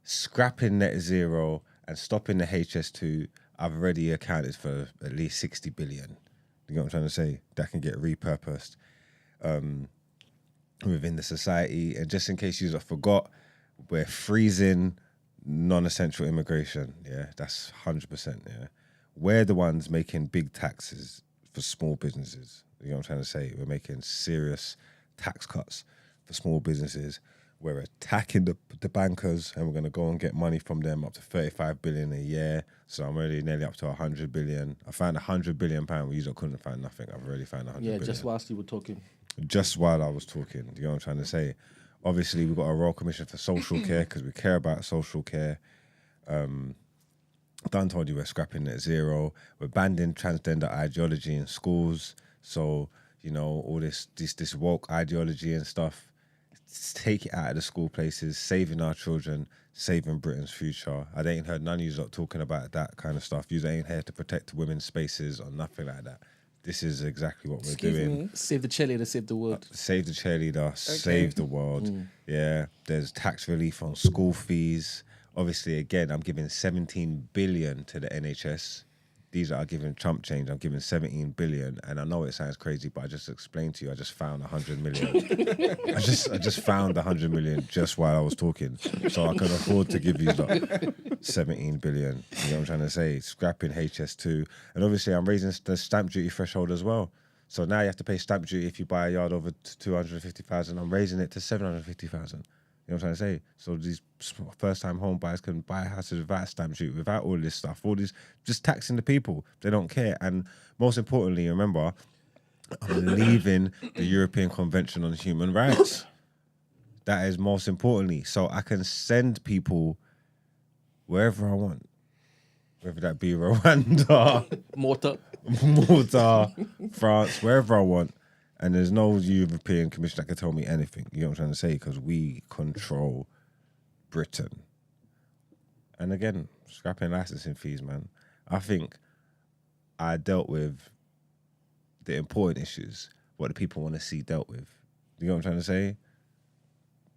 scrapping net zero and stopping the HS2, I've already accounted for at least 60 billion. You know what I'm trying to say? That can get repurposed within the society. And just in case you forgot, we're freezing non-essential immigration. Yeah, that's 100%. Yeah, we're the ones making big taxes for small businesses. You know what I'm trying to say? We're making serious tax cuts for small businesses. We're attacking the bankers, and we're going to go and get money from them up to 35 billion a year. So I'm already nearly up to 100 billion. I found 100 billion pound. We usually couldn't find nothing. I've already found 100 billion. Just whilst you were talking. Just while I was talking. You know what I'm trying to say? Obviously, we've got a Royal Commission for Social Care because we care about social care. Done told you we're scrapping net zero. We're banning transgender ideology in schools. So, you know, all this woke ideology and stuff, take it out of the school places, saving our children, saving Britain's future. I ain't heard none of you lot talking about that kind of stuff. You ain't here to protect women's spaces or nothing like that. This is exactly what we're doing. Save the cheerleader, save the world. Save the cheerleader, save the world. Yeah, there's tax relief on school fees. Obviously, again, I'm giving 17 billion to the NHS. These are giving Trump change. I'm giving 17 billion, and I know it sounds crazy, but I just explained to you. I just found 100 million. I just found 100 million just while I was talking, so I can afford to give you like 17 billion. You know what I'm trying to say? Scrapping HS2, and obviously I'm raising the stamp duty threshold as well. So now you have to pay stamp duty if you buy a yard over 250,000. I'm raising it to 750,000. You know what I'm trying to say? So these first-time home buyers can buy houses without stamp duty, without all this stuff, all this, just taxing the people. They don't care. And most importantly, remember, I'm leaving the European Convention on Human Rights. That is most importantly. So I can send people wherever I want, whether that be Rwanda, Malta, France, wherever I want. And there's no European Commission that can tell me anything. You know what I'm trying to say? Because we control Britain. And again, scrapping licensing fees, man. I think I dealt with the important issues, what the people want to see dealt with. You know what I'm trying to say?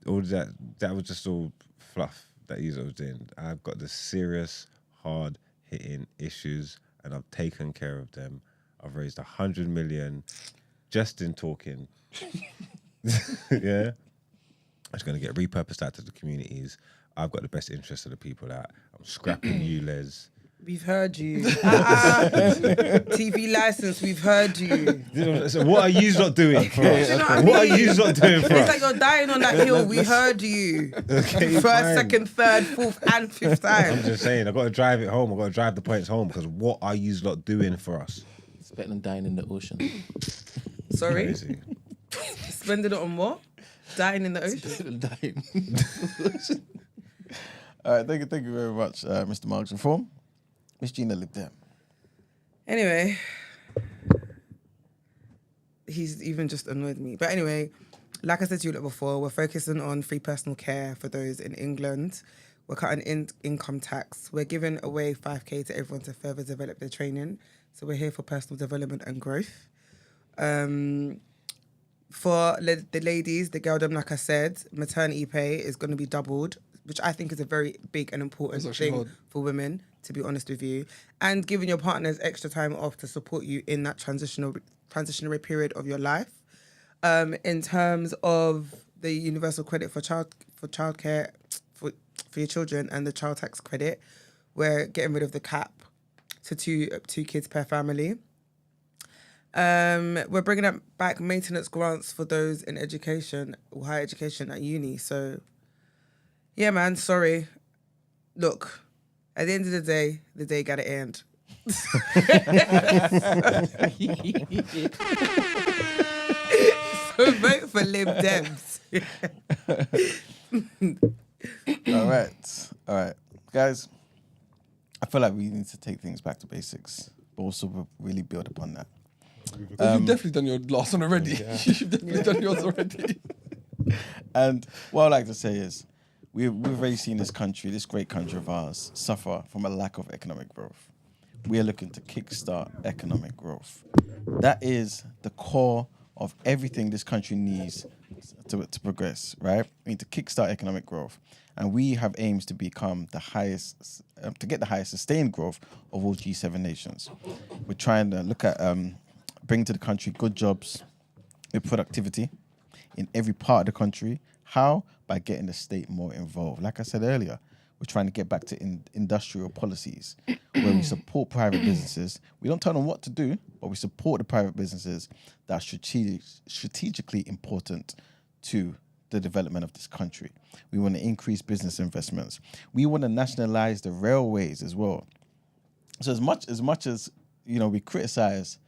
All that was just all fluff that you was doing. I've got the serious, hard-hitting issues, and I've taken care of them. I've raised 100 million just in talking. Yeah. It's going to get repurposed out to the communities. I've got the best interest of the people out. I'm scrapping ULEZ. We've heard you. TV license, we've heard you. So what are you not doing for us? Do you know what I What are mean? you not doing for It's us? like you're dying on that hill. We heard you. Okay, First, fine. second, third, fourth, and fifth I'm time. just saying, I got to drive it home. I got to drive the points home because what are you not doing for us? It's better than dying in the ocean. Sorry? Crazy. Spending it on what? Dying in the ocean? Better than dying. All right, thank you very much, Mr. Marks Reform. Miss Gina Lib Dem. Anyway, he's even just annoyed me. But anyway, like I said to you before, we're focusing on free personal care for those in England. We're cutting income tax. We're giving away 5k to everyone to further develop their training. So we're here for personal development and growth. For the ladies, the girldom, like I said, maternity pay is going to be doubled, which I think is a very big and important That's actually thing hard. for women, to be honest with you. And giving your partners extra time off to support you in that transitionary period of your life. In terms of the universal credit for childcare for your children and the child tax credit, we're getting rid of the cap to two kids per family. We're bringing back maintenance grants for those in education or higher education at uni. So, yeah, man, sorry. Look, at the end of the day gotta end. So vote for Lib Dems. All right. Guys, I feel like we need to take things back to basics, but also really build upon that. You've definitely done your last one already. You've definitely done yours already. And what I'd like to say is, we've already seen this country, this great country of ours, suffer from a lack of economic growth. We are looking to kickstart economic growth. That is the core of everything this country needs to progress, right? We need to kickstart economic growth. And we have aims to become the highest, to get the highest sustained growth of all G7 nations. We're trying to look at bring to the country good jobs with productivity in every part of the country. How? By getting the state more involved. Like I said earlier, we're trying to get back to industrial policies where we support private businesses. We don't tell them what to do, but we support the private businesses that are strategically important to the development of this country. We want to increase business investments. We want to nationalize the railways as well. So as much as we criticize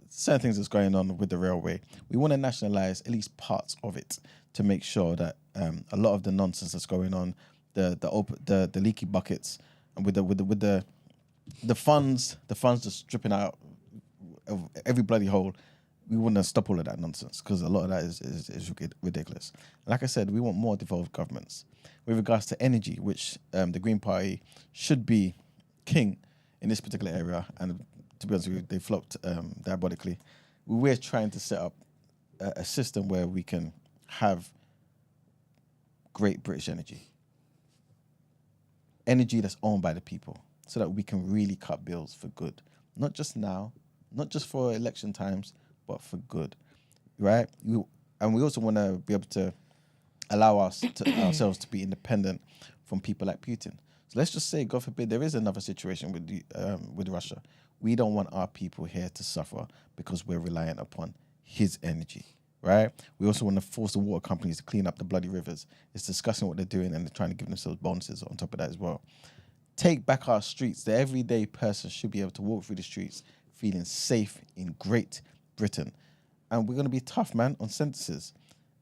certain things that's going on with the railway, we want to nationalize at least parts of it to make sure that a lot of the nonsense that's going on, the leaky buckets, and with the funds just dripping out of every bloody hole, we want to stop all of that nonsense because a lot of that is ridiculous. Like I said, we want more devolved governments. With regards to energy, which the Green Party should be king in this particular area, and to be honest with you, they flopped diabolically. We're trying to set up a system where we can have great British energy that's owned by the people, so that we can really cut bills for good. Not just now, not just for election times, but for good, right? And we also want to be able to allow ourselves to be independent from people like Putin. So let's just say, God forbid, there is another situation with Russia. We don't want our people here to suffer because we're reliant upon his energy, right? We also want to force the water companies to clean up the bloody rivers. It's discussing what they're doing, and they're trying to give themselves bonuses on top of that as well. Take back our streets. The everyday person should be able to walk through the streets feeling safe in Great Britain. And we're going to be tough, man, on sentences.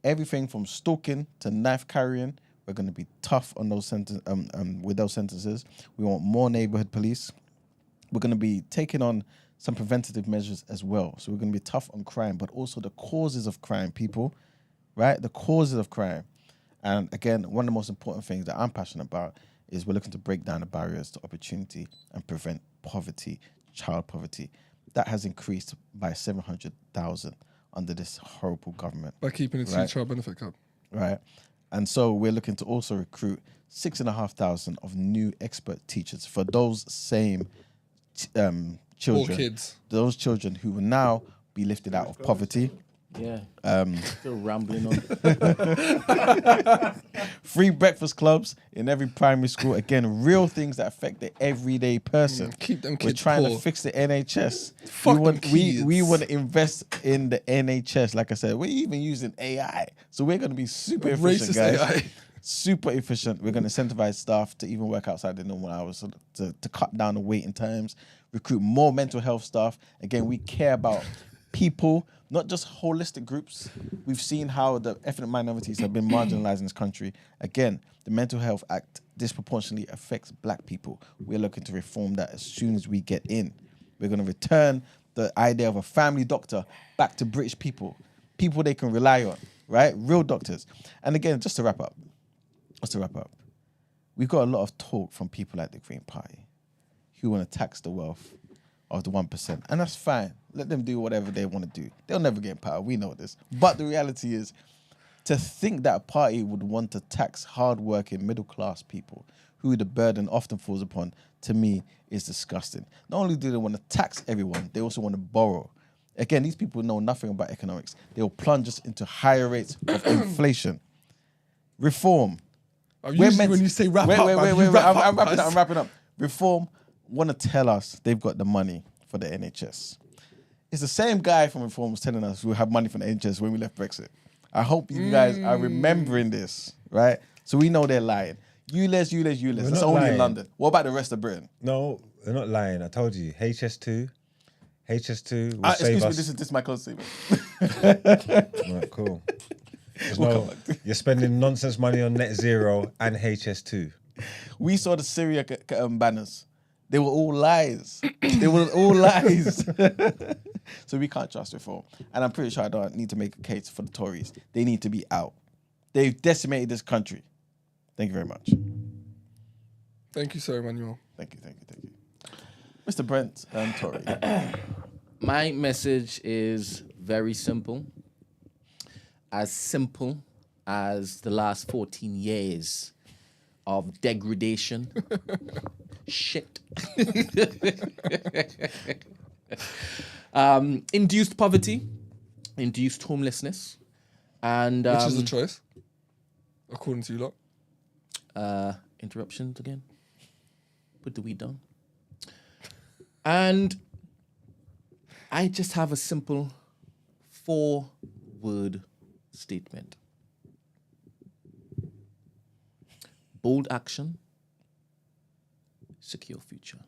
Everything from stalking to knife carrying, we're going to be tough on those with those sentences. We want more neighborhood police. We're going to be taking on some preventative measures as well. So we're going to be tough on crime, but also the causes of crime, people, right? The causes of crime. And again, one of the most important things that I'm passionate about is we're looking to break down the barriers to opportunity and prevent poverty, child poverty. That has increased by 700,000 under this horrible government. By keeping it to the child benefit cap. Right. And so we're looking to also recruit 6,500 of new expert teachers for those same children. All kids. Those children who will now be lifted out of poverty. Yeah. Still rambling on. Free breakfast clubs in every primary school. Again, real things that affect the everyday person. Keep them We're kids trying poor. to fix the NHS. Fuck we want them we kids. want to invest in the NHS. Like I said, we're even using AI, so we're going to be super efficient, Racist guys. AI. Super efficient. We're going to incentivize staff to even work outside the normal hours, so to cut down the waiting times, recruit more mental health staff. Again, we care about people, not just holistic groups. We've seen how the ethnic minorities have been marginalized in this country. Again, the Mental Health Act disproportionately affects black people. We're looking to reform that as soon as we get in. We're going to return the idea of a family doctor back to British people they can rely on, right? Real doctors. And again, just to wrap up, we've got a lot of talk from people like the Green Party who want to tax the wealth of the 1%. And that's fine. Let them do whatever they want to do. They'll never get in power. We know this. But the reality is, to think that a party would want to tax hardworking middle-class people who the burden often falls upon, to me, is disgusting. Not only do they want to tax everyone, they also want to borrow. Again, these people know nothing about economics. They will plunge us into higher rates of inflation. Reform. Usually when you say wrap up, I'm wrapping up. Reform want to tell us they've got the money for the NHS. It's the same guy from Reform was telling us we'll have money for the NHS when we left Brexit. I hope you guys are remembering this, right? So we know they're lying. ULEZ. That's only lying. in London. What about the rest of Britain? No, they're not lying. I told you. HS2 will save Excuse me, us. this is my close statement. Right, cool. You're spending nonsense money on net zero and HS2. We saw the Syria banners. They were all lies. So we can't trust Reform. And I'm pretty sure I don't need to make a case for the Tories. They need to be out. They've decimated this country. Thank you very much. Thank you, sir, Emmanuel. Thank you. Mr. Brent and Tory. My message is very simple. As simple as the last 14 years of degradation. Shit. Induced poverty, induced homelessness, and Which is a choice, according to you lot. Interruptions again. Put the weed down. And I just have a simple 4-word statement. Bold action, secure future.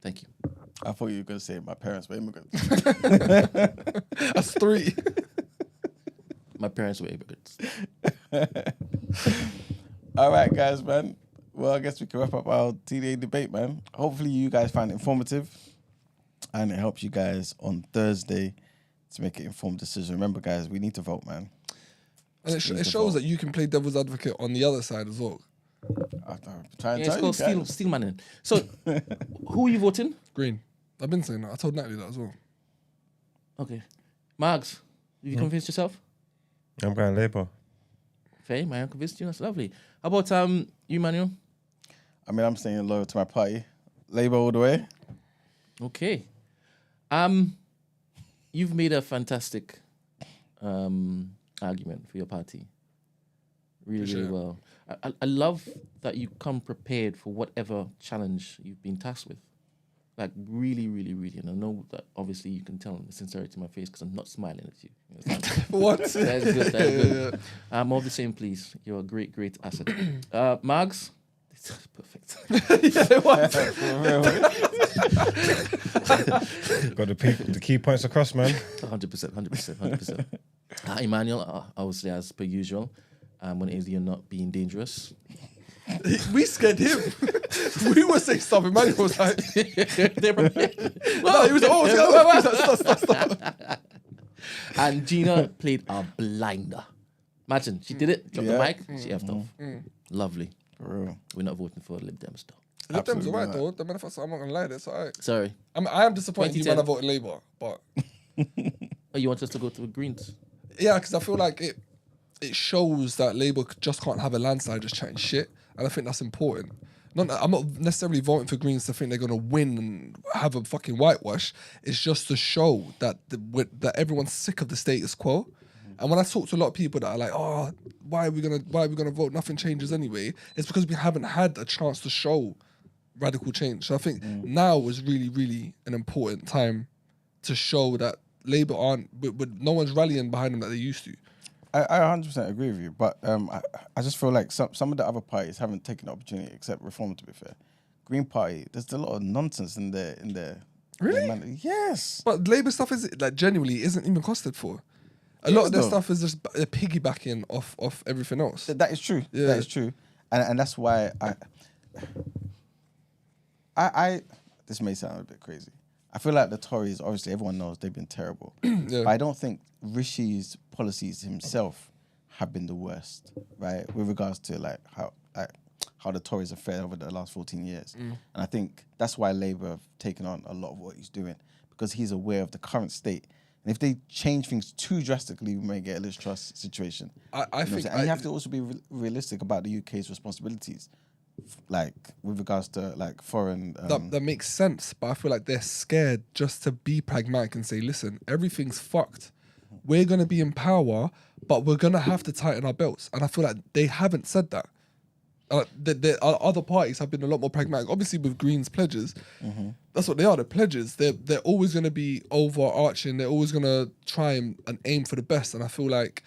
Thank you. I thought you were going to say my parents were immigrants. That's 3. My parents were immigrants. All right, guys, man. Well, I guess we can wrap up our TDA debate, man. Hopefully you guys find it informative and it helps you guys on Thursday to make an informed decision. Remember, guys, we need to vote, man. And it shows that you can play devil's advocate on the other side as well. I'm trying to It's tell you called guys. steel manning. So, who are you voting? Green. I've been saying that. I told Natalie that as well. Okay. Margs, have you convinced yourself? I'm going Labour. Faye, man, convinced you. That's lovely. How about you, Manuel? I mean, I'm staying loyal to my party. Labour all the way. Okay. You've made a fantastic argument for your party. Really, really well. I love that you come prepared for whatever challenge you've been tasked with. Like, really, really, really. And I know that obviously you can tell the sincerity in my face because I'm not smiling at you. What? That's good. That's good. I'm all the same, please. You're a great, great asset. Margs? Perfect. Got the key points across, man. 100%. Emmanuel, obviously, as per usual, when it is you're not being dangerous. We scared him. We were saying stuff. Emmanuel was like, They're prepared. no, he was like, stop. And Gina played a blinder. Imagine, she did it, dropped the mic, she effed off. Lovely. For real. We're not voting for Lib Dems, though. Lib Dems alright though. The manifesto, I'm not gonna lie, that's alright. Sorry. I am disappointed you 2010. man are voting Labour, but Oh, you want us to go to the Greens? yeah, because I feel like it shows that Labour just can't have a landslide just chatting shit. and I think that's important. I'm not necessarily voting for Greens to think they're going to win and have a fucking whitewash. It's just to show that that everyone's sick of the status quo. And when I talk to a lot of people that are like, oh, why are we gonna vote? Nothing changes anyway. It's because we haven't had a chance to show radical change. So I think now is really, really an important time to show that Labour no one's rallying behind them like they used to. I 100% agree with you, but I just feel like some of the other parties haven't taken the opportunity, except Reform, to be fair. Green Party, there's a lot of nonsense in their Really? Yes. But Labour stuff is like genuinely isn't even costed for. A lot of their stuff is just piggybacking off everything else. That is true. Yeah. That is true, and that's why I this may sound a bit crazy. I feel like the Tories, obviously everyone knows they've been terrible, Yeah. but I don't think Rishi's policies himself have been the worst, right? With regards to like how the Tories have fared over the last 14 years, and I think that's why Labour have taken on a lot of what he's doing, because he's aware of the current state. And if they change things too drastically, we may get a Liz Truss situation. I think, and you have to also be realistic about the UK's responsibilities, like with regards to like foreign. that makes sense, but I feel like they're scared just to be pragmatic and say, listen, everything's fucked. We're gonna be in power, but we're gonna have to tighten our belts. And I feel like they haven't said that. The other parties have been a lot more pragmatic. Obviously, with Greens pledges, that's what they are. They're pledges. They're always going to be overarching. They're always going to try and aim for the best. And I feel like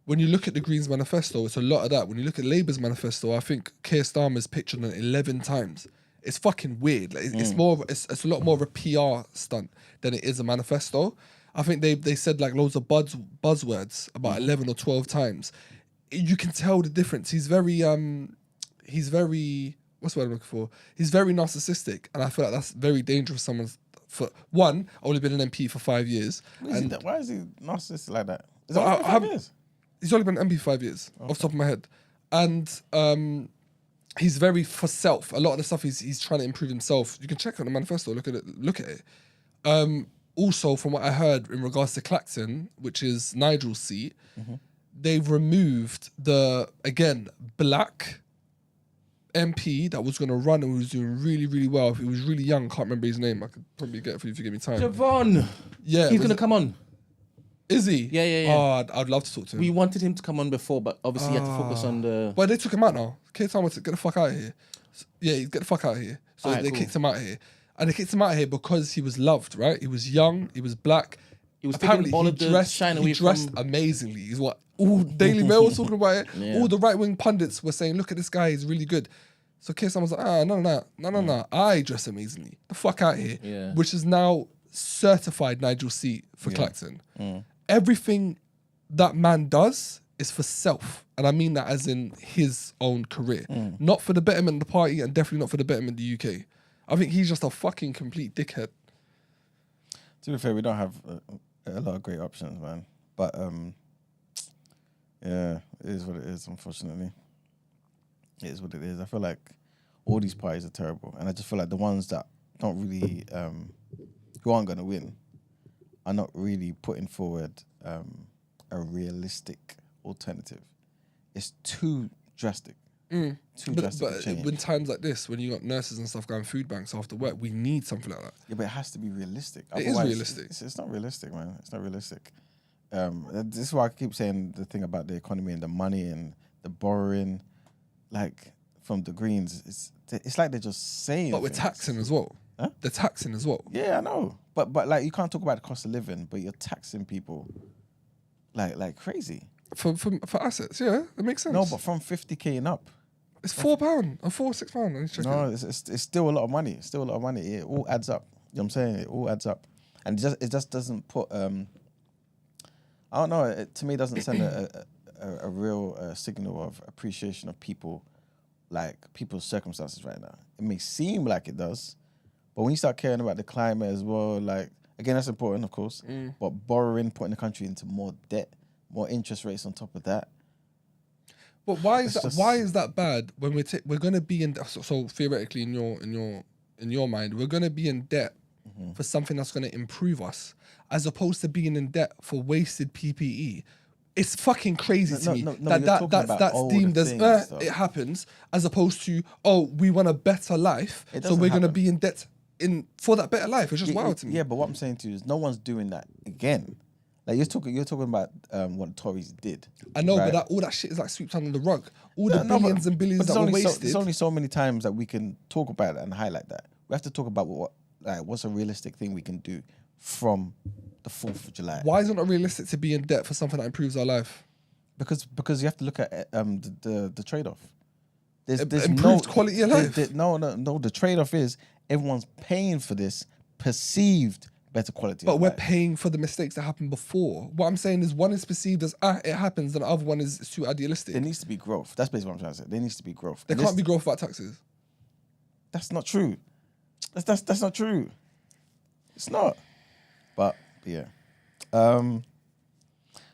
when you look at the Greens manifesto, it's a lot of that. When you look at Labour's manifesto, I think Keir Starmer's pictured it 11 times. It's fucking weird. Like, it's a lot more of a PR stunt than it is a manifesto. I think they said like loads of buzzwords about 11 or 12 times. You can tell the difference. He's very what's the word I'm looking for? He's very narcissistic, and I feel like that's very dangerous. Someone's for one, only been an MP for 5 years. Why is he narcissistic like that? Is But that 5 years? He's only been an MP for 5 years, off the top of my head, and he's very for self. A lot of the stuff he's trying to improve himself. You can check out the manifesto. Look at it. Also, from what I heard in regards to Clacton, which is Nigel's seat, they've removed the black MP that was going to run and was doing really, really well. He was really young. Can't remember his name. I could probably get it for you if you give me time. Javon. Yeah, He's going to come on. Is he? Yeah. Oh, I'd love to talk to him. We wanted him to come on before, but obviously he had to focus on the... But they took him out now. Keir Starmer said, get the fuck out of here. Yeah, get the fuck out of here. So Alright, they cool. kicked him out of here. And they kicked him out of here because he was loved, right? He was young. He was black. He was Apparently, taking all he of the dressed, shine he away dressed from... amazingly. He's what all Daily Mail was talking about it. Yeah. All the right-wing pundits were saying, look at this guy, he's really good. So Keir Starmer was like, no. I dress amazingly. The fuck out of here. Yeah. Which is now certified Nigel's seat for Clacton. Everything that man does is for self. And I mean that as in his own career. Not for the betterment of the party and definitely not for the betterment of the UK. I think he's just a fucking complete dickhead. To be fair, we don't have a lot of great options, man. But yeah, it is what it is, unfortunately. It is what it is. I feel like all these parties are terrible. And I just feel like the ones that don't really, who aren't going to win, are not really putting forward a realistic alternative. It's too drastic. Too drastic But change. when times like this, when you got nurses and stuff going food banks after work, we need something like that. Yeah, but it has to be realistic. It is Otherwise, realistic. It's not realistic, man. It's not realistic. This is why I keep saying the thing about the economy and the money and the borrowing, like from the Greens. It's like they're just saying. But we're things. taxing as well. Huh? They're taxing as well. Yeah, I know. But like you can't talk about the cost of living, but you're taxing people like crazy. For assets, yeah, it makes sense. No, but from 50k and up. it's £4 or £6. I need to check No, it. it's still a lot of money. It's still a lot of money. It all adds up. You know what I'm saying? It all adds up. And it just doesn't put I don't know, it to me doesn't send a real signal of appreciation of people, like people's circumstances right now. It may seem like it does, but when you start caring about the climate as well, like again that's important of course, but borrowing, putting the country into more debt, more interest rates on top of that. But why is It's that? just- Why is that bad when we're going to be in? So theoretically, in your mind, we're going to be in debt for something that's going to improve us, as opposed to being in debt for wasted PPE. It's fucking crazy to me no, you're talking about that's older deemed as things, though. it happens, as opposed to we want a better life, It so doesn't we're gonna happen. be in debt for that better life. It's just wild to me. Yeah, but what I'm saying to you is no one's doing that again. Like you're talking about what the Tories did. I know, right? but all that shit is like swept under the rug. All the No, billions and billions that were wasted. There's only so many times that we can talk about it and highlight that. We have to talk about what's a realistic thing we can do from the 4th of July. Why is it not realistic to be in debt for something that improves our life? Because you have to look at the trade-off. There's Improved quality of life. No. The trade-off is everyone's paying for this perceived better quality. But of we're life. paying for the mistakes that happened before. What I'm saying is one is perceived as it happens, and the other one is too idealistic. There needs to be growth. That's basically what I'm trying to say. There needs to be growth. There can't be growth without taxes. That's not true. That's not true. It's not. But yeah. All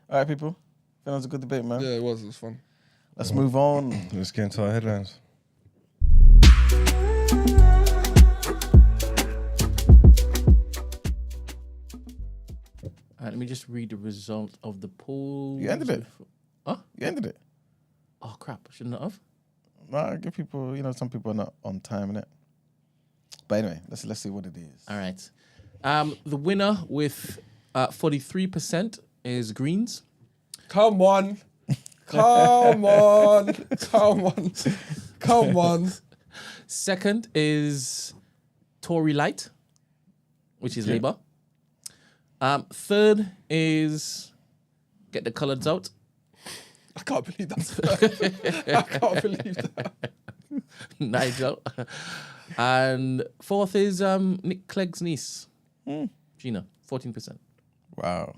right, people. That was a good debate, man. Yeah, it was fun. Let's move on. Let's get into our headlines. All right, let me just read the result of the poll. You ended it. Huh? You ended it. Oh crap! I shouldn't have. Nah, give people. Some people are not on time in it. But anyway, let's see what it is. All right. The winner with 43% is Greens. Come on. Come on. Come on. Come on. Second is Tory Light, which is Labour. Third is Get the Coloureds Out. I can't believe that. I can't believe that. Nigel. And fourth is Nick Clegg's niece, Gina, 14%. Wow.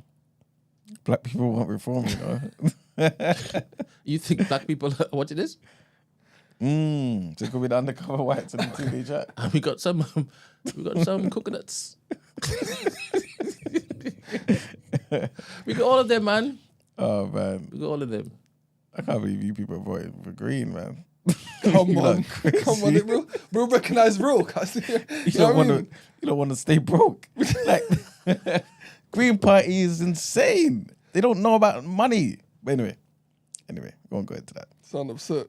Black people want reform, you know. You think black people are watching this? So it could be the undercover whites and the TV chat. And we got some coconuts. We got all of them, man. Oh man, We got all of them. I can't believe you people voted for Green, man. Come You on. look crazy. Come on. Real recognize real. You don't want to stay broke. Like Green Party is insane. They don't know about money. But anyway, we won't go into that. Sound upset.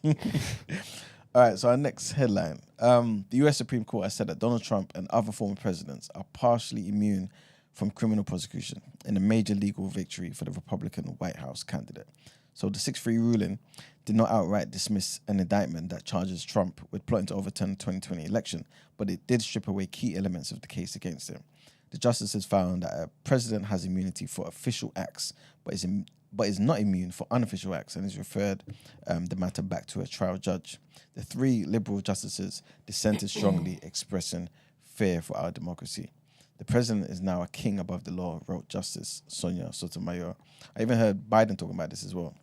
All right, so our next headline. The US Supreme Court has said that Donald Trump and other former presidents are partially immune from criminal prosecution in a major legal victory for the Republican White House candidate. So the 6-3 ruling did not outright dismiss an indictment that charges Trump with plotting to overturn the 2020 election, but it did strip away key elements of the case against him. The justices found that a president has immunity for official acts, but is not immune for unofficial acts, and has referred the matter back to a trial judge. The 3 liberal justices dissented strongly, expressing fear for our democracy. The president is now a king above the law, wrote Justice Sonia Sotomayor. I even heard Biden talking about this as well,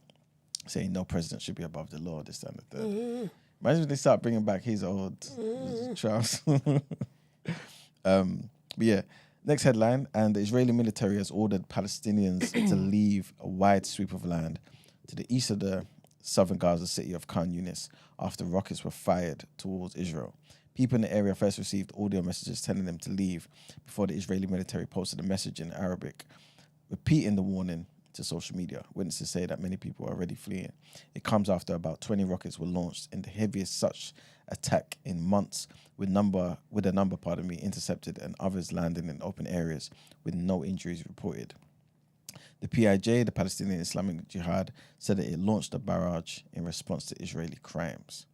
saying no president should be above the law, this, that, and the third. Imagine if they start bringing back his old trials. But yeah, next headline. And the Israeli military has ordered Palestinians to leave a wide sweep of land to the east of the southern Gaza city of Khan Yunis after rockets were fired towards Israel. People in the area first received audio messages telling them to leave before the Israeli military posted a message in Arabic, repeating the warning to social media. Witnesses say that many people are already fleeing. It comes after about 20 rockets were launched in the heaviest such attack in months, with a number intercepted and others landing in open areas with no injuries reported. The PIJ, the Palestinian Islamic Jihad, said that it launched a barrage in response to Israeli crimes.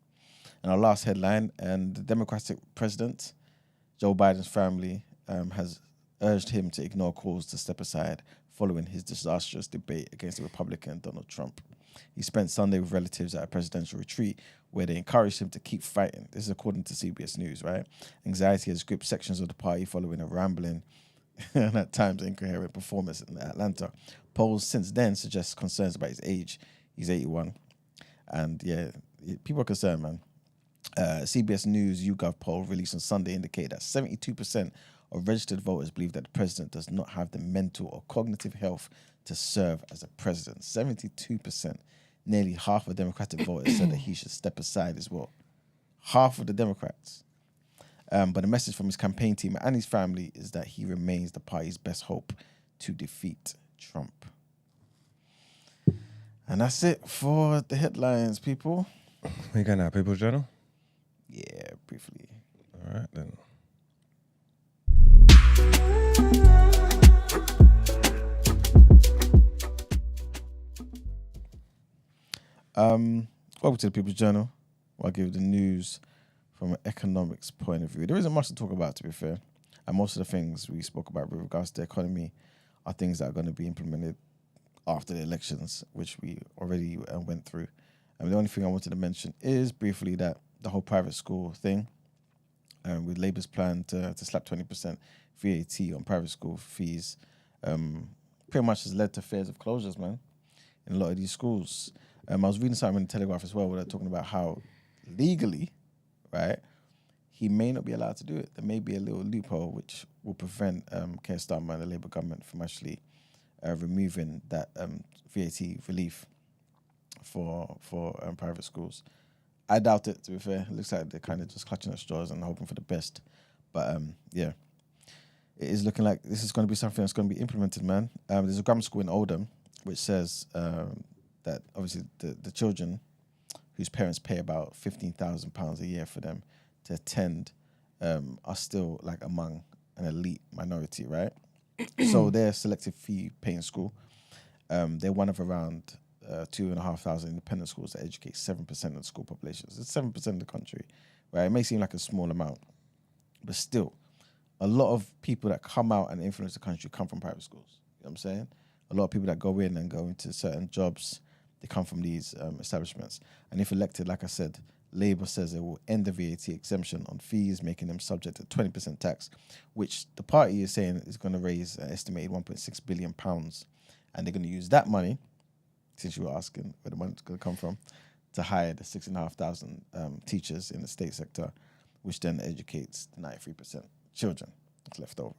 And our last headline, and the Democratic president, Joe Biden's family, has urged him to ignore calls to step aside following his disastrous debate against the Republican Donald Trump. He spent Sunday with relatives at a presidential retreat where they encouraged him to keep fighting. This is according to CBS News, right? Anxiety has gripped sections of the party following a rambling and at times incoherent performance in Atlanta. Polls since then suggest concerns about his age. He's 81. And yeah, people are concerned, man. CBS News YouGov poll released on Sunday indicated that 72% of registered voters believe that the president does not have the mental or cognitive health to serve as a president. 72%. Nearly half of Democratic voters said that he should step aside as well. Half of the Democrats. But the message from his campaign team and his family is that he remains the party's best hope to defeat Trump. And that's it for the headlines, people. We got now, People's Journal. Yeah, briefly. All right then. Welcome to the People's Journal, where I give the news from an economics point of view. There isn't much to talk about, to be fair. And most of the things we spoke about with regards to the economy are things that are going to be implemented after the elections, which we already went through. And the only thing I wanted to mention is briefly that the whole private school thing, with Labour's plan to slap 20% VAT on private school fees, pretty much has led to fears of closures, man, in a lot of these schools. I was reading something in the Telegraph as well where they're talking about how legally, right, he may not be allowed to do it. There may be a little loophole which will prevent Keir Starmer and the Labour government from actually removing that VAT relief for private schools. I doubt it, to be fair. It looks like they're kind of just clutching at straws and hoping for the best. But yeah, it is looking like this is going to be something that's going to be implemented, man. There's a grammar school in Oldham which says that obviously the children whose parents pay about £15,000 a year for them to attend are still like among an elite minority, right? So they're a selective fee paying school. They're one of around 2,500 independent schools that educate 7% of the school population. So it's 7% of the country, right? It may seem like a small amount, but still, a lot of people that come out and influence the country come from private schools. You know what I'm saying? A lot of people that go in and go into certain jobs, they come from these establishments. And if elected, like I said, Labour says it will end the VAT exemption on fees, making them subject to 20% tax, which the party is saying is going to raise an estimated £1.6 billion. And they're going to use that money, since you were asking where the money's going to come from, to hire the 6,500 teachers in the state sector, which then educates the 93% children that's left over.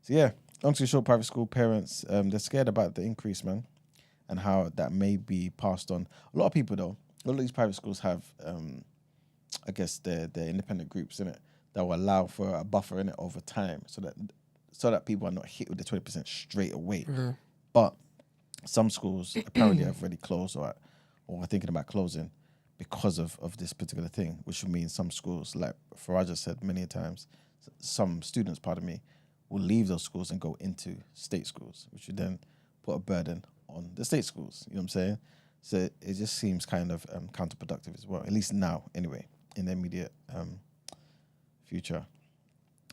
So yeah, long story short, private school parents, they're scared about the increase, man, and how that may be passed on. A lot of people, though, a lot of these private schools have, I guess, their independent groups in it that will allow for a buffer in it over time, so that people are not hit with the 20% straight away. Mm-hmm. But some schools apparently have already closed or are thinking about closing because of this particular thing, which would mean some schools, like Farage has said many times, some students, will leave those schools and go into state schools, which would then put a burden on the state schools. You know what I'm saying? So it just seems kind of counterproductive as well, at least now, anyway, in the immediate future.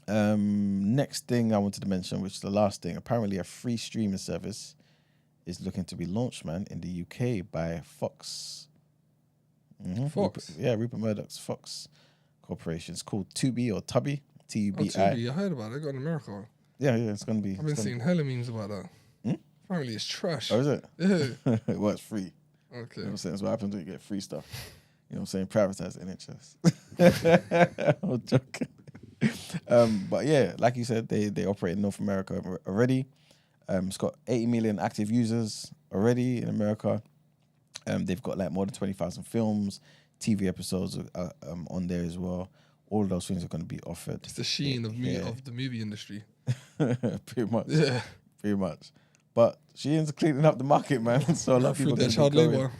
Next thing I wanted to mention, which is the last thing, apparently a free streaming service is looking to be launched, man, in the UK by Fox. Mm-hmm. Fox? Rupert Murdoch's Fox Corporation. It's called Tubi or Tubby, Tubi. Tubi, I heard about it. I got in America. Yeah, it's going to be... I've been seeing hella memes about that. Apparently it's trash. Oh, is it? Yeah. Well, it's free. Okay. You know what I'm saying? That's what happens when you get free stuff. You know what I'm saying? Privatize NHS. I'm joking. But yeah, like you said, they operate in North America already. It's got 80 million active users already in America. They've got like more than 20,000 films, TV episodes on there as well. All of those things are going to be offered. It's the Sheen of the movie industry. Pretty much. Yeah. Pretty much. But Sheen's cleaning up the market, man. So a lot of people their child labor.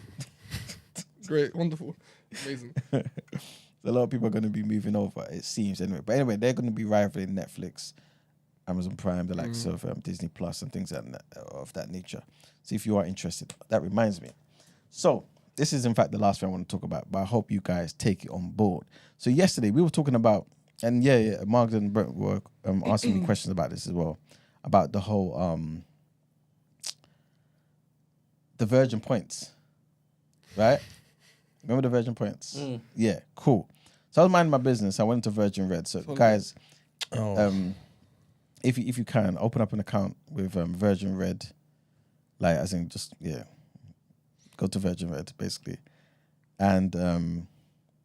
Great, wonderful, amazing. So a lot of people are going to be moving over, it seems, anyway. But anyway, they're going to be rivaling Netflix, Amazon Prime, the likes of Disney Plus and things of that nature. So if you are interested, that reminds me. So this is, in fact, the last thing I want to talk about, but I hope you guys take it on board. So yesterday we were talking about, and Mark and Brent were asking me questions about this as well, about the whole the Virgin Points, right? Remember the Virgin Points? Yeah, cool. So I was minding my business. I went to Virgin Red. So guys, if you can, open up an account with Virgin Red, like as in just go to Virgin Red basically, and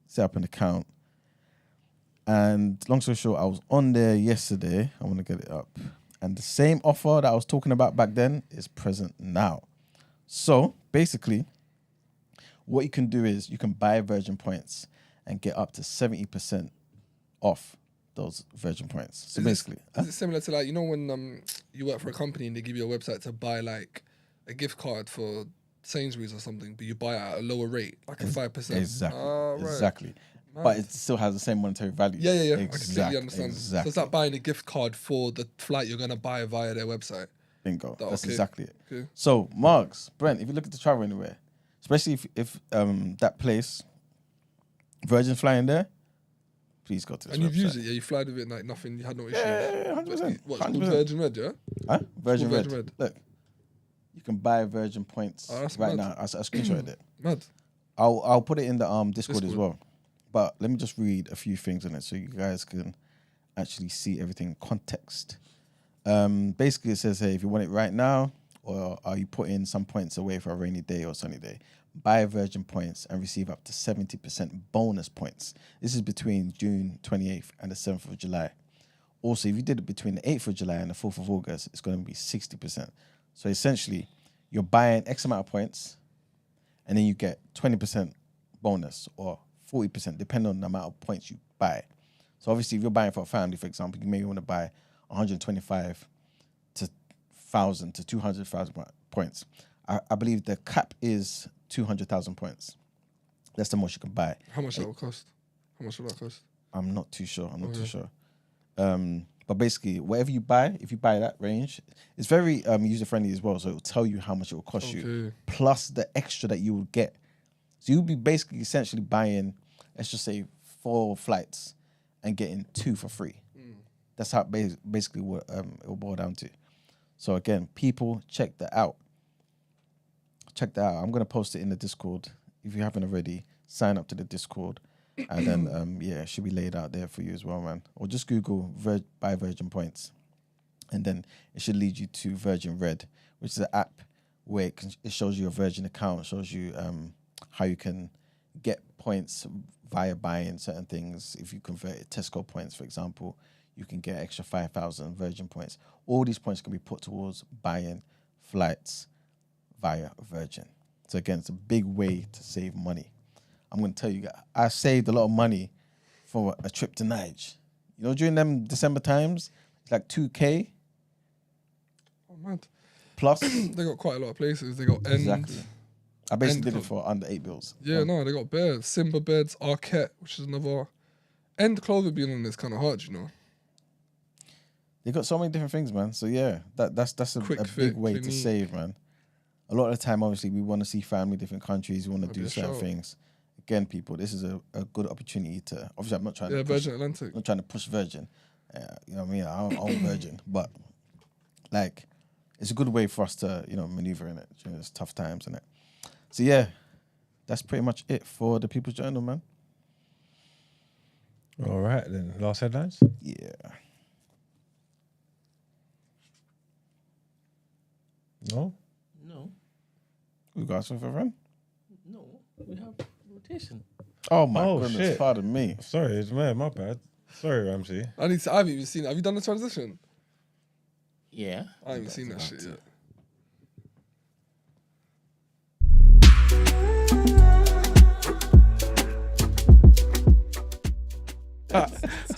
set up an account. And long story short, I was on there yesterday. I want to get it up, and the same offer that I was talking about back then is present now. So basically, what you can do is you can buy Virgin Points and get up to 70% off those Virgin Points. So is it similar to, like, you know, when you work for a company and they give you a website to buy like a gift card for Sainsbury's or something, but you buy it at a lower rate, like a 5%. Exactly. Right. Exactly. But it still has the same monetary value. Yeah. I completely understand. Exactly. So it's like buying a gift card for the flight you're gonna buy via their website. Bingo. That's okay. exactly it. Okay. So, Marks, Brent, if you're looking to travel anywhere, especially if that place, Virgin flying there, please go to this And you've website. used it, yeah? You flied with it, like nothing, you had no issues. Yeah, 100%. What's called 100%. Virgin Red, yeah? Huh? Virgin Virgin Red. Red. Look, you can buy Virgin points Oh, that's right mad. now. I screenshotted it. Mad. I'll put it in the Discord as Discord. well. But let me just read a few things in it so you guys can actually see everything in context. Basically, it says, hey, if you want it right now, or are you putting some points away for a rainy day or sunny day, buy Virgin points and receive up to 70% bonus points. This is between June 28th and the 7th of July. Also, if you did it between the 8th of July and the 4th of August, it's going to be 60%. So essentially, you're buying X amount of points, and then you get 20% bonus or 40%, depending on the amount of points you buy. So obviously, if you're buying for a family, for example, you may want to buy 125 to 1,000 to 200,000 points. I believe the cap is 200,000 points. That's the most you can buy. How much that will cost? How much will that cost? I'm not too sure. But basically, whatever you buy, if you buy that range, it's very user-friendly as well. So it will tell you how much it will cost you, plus the extra that you will get. So you'll be basically essentially buying, let's just say, 4 flights and getting 2 for free. That's how basically what it will boil down to. So again, people, check that out. Check that out. I'm going to post it in the Discord. If you haven't already, sign up to the Discord. And then, it should be laid out there for you as well, man. Or just Google buy Virgin points. And then it should lead you to Virgin Red, which is an app where it shows you your Virgin account, shows you how you can get points via buying certain things. If you convert it, Tesco points, for example, you can get extra 5,000 Virgin points. All these points can be put towards buying flights via Virgin. So again, it's a big way to save money. I'm going to tell you, I saved a lot of money for a trip to Nige. You know, during them December times, it's like 2K. Oh, mad. Plus. They got quite a lot of places. They got End. Exactly. I basically End did it for under 8 bills. Yeah, no, they got beds. Simba beds, Arquette, which is another. End clothing being on this kind of hard, you know. They got so many different things, man. So yeah, that's a big way to save, man. A lot of the time, obviously, we want to see family, different countries. We want to do certain things. Again, people, this is a good opportunity to. Obviously, I'm not trying to. Virgin Atlantic. Not trying to push Virgin. You know what I mean? I own Virgin, but like, it's a good way for us to maneuver in it during these tough times, innit? So yeah, that's pretty much it for the People's Journal, man. All right, then. Last headlines? Yeah. No? No. We got something for run? No. We have rotation. Oh my goodness, shit. pardon me. Sorry, it's my bad. Sorry, Ramsey. I haven't even seen it. Have you done the transition? Yeah. I haven't seen that shit yet.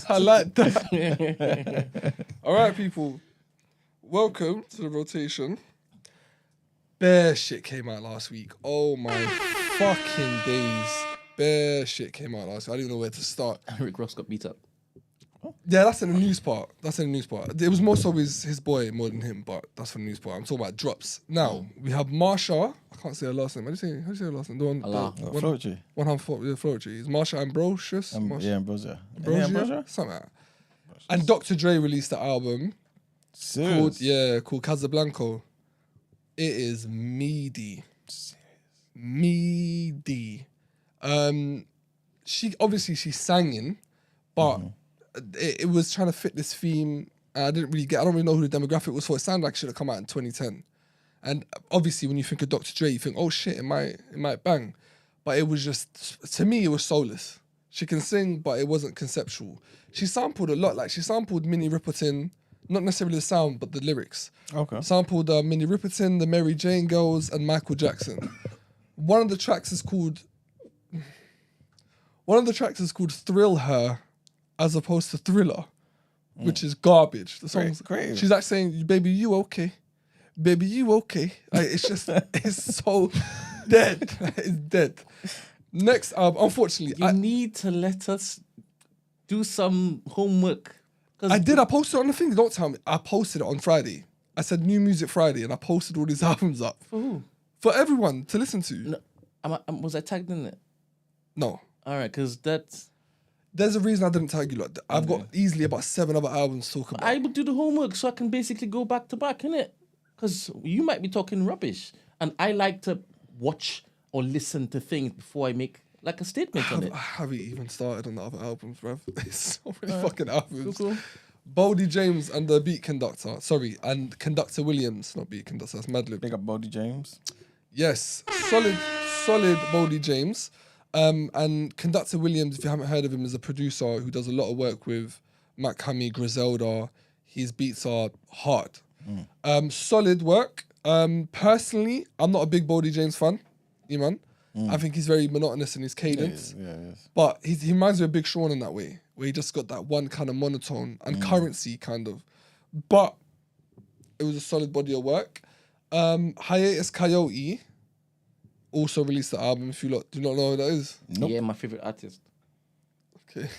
I like that. All right, people. Welcome to the rotation. Bare shit came out last week. Oh my fucking days. Bare shit came out last week. I don't even know where to start. Rick Ross got beat up. Yeah, that's in the news part. It was more so his boy more than him, but that's from the news part. I'm talking about drops. Now, we have Marsha. I can't say her last name. How do you say her last name? The one, Allah. Florentry. One hand Florentry. It's Marsha Ambrosius. Yeah, Ambrosia. Ambrosia? Something like that. And Dr. Dre released the album Serious? called Casablanca. It is meaty. Meaty. She's singing, but it was trying to fit this theme. I don't really know who the demographic was for. It sounded like it should have come out in 2010. And obviously when you think of Dr. Dre, you think, oh shit, it might bang. But it was just, to me, it was soulless. She can sing, but it wasn't conceptual. She sampled a lot. Like, she sampled Minnie Riperton, not necessarily the sound, but the lyrics. Okay. Sampled Minnie Riperton, the Mary Jane Girls, and Michael Jackson. One of the tracks is called Thrill Her, as opposed to Thriller, which is garbage. The song's Great. She's like saying, baby, you okay? baby, you okay? Like, it's just, it's so dead. It's dead. Next album, unfortunately, You need to let us do some homework. I posted it on the thing. Don't tell me. I posted it on Friday. I said New Music Friday, and I posted all these albums up. For who? For everyone to listen to. No, was I tagged in it? No. All right, because that's... There's a reason I didn't tag you. Like, I've got easily about 7 other albums to talk about. I would do the homework so I can basically go back to back, innit? Because you might be talking rubbish. And I like to watch or listen to things before I make like a statement on it. I haven't even started on the other albums, bruv. It's so many fucking albums. Cool. Boldy James and the Beat Conductor. Sorry, and Conductor Williams, not Beat Conductor, that's Madlib. Big up Bodie James. Yes, solid Boldy James. And Conductor Williams, if you haven't heard of him, is a producer who does a lot of work with Matt Cammy, Griselda. His beats are hard. Solid work. Personally, I'm not a big Boldy James fan. Man. I think he's very monotonous in his cadence. Yeah. But he reminds me of Big Sean in that way, where he just got that one kind of monotone and currency kind of. But it was a solid body of work. Hiatus Coyote also released the album. If you lot do not know who that is. Nope. Yeah, my favorite artist. Okay.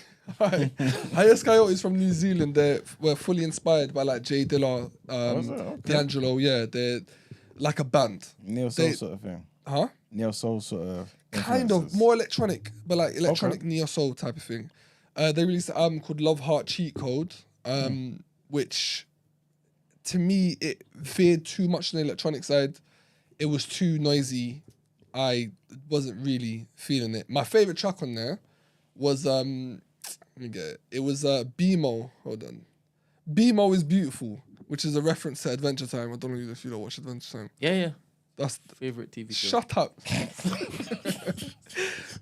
Alright. Hiatus Coyote is from New Zealand. We're fully inspired by like Jay Dilla, Okay. D'Angelo. Yeah, they're like a band. Neo Soul sort of thing. Huh? Neo Soul sort of. Kind of influences. more electronic, but like electronic neo soul type of thing. They released an album called Love Heart Cheat Code, which to me it veered too much on the electronic side. It was too noisy. I wasn't really feeling it. My favorite track on there was let me get it. It was BMO. Hold on. BMO is Beautiful, which is a reference to Adventure Time. I don't know if you don't watch Adventure Time. Yeah. That's Favorite TV show. Shut up.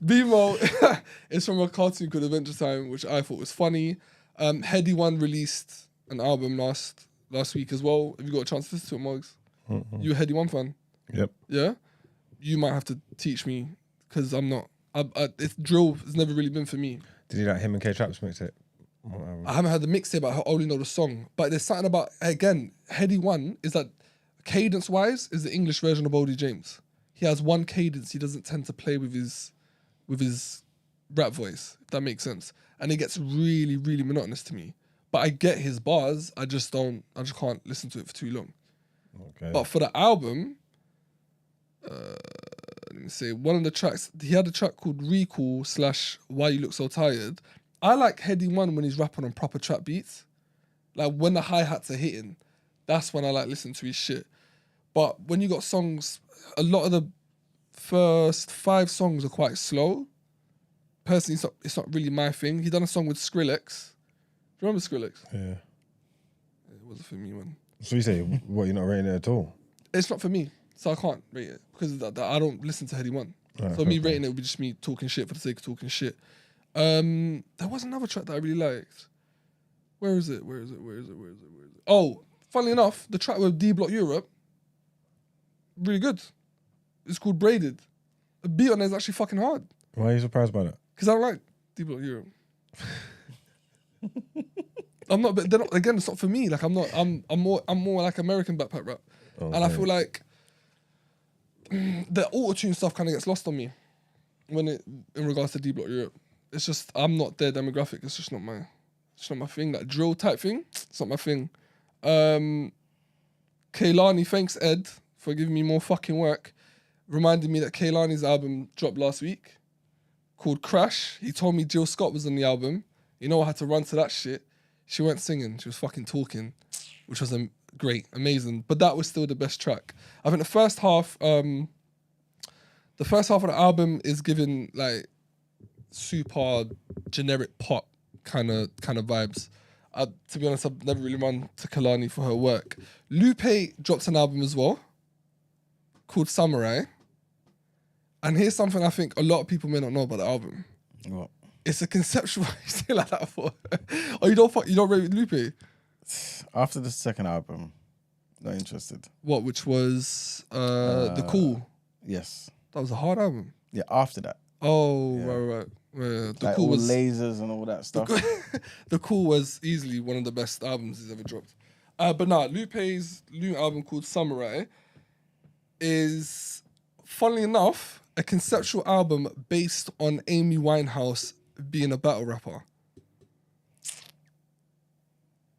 BMO is from a cartoon called Adventure Time, which I thought was funny. Heady One released an album last week as well. Have you got a chance to listen to it, Mugs? You a Heady One fan? Yep. Yeah? You might have to teach me, because I'm not. It's drill has never really been for me. Did you like him and K-Trap's mixtape? I haven't heard the mixtape, but I only know the song. But there's something about, again, Heady One is that cadence-wise is the English version of Boldy James. He has one cadence. He doesn't tend to play with his rap voice, if that makes sense. And it gets really, really monotonous to me. But I get his bars. I just can't listen to it for too long. Okay. But for the album, let me say, one of the tracks, he had a track called Recall / Why You Look So Tired. I like Heady One when he's rapping on proper trap beats. Like when the hi-hats are hitting, that's when I like listening to his shit. But when you got songs, a lot of the first 5 songs are quite slow. Personally, it's not really my thing. He done a song with Skrillex. Do you remember Skrillex? Yeah. It wasn't for me, man. So you say, what, you're not rating it at all? It's not for me, so I can't rate it because of that I don't listen to Heady One. Right, So me okay. rating it would be just me talking shit for the sake of talking shit. There was another track that I really liked. Where is it? Oh, funnily enough, the track with D Block Europe, really good. It's called Braided. The beat on there is actually fucking hard. Why are you surprised by that? Because I don't like D Block Europe. I'm not, but they're not, again, it's not for me. Like I'm more like American backpack rap. Okay. And I feel like the auto-tune stuff kind of gets lost on me in regards to D Block Europe. It's just, I'm not their demographic. It's just not my thing. That drill type thing, it's not my thing. Kehlani, thanks Ed for giving me more fucking work. Reminded me that Kehlani's album dropped last week called Crash. He told me Jill Scott was on the album. You know, I had to run to that shit. She weren't singing, she was fucking talking, which was great, amazing. But that was still the best track. I think the first half of the album is given like super generic pop kind of vibes. To be honest, I've never really run to Kehlani for her work. Lupe dropped an album as well called Samurai. And here's something I think a lot of people may not know about the album. What? It's a conceptual. You say like that for? Oh, you don't rate with Lupe? After the second album, not interested. What? Which was The Cool. Yes. That was a hard album. Yeah, after that. Oh, Yeah. right. Yeah, The Like Cool all was lasers and all that stuff. The Cool was easily one of the best albums he's ever dropped. But no, Lupe's new album called Samurai is, funnily enough, a conceptual album based on Amy Winehouse being a battle rapper.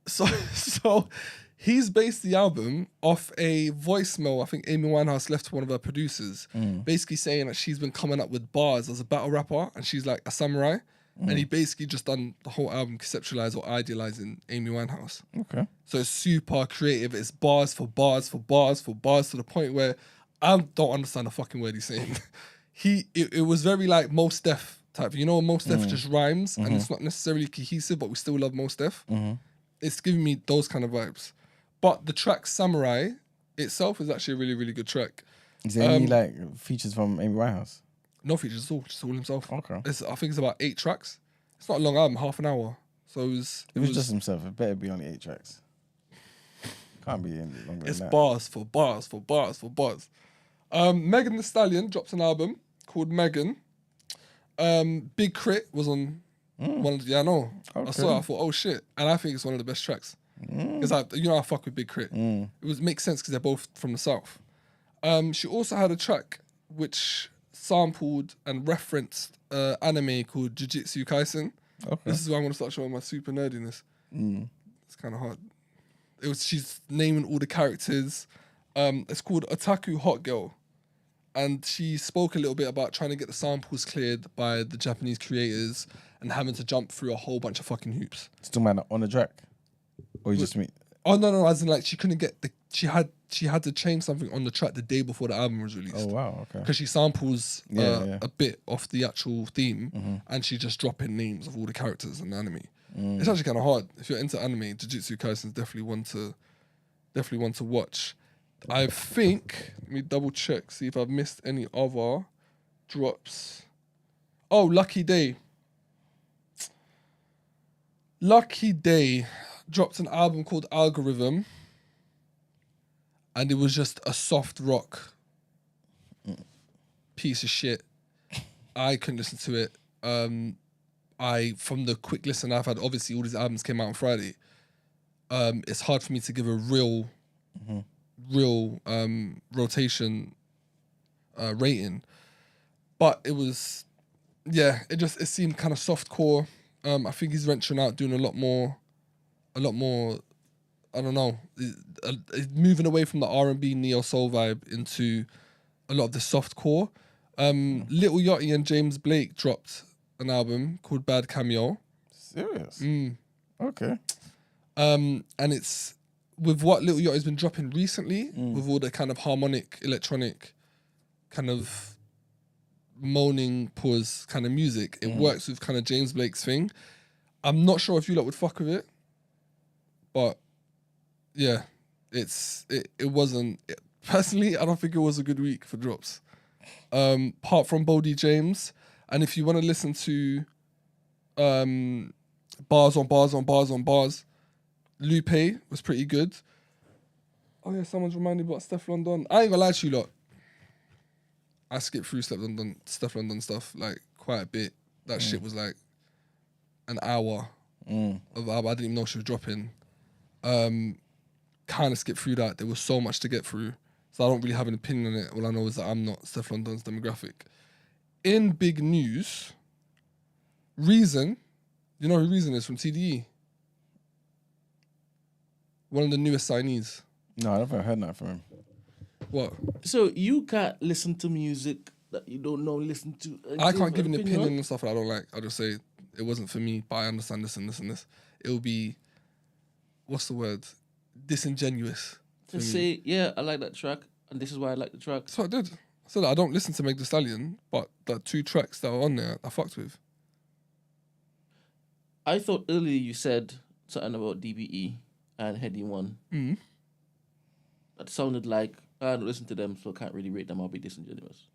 So he's based the album off a voicemail I think Amy Winehouse left to one of her producers, basically saying that she's been coming up with bars as a battle rapper and she's like a samurai. And he basically just done the whole album conceptualized or idealizing Amy Winehouse. Okay. So it's super creative. It's bars for bars for bars for bars to the point where I don't understand the fucking word he's saying. It was very like Mos Def type. You know, Mos Def just rhymes and it's not necessarily cohesive, but we still love Mos Def. It's giving me those kind of vibes. But the track Samurai itself is actually a really, really good track. Is there any like features from Amy Winehouse? No features at all, just all himself. Okay. I think it's about 8 tracks. It's not a long album, half an hour. So it was just himself. It better be only 8 tracks. Can't be any longer It's than that. bars for bars for bars for bars. Megan Thee Stallion dropped an album called Megan. Big Crit was on one of the, I know. I saw it, I thought, oh shit. And I think it's one of the best tracks. It's like, you know, I fuck with Big Crit. It makes sense because they're both from the South. She also had a track which sampled and referenced anime called Jujutsu Kaisen. Okay. This is why I'm gonna start showing my super nerdiness. It's kind of hard. She's naming all the characters. It's called Otaku Hot Girl, and she spoke a little bit about trying to get the samples cleared by the Japanese creators and having to jump through a whole bunch of fucking hoops. Still man on the track, or you just mean? Oh no, as in like she couldn't get the. She had to change something on the track the day before the album was released. Oh wow, okay. Because she samples Yeah. a bit off the actual theme, and she just drop in names of all the characters in the anime. It's actually kind of hard. If you're into anime, Jujutsu Kaisen is definitely one to watch. I think, let me double check, see if I've missed any other drops. Oh, Lucky Day. Lucky Day dropped an album called Algorithm, and it was just a soft rock piece of shit. I couldn't listen to it. From the quick listen I've had, obviously all these albums came out on Friday. It's hard for me to give a real rotation rating, but it was, it seemed kind of softcore. I think he's venturing out doing a lot more. I don't know, moving away from the R&B neo soul vibe into a lot of the softcore. Little Yachty and James Blake dropped an album called Bad Cameo. Serious? Okay. And it's with what Little Yachty's been dropping recently, with all the kind of harmonic, electronic, kind of moaning pause kind of music. It works with kind of James Blake's thing. I'm not sure if you lot would fuck with it, but yeah, it wasn't. Personally, I don't think it was a good week for drops. Apart from Bodie James, and if you want to listen to bars on bars on bars on bars, Lupe was pretty good. Oh yeah, someone's reminded me about Steph London. I ain't gonna lie to you lot. I skipped through Steph London stuff like quite a bit. That shit was like an hour of album. I didn't even know she was dropping. Kind of skipped through that. There was so much to get through, so I don't really have an opinion on it. All I know is that I'm not Steph London's demographic. In big news, Reason, you know who Reason is from TDE? One of the newest signees. No, I never heard that from him. What? So you can't listen to music that you don't know, listen to. I can't give an opinion on stuff that I don't like. I'll just say it wasn't for me, but I understand this and this and this. It will be, what's the word? Disingenuous. To say, yeah, I like that track, and this is why I like the track. That's what I did. I said I don't listen to Meg Thee Stallion, but the 2 tracks that were on there, I fucked with. I thought earlier you said something about DBE and Heady One. That sounded like I don't listen to them, so I can't really rate them. I'll be disingenuous.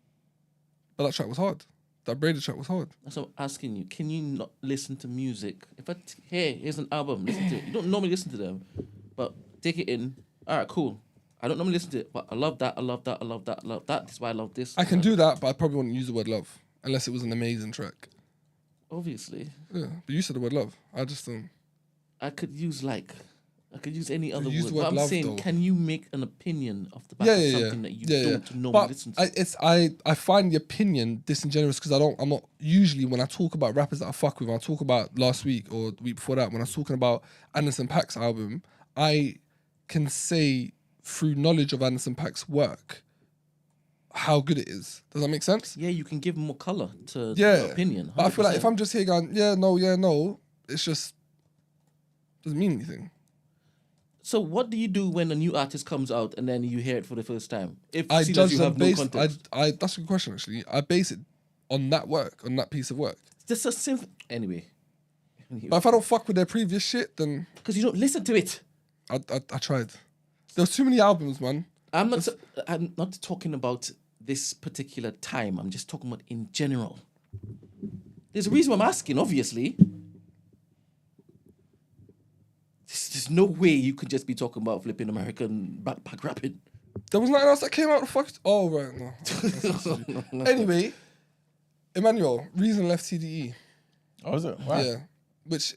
But that track was hard. That Braided track was hard. That's what I'm asking you. Can you not listen to music? If here's an album, listen to it. You don't normally listen to them, but take it in. All right, cool. I don't normally listen to it, but I love that. I love that. I love that. I love that. That's why I love this. I can do that, but I probably wouldn't use the word love unless it was an amazing track. Obviously. Yeah, but you said the word love. I just don't. I could use like I could use any other use word. the word But I'm love, saying, though. can you make an opinion off the back of something that you don't normally But listen to? I find the opinion disingenuous because I'm not usually when I talk about rappers that I fuck with. I talk about last week or the week before that when I was talking about Anderson .Paak's album. I can say through knowledge of Anderson .Paak's work how good it is. Does that make sense? Yeah, you can give more color to Yeah. the opinion. But I feel like 100%. if I'm just here going, yeah, no, it's just doesn't mean anything. So what do you do when a new artist comes out and then you hear it for the first time? If I seen as judge you them have no based. context. I that's a good question actually. I base it on that work, on that piece of work. Just a simple anyway. But if I don't fuck with their previous shit, then Because you don't listen to it. I tried. There was too many albums, man. I'm not talking about this particular time. I'm just talking about in general. There's a reason why I'm asking, obviously. There's no way you could just be talking about flipping American backpack rapping. There was nothing else that came out. Oh right, no. Anyway, Emmanuel, Reason left TDE. Oh, is it? Wow. Yeah, which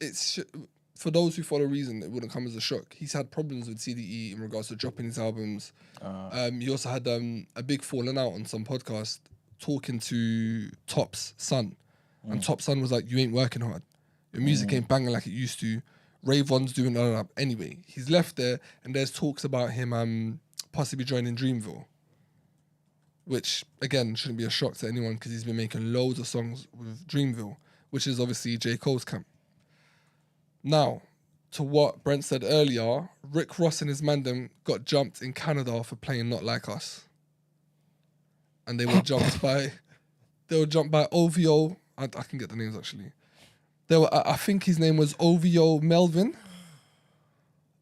for those who follow Reason, it wouldn't come as a shock. He's had problems with TDE in regards to dropping his albums. He also had a big falling out on some podcast talking to Top's son, and Top's son was like, "You ain't working hard. Your music ain't banging like it used to. Rayvon's doing that." Anyway, he's left there, and there's talks about him possibly joining Dreamville, which again shouldn't be a shock to anyone because he's been making loads of songs with Dreamville, which is obviously J. Cole's camp. Now, to what Brent said earlier, Rick Ross and his mandem got jumped in Canada for playing Not Like Us, and they were jumped by OVO. I can get the names actually. I think his name was OVO Melvin.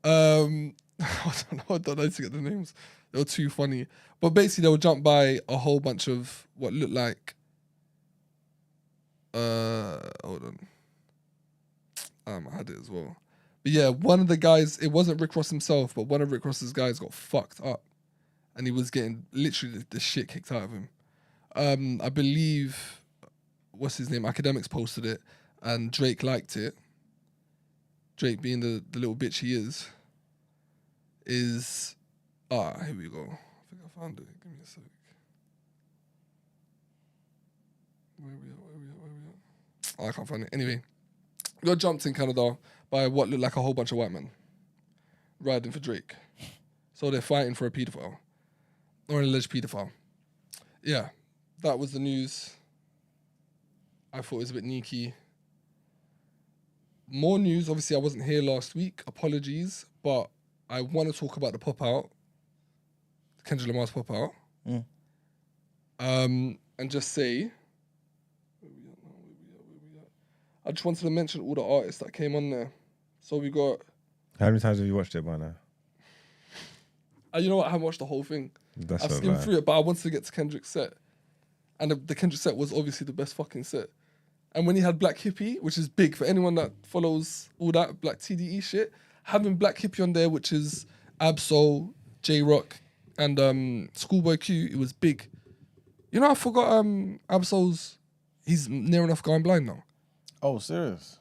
I don't know to get the names. They were too funny. But basically, they were jumped by a whole bunch of what looked like. Hold on. I had it as well. But yeah, one of the guys, it wasn't Rick Ross himself, but one of Rick Ross's guys got fucked up. And he was getting literally the shit kicked out of him. I believe, what's his name? Academics posted it. And Drake liked it. Drake being the little bitch he is here we go. I think I found it. Give me a sec. Where we at? Oh, I can't find it. Anyway, got jumped in Canada by what looked like a whole bunch of white men riding for Drake. So they're fighting for a paedophile. Or an alleged paedophile. Yeah, that was the news. I thought it was a bit sneaky. More news. Obviously, I wasn't here last week. Apologies. But I want to talk about the pop-out. Kendrick Lamar's pop-out. And just say... Where we at? I just wanted to mention all the artists that came on there. So we got... How many times have you watched it by now? You know what? I haven't watched the whole thing. I've skimmed through it, but I wanted to get to Kendrick's set. And the Kendrick set was obviously the best fucking set. And when he had Black Hippie, which is big for anyone that follows all that Black TDE shit, having Black Hippie on there, which is Absol, J-Rock, and Schoolboy Q, it was big. You know, I forgot Absol's, he's near enough going blind now. Oh, serious?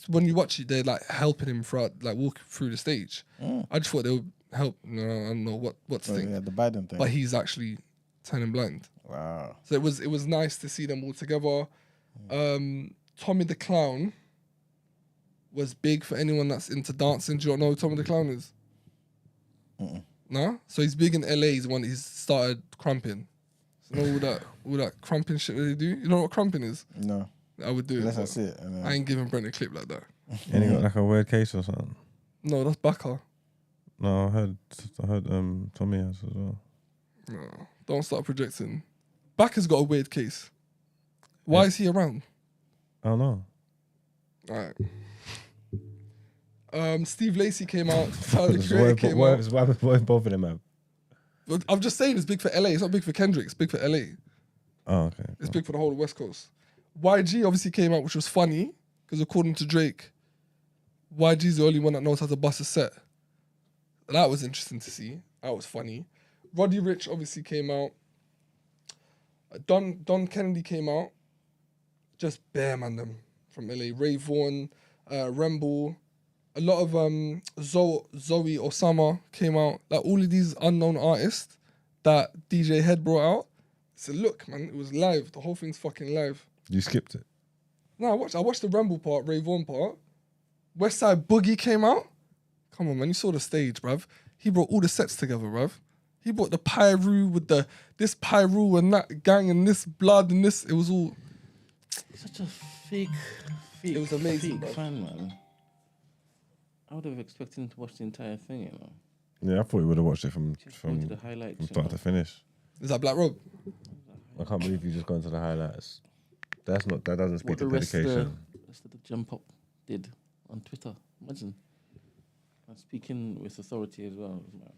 When you watch it, they're like helping him throughout, like walking through the stage. I just thought they would help, I don't know what's the thing. Yeah, the Biden thing. But he's actually turning blind. Wow. So it was nice to see them all together. Tommy the Clown was big for anyone that's into dancing. Do you not know who Tommy the Clown is? No? So he's big in LA. He's started crumping. So you know all that crumping shit that they do? You know what crumping is? No. I would do Unless it. I see it. And then... I ain't giving Brent a clip like that. And he got like a weird case or something. No, that's Baka. No, I heard Tommy has as well. No, don't start projecting. Baka's got a weird case. Why is he around? I don't know. All right. Steve Lacy came out. Tyler, the Creator came out. Why both of them have? But I'm just saying it's big for LA. It's not big for Kendrick. It's big for LA. Oh, okay. It's big for the whole of West Coast. YG obviously came out, which was funny because according to Drake, YG's the only one that knows how to bust a set. That was interesting to see. That was funny. Roddy Ricch obviously came out. Don Kennedy came out. Just bare man them from LA. Ray Vaughan, Remble, A lot of Zoe Osama came out. Like all of these unknown artists that DJ Head brought out. So look, man, it was live. The whole thing's fucking live. You skipped it. No, I watched the Ramble part, Ray Vaughan part. Westside Boogie came out. Come on, man, you saw the stage, bruv. He brought all the sets together, bruv. He brought the Pyru with this Pyru and that gang and this blood and this. It was all. Such a fake. It was amazing, fake bruv. fan, man. I would have expected him to watch the entire thing, you know. Yeah, I thought you would have watched it from Go to the highlights. you start know. to finish. Is that Black Robe? I can't believe you just gone to the highlights. That doesn't speak What to the rest dedication. of the jump up did on Twitter. Imagine. And speaking with authority as well. It was mad.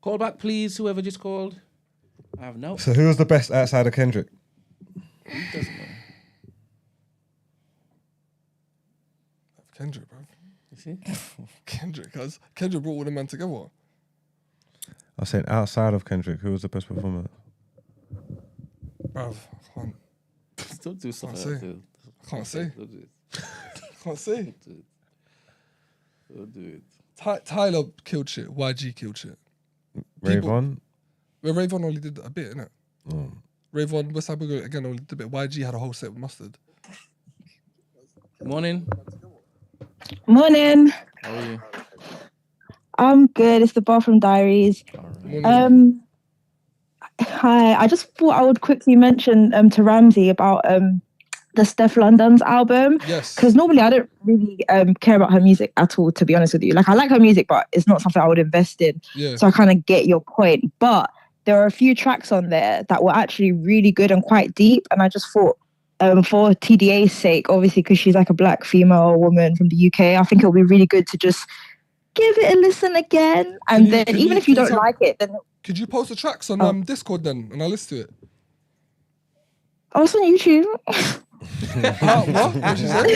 Call back, please, whoever just called. I have no. So who was the best outside of Kendrick? Who doesn't know? Kendrick, bruv. You see? Kendrick brought all the men together. I was saying outside of Kendrick, who was the best performer? Bruv, I can't Don't do stuff Can't like say. that. Can't say. Don't do it. Can't say. Don't do it. Don't do it. Tyler killed shit. YG killed shit. Rayvon? Well, Rayvon only did a bit, innit? Mm. Rayvon, Westside Boogie again only did a bit. YG had a whole set with Mustard. Morning. Morning. How are you? I'm good. It's the Bathroom Diaries. All right. Hi. I just thought I would quickly mention to Ramsey about the Steph London's album. Yes. Because normally I don't really care about her music at all, to be honest with you. Like, I like her music, but it's not something I would invest in. Yeah. So I kind of get your point. But there are a few tracks on there that were actually really good and quite deep. And I just thought, for TDA's sake, obviously, because she's like a black female woman from the UK, I think it'll be really good to just give it a listen again. And then even if you don't like it, then... Could you post the tracks on Discord then, and I'll listen to it? Oh, it's on YouTube. What? What'd you say?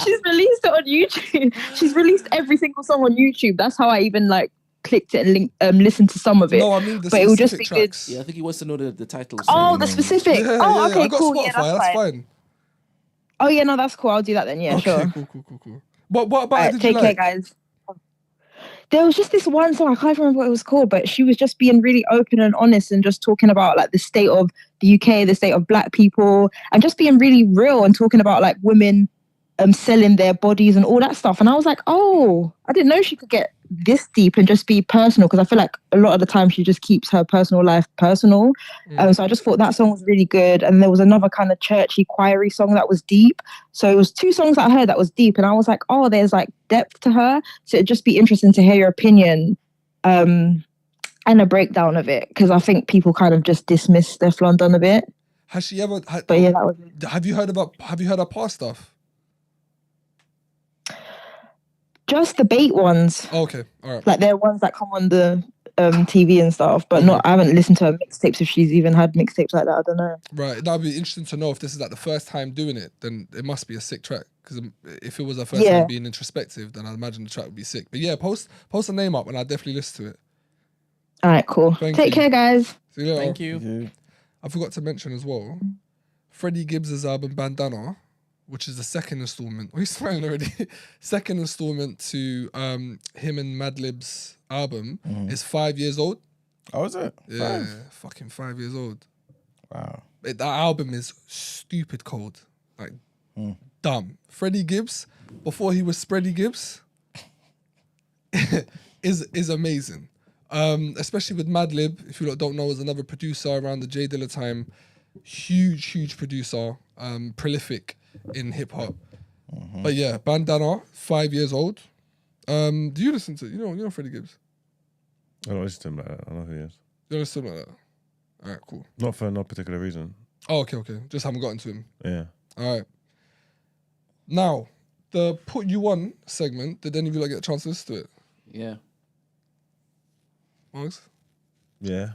She's released it on YouTube. She's released every single song on YouTube. That's how I even like clicked it and listened to some of it. No, I mean the But it would just specific be good. tracks. Yeah, I think he wants to know the titles. Oh, the specific. Yeah, Oh, yeah, okay, I got cool. Spotify, Yeah, that's fine. Oh, yeah, no, that's cool. I'll do that then. Yeah, Okay, sure. cool. What about All it right, did you take care, like? guys. There was just this one song, I can't remember what it was called, but she was just being really open and honest and just talking about like the state of the UK, the state of black people, and just being really real and talking about like women selling their bodies and all that stuff. And I was like, oh, I didn't know she could get this deep and just be personal, because I feel like a lot of the time she just keeps her personal life personal. So I just thought that song was really good. And there was another kind of churchy, choiry song that was deep. So it was two songs that I heard that was deep, and I was like, oh, there's like depth to her. So it'd just be interesting to hear your opinion and a breakdown of it, because I think people kind of just dismiss Steph London a bit. Has she ever? But yeah, that was it. Have you heard her past stuff? Just the bait ones. Oh, okay, all right. Like they're ones that come on the TV and stuff, but not. I haven't listened to her mixtapes, if she's even had mixtapes like that. I don't know. Right, that'd be interesting to know if this is like the first time doing it. Then it must be a sick track. Because if it was her first time being introspective, then I'd imagine the track would be sick. But yeah, post a name up and I'll definitely listen to it. All right, cool. Thank Take you. care, guys. See you later. Thank you. I forgot to mention as well, Freddie Gibbs' album Bandana, which is the second installment. Oh, he's smiling already. Second installment to him and Madlib's album is 5 years old. Oh, is it? Yeah, 5? fucking 5 years old. Wow. That album is stupid cold. Like, dumb. Freddie Gibbs, before he was Spready Gibbs, is amazing. Especially with Madlib, if you lot don't know, is another producer around the J Dilla time. Huge producer. Prolific in hip hop. But yeah, Bandana, 5 years old. Do you listen to, you know Freddie Gibbs? I don't listen to him like that. I know who he is. You listen to him like that? All right, cool. Not for no particular reason. Oh, okay. Just haven't gotten to him. Yeah. All right. Now, the Put You On segment, did any of you like get a chance to listen to it? Yeah. Marks? Yeah.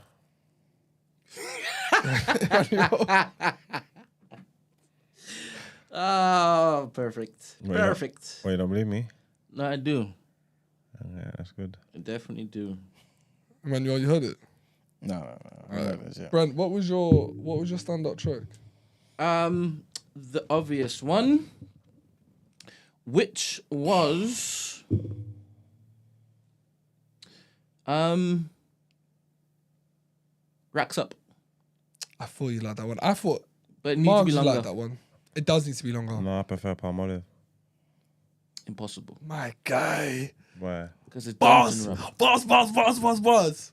Oh, perfect. Wait, Perfect. Wait, you don't believe me? No, I do. Yeah, that's good. I definitely do. Emmanuel, you heard it? No. Brent, what was your stand-up track? the obvious one, which was racks up, I thought you liked that one. I thought but it needs to be Margs longer. liked that one. It does need to be longer. No, I prefer palm olive. Impossible My guy. Why? because it's Bars. dungeon rap. Bars.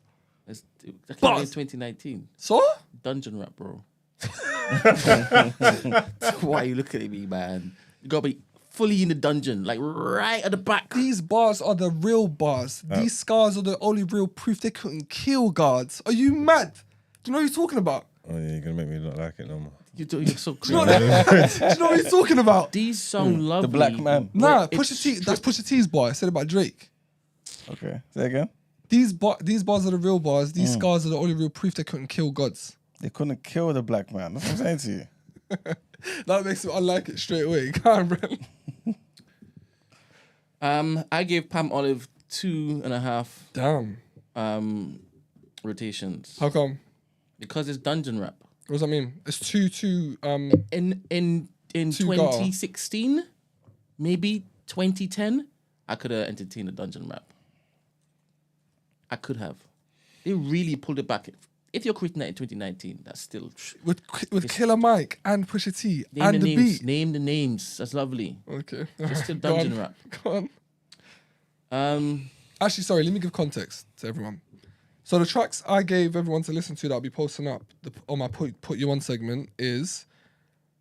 It's, that came out in Bars. 2019. So? Dungeon rap, bro. Why are you looking at me, man? You gotta be fully in the dungeon, like right at the back. These bars are the real bars. These scars are the only real proof they couldn't kill guards. Are you mad? Do you know what he's talking about? Oh yeah, you're gonna make me not like it no more. You're so Do you know crazy. do you know what he's talking about? These sound lovely. The black man. Nah, but Pusha it's T. That's Pusha T's bar. I said about Drake. Okay, say again. These bars are the real bars. These scars are the only real proof they couldn't kill gods. They couldn't kill the black man. That's what I'm saying to you. That makes me unlike it straight away. Come on, Brent. I gave Pam Olive 2.5 Damn. rotations How come? because it's dungeon rap. What does that mean? It's two. In Two Gar. 2016, maybe 2010, I could have entertained a dungeon rap. I could have. They really pulled it back. If you're creating that in 2019, that's still with Killer Mike and Pusha T name and the the names. beat. Name the names. That's lovely. Okay. It's still Go on. dungeon rap. Go on. Actually, sorry, let me give context to everyone. So the tracks I gave everyone to listen to that I'll be posting up on my Put You On segment is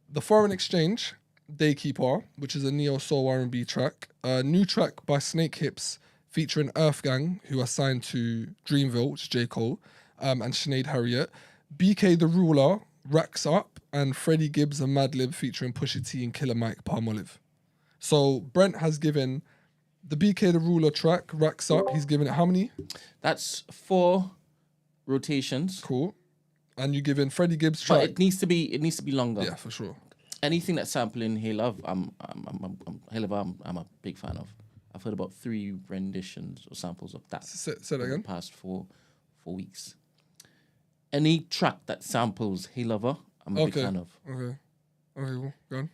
The Foreign Exchange, Daykeeper, which is a neo-soul R&B track. A new track by Snake Hips featuring Earth Gang, who are signed to Dreamville, which is J. Cole, and Sinead Harriet. BK The Ruler, Racks Up, and Freddie Gibbs and Madlib featuring Pusha T and Killer Mike, Palm Olive. So Brent has given the BK The Ruler track, Racks Up, he's given it how many? That's 4 rotations. Cool. And you given Freddie Gibbs But track? it needs to be longer. Yeah, for sure. Anything that's sampling Hey Love, I'm a big fan of. I've heard about 3 renditions or samples of that. Say that over again. the past 4 weeks. Any track that samples Hey Lover, I'm a big fan of. Okay, cool. Go on.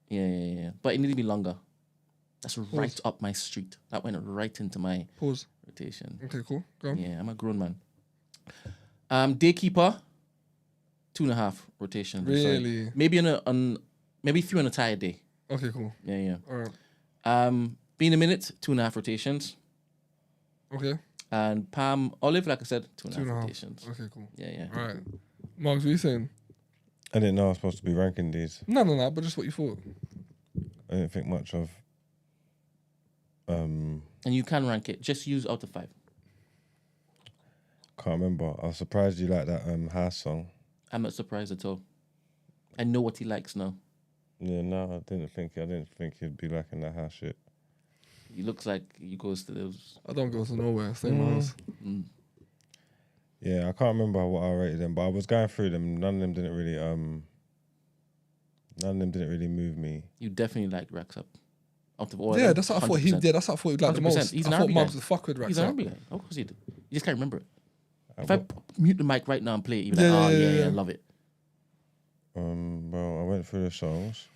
Yeah. But it needs to be longer. That's right up my street. That went right into my Pause. rotation. Okay, cool. Go on. Yeah, I'm a grown man. Daykeeper, 2.5 rotations. I'm sorry. Really? Maybe maybe 3 on a tired day. Okay, cool. Yeah. All right. Being a minute, 2.5 rotations. Okay. And Palm Olive, like I said, 2.5 2.5. rotations. Okay, cool. Yeah. All right. Marks, what are you saying? I didn't know I was supposed to be ranking these. No, but just what you thought. I didn't think much of. And you can rank it. Just use out of 5. Can't remember. I was surprised you like that house song. I'm not surprised at all. I know what he likes now. Yeah, no, I didn't think he'd be liking that house shit. He looks like he goes to those. I don't go to nowhere. Stay in my house. Yeah, I can't remember what I rated them, but I was going through them. None of them didn't really move me. You definitely like Racks Up. Out of all Yeah, of them, that's what I thought he 100%. did. That's what I thought he'd like the 100%. most. He's I an thought R&B Marks guy. would fuck with Racks He's an Up. R&B guy. Of course he did. You just can't remember it. If Well, I mute the mic right now and play it, you'd be Yeah, like, yeah, yeah, yeah. I love it. I went through the songs.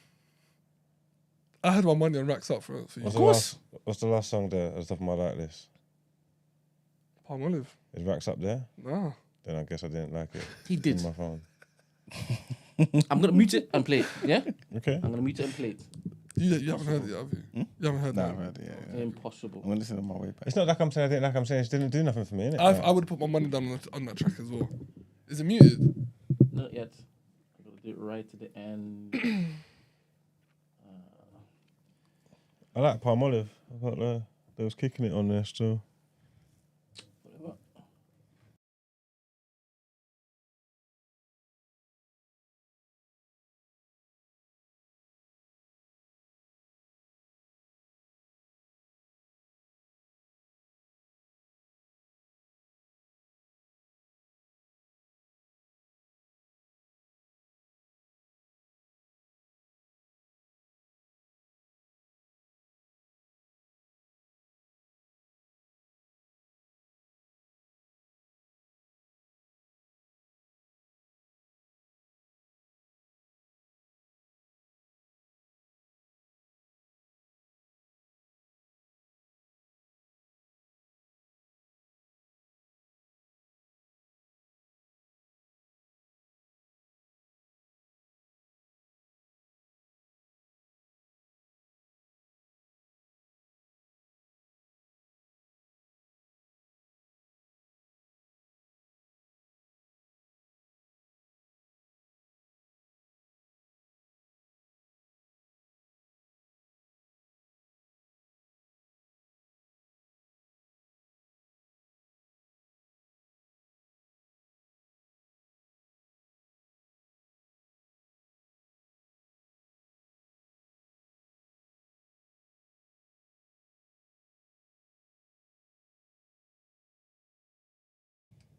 I had my money on Racks Up for you. What's the last song there? That's off my like list. Palm Olive. Is Racks up there? Nah. Then I guess I didn't like it. He did. On my phone. I'm going to mute it and play it. Yeah? Okay. I'm going to mute it and play it. You haven't heard it, have you? You haven't heard Nah, that? I've heard it, yeah. Impossible. I'm gonna listen on my way back. It's not like I'm saying I didn't like. I'm saying it didn't do nothing for me, innit? I would put my money down on that track as well. Is it muted? Not yet. I'm going to do it right to the end. I like Palm Olive. I thought they was kicking it on there still.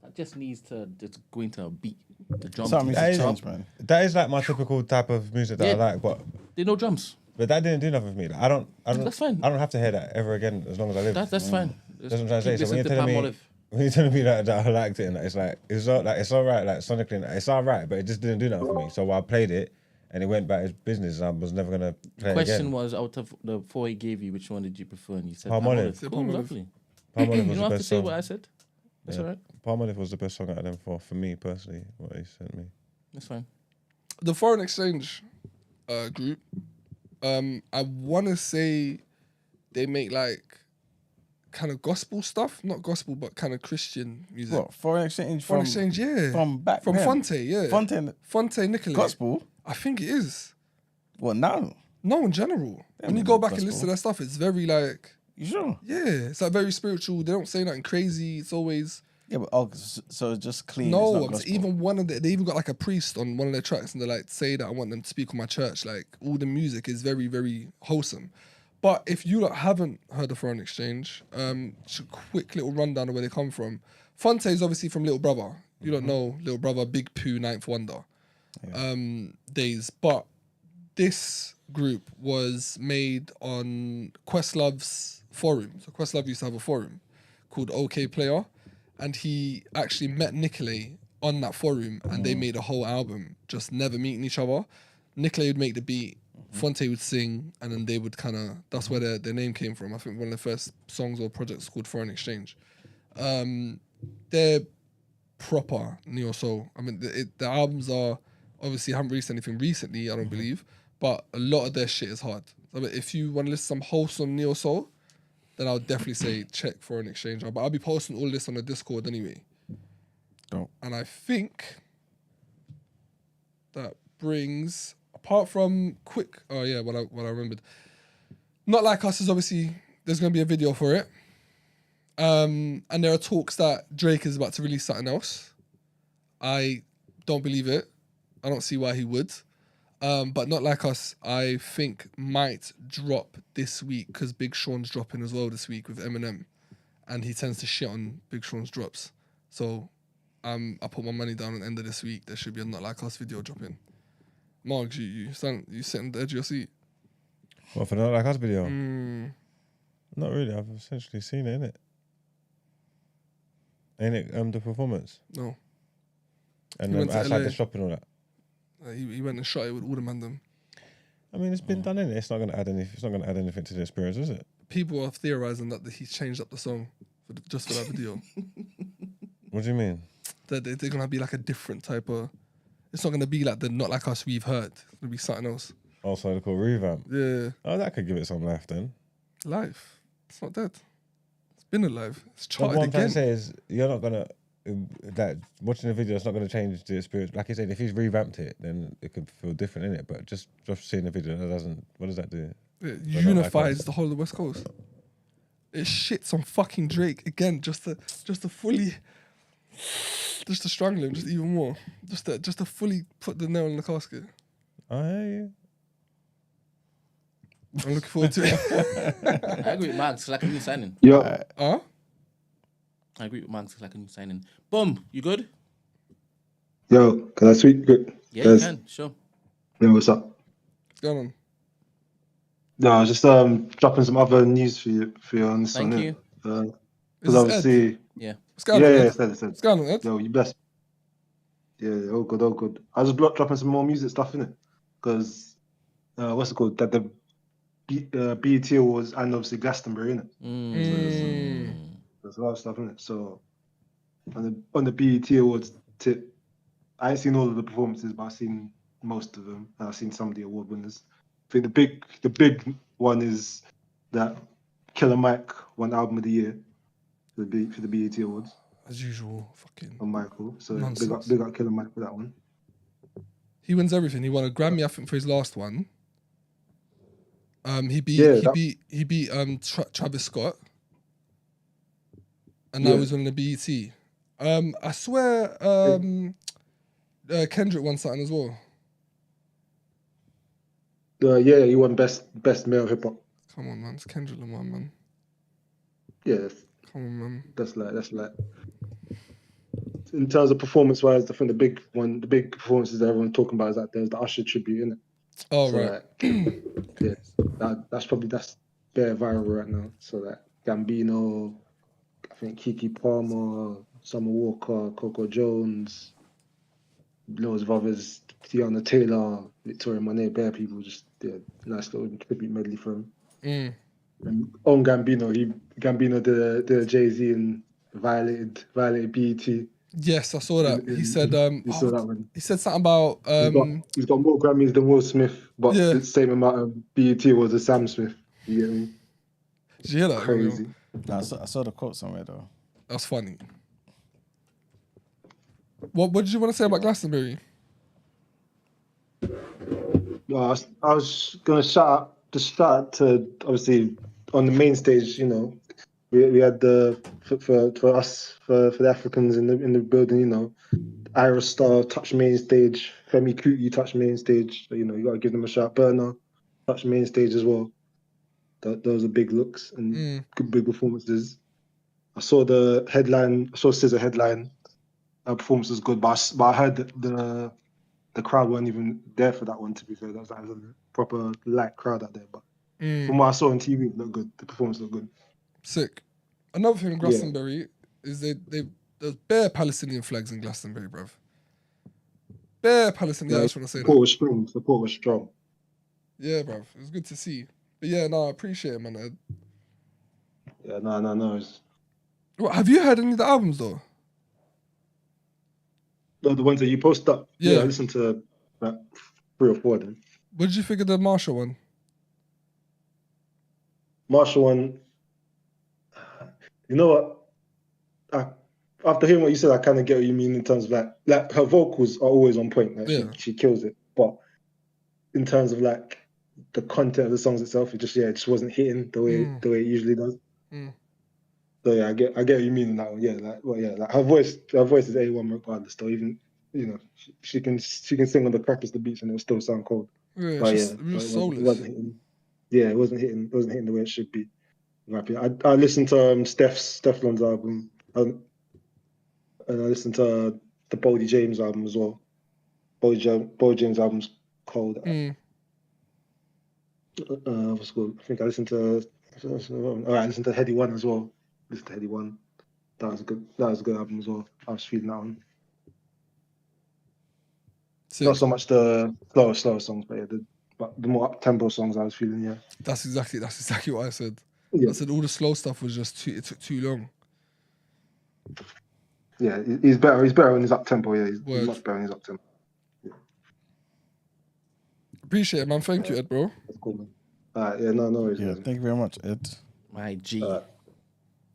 That just needs to just go into a beat. The drum. Something That needs is- to change, man. That is like my typical type of music that I Yeah. like, but They no drums. that didn't do nothing for me. Like, I don't. That's fine. I don't have to hear that ever again as long as I live. That's fine. That's what I'm trying to say. So Listen when to you're telling Palm me, Olive. when you're telling me that I liked it, and that it's like it's all right, like sonically, it's all right, but it just didn't do nothing for me. So I played it, and it went back as business. And I was never gonna play it Question again. was, out of the 4 he gave you, which one did you prefer? And you said Palm Olive. Cool, Palm Olive. lovely. Palm Olive You was don't the have to best say song. what I said. That's Yeah. all right. Palm Olive was the best song out of them for me personally. What he sent me. That's fine. The foreign exchange group, I want to say they make like kind of gospel stuff, not gospel, but kind of Christian music. What, foreign exchange Foreign from exchange, yeah. from back From then? Fonte, yeah. Fonte Nicolay. Gospel? I think it is. What now? No, in general. When you mean go back and gospel. listen to their stuff, it's very like, You sure? yeah, it's like very spiritual. They don't say nothing crazy. It's always Yeah, but so it's just clean. no. it's not I'm gospel. even one of they even got like a priest on one of their tracks, and they're like, say that I want them to speak on my church. Like all the music is very, very wholesome. But if you lot haven't heard of Foreign Exchange, just a quick little rundown of where they come from. Fonte is obviously from Little Brother. You don't know Little Brother, Big Pooh, Ninth Wonder days. But this group was made on Questlove's forum. So Questlove used to have a forum called OK Player, and he actually met Nicolay on that forum, and they made a whole album, just never meeting each other. Nicolay would make the beat, Fonte would sing, and then they would kind of, that's where their name came from. I think one of the first songs or projects called Foreign Exchange. They're proper neo soul. I mean, the albums are, obviously haven't released anything recently, I don't believe, but a lot of their shit is hard. I mean, if you want to listen to some wholesome neo soul, then I would definitely say check Foreign Exchange. But I'll be posting all this on the Discord anyway. Dope. And I think that brings, apart from quick, oh yeah, what I remembered. Not Like Us is obviously, there's going to be a video for it. And there are talks that Drake is about to release something else. I don't believe it. I don't see why he would. But Not Like Us, I think might drop this week because Big Sean's dropping as well this week with Eminem. And he tends to shit on Big Sean's drops. So I put my money down at the end of this week. There should be a Not Like Us video dropping. Margs, you sitting at the edge of your seat. What, for the Not Like Us video? Not really. I've essentially seen it, innit? Ain't it the performance? No. And He went to outside LA. the shop and all that. He went and shot it with all the mandem. I mean, it's been done, innit? It's not going to add anything. It's not going to add anything to the experience, is it? People are theorizing that he's changed up the song just for that video. What do you mean? That they're gonna be like a different type of. It's not gonna be like the Not Like Us we've heard. It's gonna be something else. Also, the call revamp. Yeah, Oh, that could give it some life then. live. It's not dead. It's been alive. It's But charted what I'm trying to again. say is, you're not gonna that watching the video is not gonna change the experience. Like you said, if he's revamped it, then it could feel different in it. But just seeing the video, that doesn't. What does that do? It Not Like unifies Us. the whole of the West Coast. It shits on fucking Drake again, just to fully, just to strangle him, just even more, just to fully put the nail in the casket. I hear you. I'm looking forward to it. I agree with Max. It's like a new signing. Yo, Huh? I agree with Max. It's like a new signing. Boom. You good? yo, can I speak quick? Yeah, you can. Sure. Yo, what's up? What's going on? No, I was just dropping some other news for you on this Thank one. you. Is Because this obviously, Yeah. What's going on? yeah, Ed? it's Ed. What's going on, Ed? Yo, you best. Yeah, all good, all good. I was just dropping some more music stuff in it because what's it called? That the BET Awards and obviously Glastonbury in it. There's a lot of stuff in it. So on the BET Awards tip, I ain't seen all of the performances, but I've seen most of them. And I've seen some of the award winners. I think the big one is that Killer Mike won Album of the Year for the BET Awards As usual, fucking. on Michael. So Nonsense. big up Killer Mike for that one. He wins everything. He won a Grammy, I think, for his last one. He beat Travis Scott, and now Yeah. he's winning the BET. I swear, Kendrick won something as well. Yeah, he won best male hip hop. Come on, man, it's Kendrick Lamar, man. Yeah, Come on, man. that's like in terms of performance-wise, I think the big performances that everyone's talking about is that there's the Usher tribute in it. Oh, So, right. like, yeah, that's bare viral right now. So that Gambino, I think Kiki Palmer, Summer Walker, Coco Jones, loads of others, Tiana Taylor, Victoria Monet, bare people just did a nice little tribute medley for him. And on Gambino, Gambino did a Jay-Z and violated BET. Yes, I saw that. He said, You saw that one. he said something about, He's got more Grammys than Will Smith, but Yeah. the same amount of BET was a Sam Smith. You get me? did you hear that? Crazy. Nah, I saw the quote somewhere though. That's funny. What did you want to say about Glastonbury? No, I was gonna shout out to obviously on the main stage. You know, we had for us for the Africans in the building. You know, Ira Star touched main stage. Femi Kuti touched main stage. So, you know, you gotta give them a shout. Burner touched main stage as well. Those are big looks and good big performances. I saw the headline. I saw SZA headline. Her performance was good, but I heard that the crowd weren't even there for that one. To be fair, that was a proper light crowd out there. But from what I saw on TV, it looked good. The performance looked good. Sick. Another thing in Glastonbury is there's bare Palestinian flags in Glastonbury, bruv. Bare Palestinian. I just want to say Support that. was strong. Support was strong. Yeah, bruv. It was good to see. But yeah, no, I appreciate it, man. Yeah, no. What, have you heard any of the albums though? No, the ones that you post up. Yeah. I listened to about 3 or 4 of them. What did you think of the Marshall one? Marshall one. You know what? After hearing what you said, I kind of get what you mean in terms of like her vocals are always on point. Like she kills it. But in terms of like the content of the songs itself, it just wasn't hitting the way it usually does. So yeah, I get what you mean in that one. Yeah, like her voice is A1 regardless. Though even she can sing on the crappiest of beats and it'll still sound cold. Yeah, but it was soulless. It wasn't hitting. Yeah, it wasn't hitting the way it should be. I listened to Stefflon's album, and I listened to the Boldy James album as well. Boldy James album's cold. What's it called? I think I listened to. I listened to Heady One as well. Listened to Heady One. That was a good album as well. I was feeling that one. Sick. Not so much the slower songs, but the more up tempo songs I was feeling. Yeah. That's exactly what I said. Yeah. I said all the slow stuff was just it took too long. Yeah, he's better. He's better when he's up tempo. Yeah, he's much better when he's up tempo. Yeah. Appreciate it, man. Thank you, Ed, bro. That's cool, man. Yeah, no worries. Yeah, man. thank you very much, Ed. My G.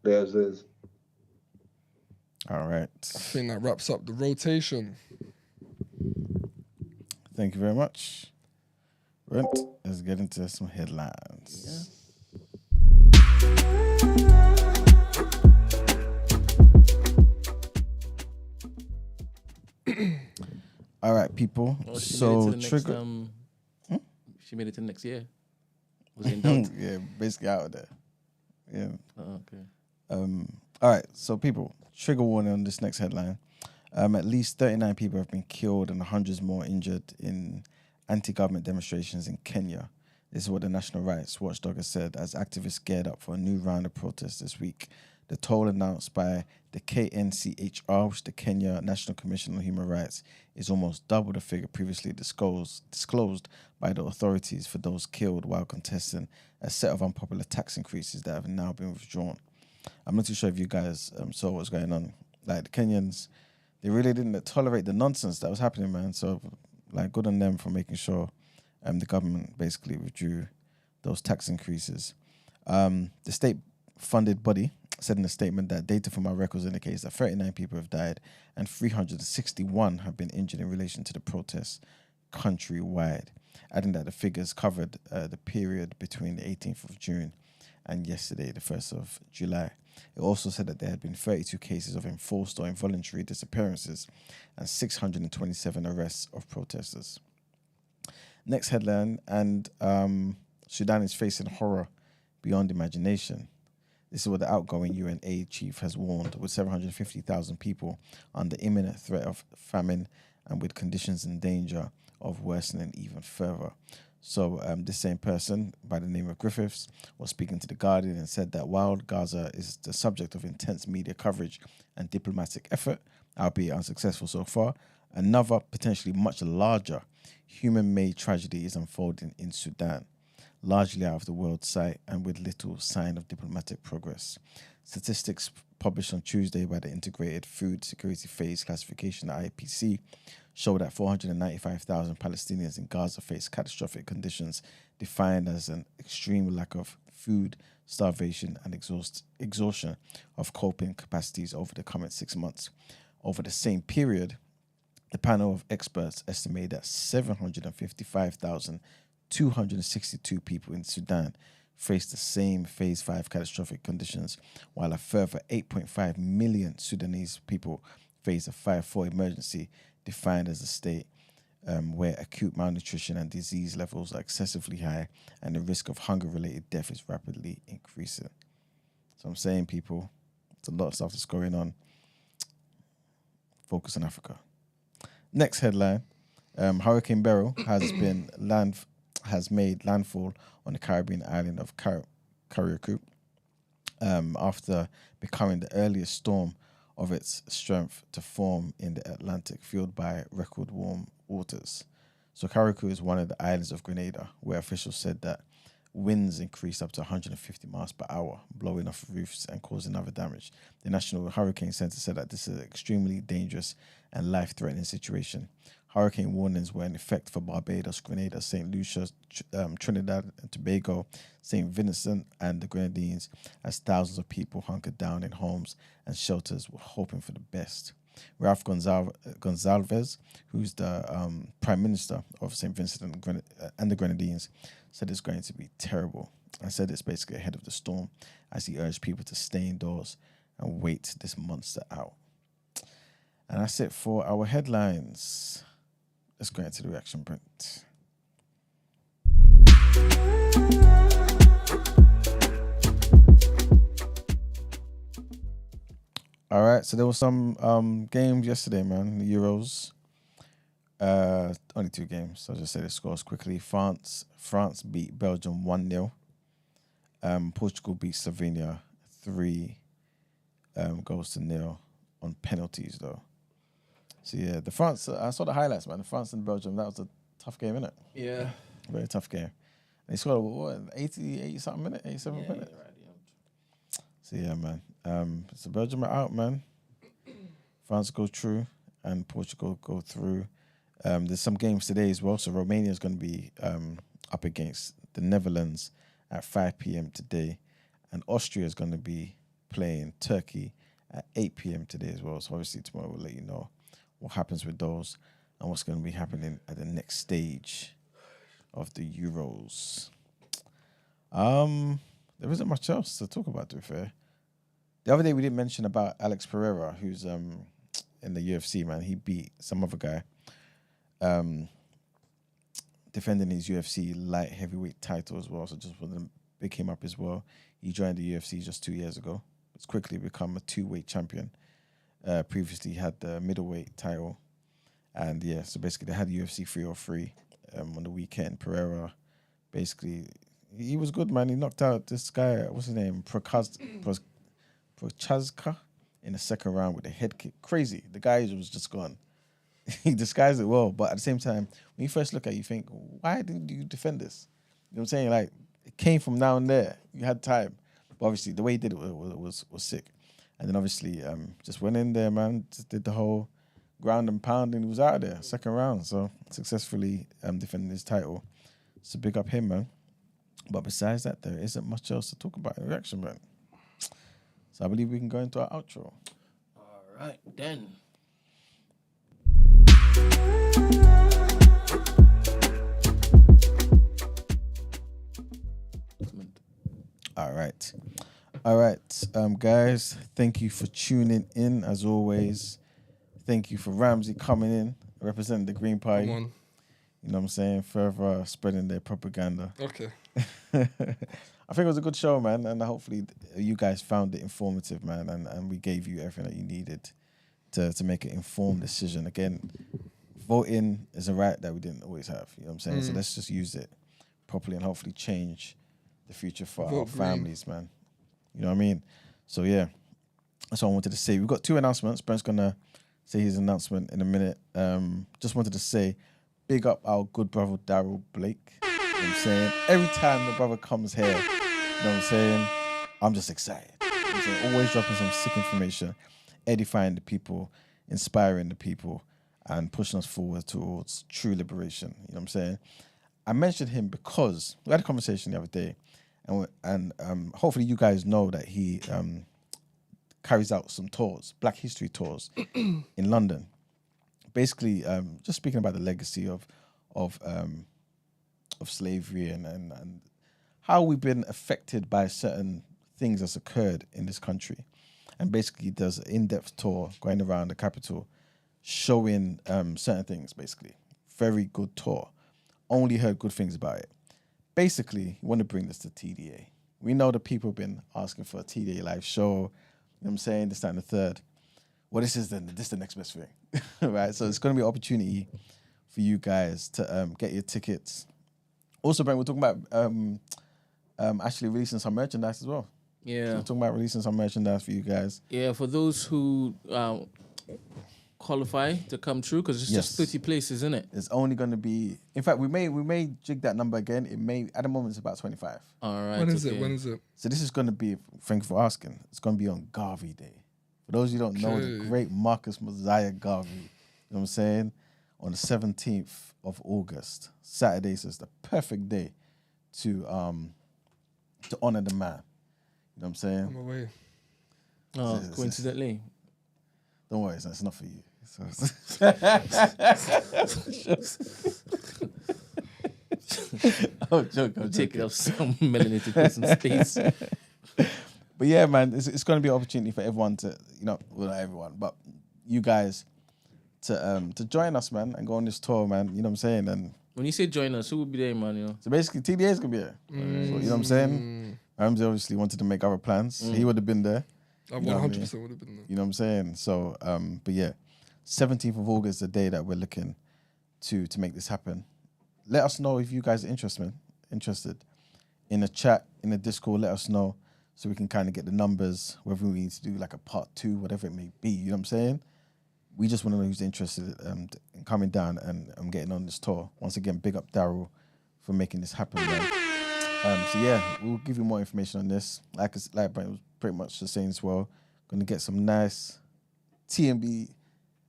There's. All right. I think that wraps up the rotation. Thank you very much. Brent, let's get into some headlines. All right, people. Oh, So trigger. She made it to next year. Was it done? Yeah, basically out of there. Yeah. Oh, okay. All right, so people, trigger warning on this next headline. At least 39 people have been killed and hundreds more injured in anti-government demonstrations in Kenya. This is what the National Rights Watchdog has said as activists geared up for a new round of protests this week. The toll announced by the KNCHR, which is the Kenya National Commission on Human Rights, is almost double the figure previously disclosed by the authorities for those killed while contesting a set of unpopular tax increases that have now been withdrawn. I'm not too sure if you guys saw what's going on. Like, the Kenyans, they really didn't tolerate the nonsense that was happening, man. So, like, good on them for making sure the government basically withdrew those tax increases. The state-funded body said in a statement that data from our records indicates that 39 people have died and 361 have been injured in relation to the protests countrywide, adding that the figures covered the period between the 18th of June and yesterday, the 1st of July. It also said that there had been 32 cases of enforced or involuntary disappearances and 627 arrests of protesters. Next headline, and Sudan is facing horror beyond imagination. This is what the outgoing UN aid chief has warned, with 750,000 people under imminent threat of famine and with conditions in danger of worsening even further. So this same person, by the name of Griffiths, was speaking to The Guardian and said that while Gaza is the subject of intense media coverage and diplomatic effort, albeit unsuccessful so far, another, potentially much larger, human-made tragedy is unfolding in Sudan, largely out of the world's sight and with little sign of diplomatic progress. Statistics published on Tuesday by the Integrated Food Security Phase Classification (IPC) show that 495,000 Palestinians in Gaza face catastrophic conditions defined as an extreme lack of food, starvation, and exhaustion of coping capacities over the coming 6 months. Over the same period, the panel of experts estimated that 755,262 people in Sudan faced the same Phase 5 catastrophic conditions, while a further 8.5 million Sudanese people face a 5-4 emergency defined as a state where acute malnutrition and disease levels are excessively high and the risk of hunger-related death is rapidly increasing. So I'm saying, people, there's a lot of stuff that's going on. Focus on Africa. Next headline: Hurricane Beryl has made landfall on the Caribbean island of Carriacou after becoming the earliest storm of its strength to form in the Atlantic, fueled by record warm waters. So Carriacou is one of the islands of Grenada, where officials said that winds increased up to 150 miles per hour, blowing off roofs and causing other damage. The National Hurricane Center said that this is an extremely dangerous and life-threatening situation. Hurricane warnings were in effect for Barbados, Grenada, St. Lucia, Trinidad and Tobago, St. Vincent and the Grenadines, as thousands of people hunkered down in homes and shelters were hoping for the best. Ralph Gonsalves, who's the Prime Minister of St. Vincent and the Grenadines, said it's going to be terrible and said it's basically ahead of the storm as he urged people to stay indoors and wait this monster out. And that's it for our headlines. Let's go into the reaction, Brent. All right, so there was some games yesterday, man. The Euros. Only 2 games, so I'll just say the scores quickly. France beat Belgium 1-0. Portugal beat Slovenia 3 goals to 0 on penalties, though. So yeah, the France. I saw the highlights, man. The France and Belgium. That was a tough game, innit? Yeah. Very tough game. They scored what 80 something minute, 87 minutes. Right, yeah. So yeah, man. So Belgium are out, man. France go through and Portugal go through. There's some games today as well. So Romania is going to be up against the Netherlands at 5 p.m. today, and Austria is going to be playing Turkey at 8 p.m. today as well. So obviously tomorrow we'll let you know what happens with those and what's going to be happening at the next stage of the Euros. There isn't much else to talk about, to be fair. The other day we didn't mention about Alex Pereira, who's in the UFC, man. He beat some other guy defending his UFC light heavyweight title as well. So just wanted to pick him up as well. He joined the UFC just 2 years ago. It's quickly become a 2-weight champion. Previously he had the middleweight title. And yeah, so basically they had UFC 303 on the weekend. Pereira, basically, he was good, man. He knocked out this guy, what's his name? Prochazka in the second round with a head kick. Crazy. The guy was just gone. He disguised it well, but at the same time, when you first look at it, you think, why didn't you defend this? You know what I'm saying? Like, it came from now and there. You had time. But obviously, the way he did it was sick. And then obviously, just went in there, man, just did the whole ground and pound, and he was out of there, second round. So, successfully defending his title. So, big up him, man. But besides that, there isn't much else to talk about in reaction, man. So, I believe we can go into our outro. All right, then. All right, guys, thank you for tuning in, as always. Thank you for Ramsey coming in, representing the Green Party. Come on. You know You know what I'm saying? Further spreading their propaganda. Okay. I think it was a good show, man, and hopefully you guys found it informative, man, and we gave you everything that you needed to make an informed decision. Again, voting is a right that we didn't always have. You know what I'm saying? So let's just use it properly and hopefully change the future for our families, man. You know what I mean? So yeah, that's what I wanted to say. We've got 2 announcements. Brent's gonna say his announcement in a minute. Just wanted to say, big up our good brother Daryl Blake. You know what I'm saying? Every time the brother comes here, you know what I'm saying, I'm just excited. You know what I'm saying? Always dropping some sick information, edifying the people, inspiring the people, and pushing us forward towards true liberation. You know what I'm saying? I mentioned him because we had a conversation the other day, and hopefully you guys know that he carries out some tours, Black History tours in London. Basically, just speaking about the legacy of slavery and how we've been affected by certain things that's occurred in this country. And basically does an in-depth tour going around the capital, showing certain things, basically. Very good tour. Only heard good things about it. Basically, we want to bring this to TDA. We know that people have been asking for a TDA live show, you know what I'm saying, this, that, and the third. Well, this is the next best thing, right? So it's going to be an opportunity for you guys to get your tickets. Also, Brent, we're talking about actually releasing some merchandise as well. Yeah. So we're talking about releasing some merchandise for you guys. Yeah, for those who qualify to come through, because it's just 30 places, isn't it? It's only going to be... In fact, we may jig that number again. It may... At the moment, it's about 25. All right. When is it? So this is going to be... Thank you for asking. It's going to be on Garvey Day. For those who don't know, the great Marcus Mosiah Garvey, you know what I'm saying? On the 17th of August, Saturday, so it's the perfect day to honor the man. You know what I'm saying? I'm away. Oh, coincidentally. Don't worry, it's not for you. I'm joking. Taking up some melanin to put some space. But yeah, man, it's going to be an opportunity for everyone to, well, not everyone, but you guys to join us, man, and go on this tour, man. You know what I'm saying? And when you say join us, who will be there, man? So basically, TDA is going to be there. So, you know what I'm saying? Ramsey obviously wanted to make other plans. He would have been there. I 100% would have been there. You know what I'm saying? So, but yeah, 17th of August is the day that we're looking to make this happen. Let us know if you guys are interested. In the chat, in the Discord, let us know so we can kind of get the numbers, whether we need to do like a part 2, whatever it may be. You know what I'm saying? We just want to know who's interested in coming down and getting on this tour. Once again, big up Daryl for making this happen, man. So yeah, we'll give you more information on this. Like Brent was pretty much just saying as well. Going to get some nice TMB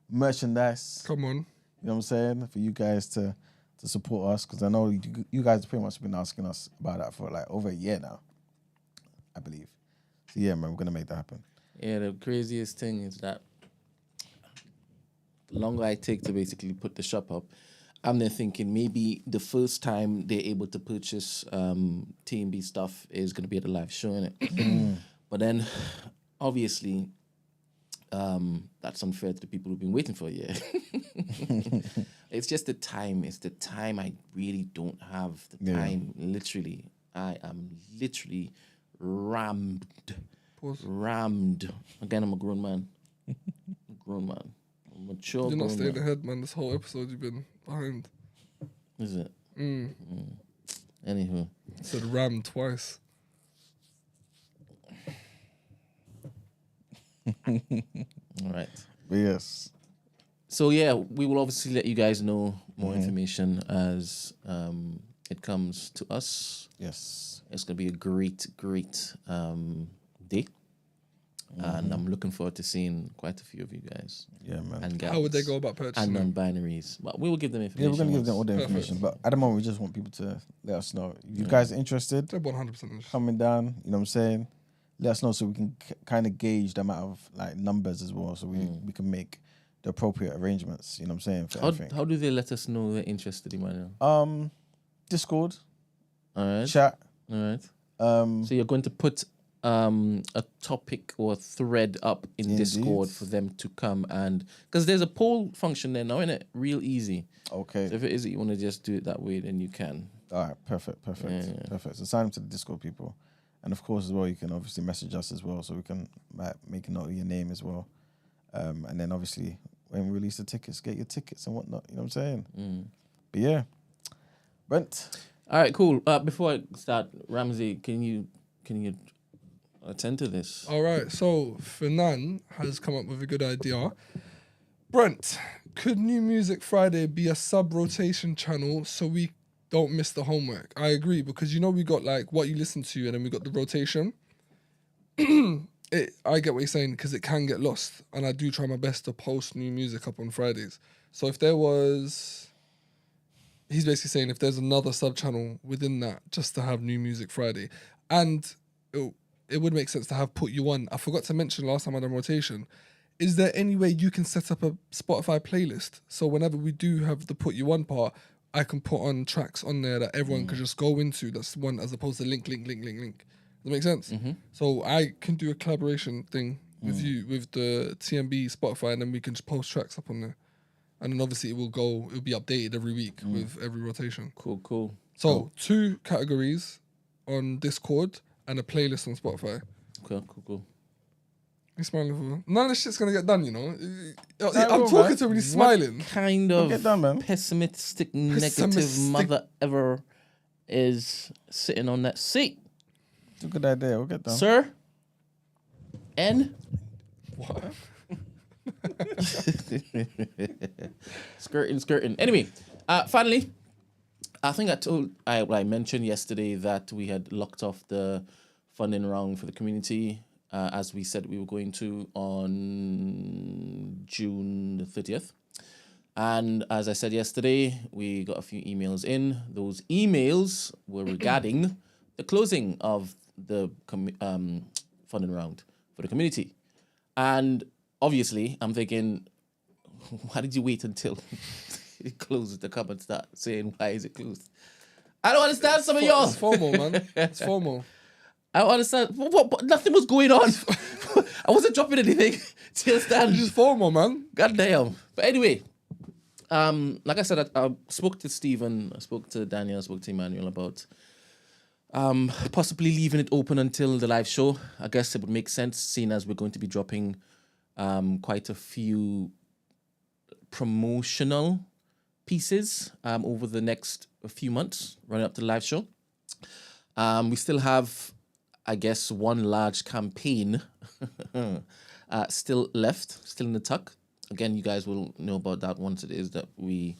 merchandise. Come on. You know what I'm saying? For you guys to support us, because I know you guys pretty much been asking us about that for like over a year now, I believe. So yeah, man, we're going to make that happen. Yeah, the craziest thing is that the longer I take to basically put the shop up, I'm then thinking maybe the first time they're able to purchase TMB stuff is going to be at a live show, innit? But then, obviously, that's unfair to the people who've been waiting for a year. It's just the time. It's the time I really don't have. The time, literally. I am literally rammed. Pause. Rammed. Again, I'm a grown man. I'm mature. You're not staying man. ahead, man. This whole episode you've been behind. Is it? Anywho. Said ram twice. All right. Yes. So yeah, we will obviously let you guys know more information as it comes to us. Yes. It's gonna be a great day, and I'm looking forward to seeing quite a few of you guys. Yeah, man. And How would they gals go about purchasing and them? non-binaries? But we will give them information. Yeah, we're going to give them all the Perfect. information. But at the moment, we just want people to let us know. If you guys are interested, They're 100% interested. coming down, you know what I'm saying? Let us know so we can kind of gauge the amount of like numbers as well, so we can make the appropriate arrangements. You know what I'm saying? For everything. How do they let us know they're interested, Emmanuel? Discord, All right. chat. All right. So you're going to put a topic or a thread up in Discord for them to come and because there's a poll function there now, innit? Real easy. Okay. So if it is that you want to just do it that way, then you can. All right, perfect. So sign up to the Discord, people. And of course, as well, you can obviously message us as well, so we can make a note of your name as well. And then obviously, when we release the tickets, get your tickets and whatnot. You know what I'm saying? But yeah, Brent. All right, cool. Before I start, Ramsey, can you attend to this? All right, so Fernan has come up with a good idea. Brent, could New Music Friday be a sub-rotation channel so we don't miss the homework? I agree, because we got like what you listen to and then we got the rotation. I get what you're saying, because it can get lost, and I do try my best to post new music up on Fridays. So if there was... He's basically saying if there's another sub-channel within that, just to have New Music Friday. And it would make sense to have Put You On. I forgot to mention last time I had a rotation. Is there any way you can set up a Spotify playlist? So whenever we do have the Put You On part, I can put on tracks on there that everyone could just go into. That's one as opposed to link. Does that make sense? Mm-hmm. So I can do a collaboration thing with you, with the TMB Spotify, and then we can just post tracks up on there. And then obviously it'll be updated every week with every rotation. Cool. So 2 categories on Discord and a playlist on Spotify. Cool. He's smiling for none of this shit's gonna get done, I'm talking to him and he's smiling. Kind of get done, man. pessimistic, negative mother ever is sitting on that seat. It's a good idea. We'll get done. Sir? N? What? Skirting. Anyway, finally, I think I mentioned yesterday that we had locked off the funding round for the community, as we said we were going to on June the 30th. And as I said yesterday, we got a few emails in. Those emails were regarding the closing of the funding round for the community. And obviously, I'm thinking, why did you wait until it closes to come and start saying, why is it closed? I don't understand some of y'all. It's FOMO, man. It's FOMO. I don't understand. What, nothing was going on. I wasn't dropping anything. Do you understand? It's just FOMO, man. God damn. But anyway, like I said, I spoke to Stephen, I spoke to Daniel, I spoke to Emmanuel about possibly leaving it open until the live show. I guess it would make sense, seeing as we're going to be dropping quite a few promotional pieces over the next few months running up to the live show. We still have, I guess, one large campaign still left, still in the tuck. Again, you guys will know about that once it is that we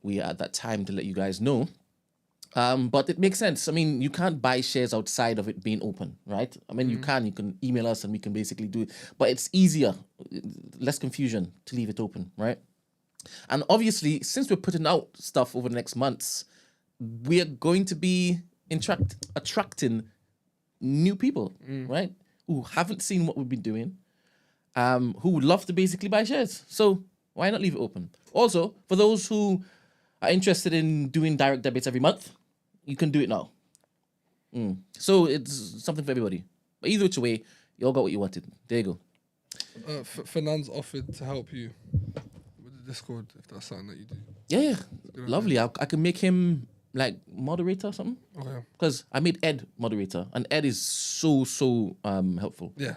are at that time to let you guys know. But it makes sense. I mean, you can't buy shares outside of it being open, right? I mean, you can email us and we can basically do it. But it's easier, less confusion to leave it open, right? And obviously, since we're putting out stuff over the next months, we are going to be attracting new people, right? Who haven't seen what we've been doing, who would love to basically buy shares. So why not leave it open? Also, for those who are interested in doing direct debits every month, you can do it now. So it's something for everybody. But either which way, you all got what you wanted. There you go. Fernand's offered to help you with the Discord if that's something that you do. Yeah. Lovely. I can make him like moderator or something. Okay. Because I made Ed moderator, and Ed is so helpful. Yeah.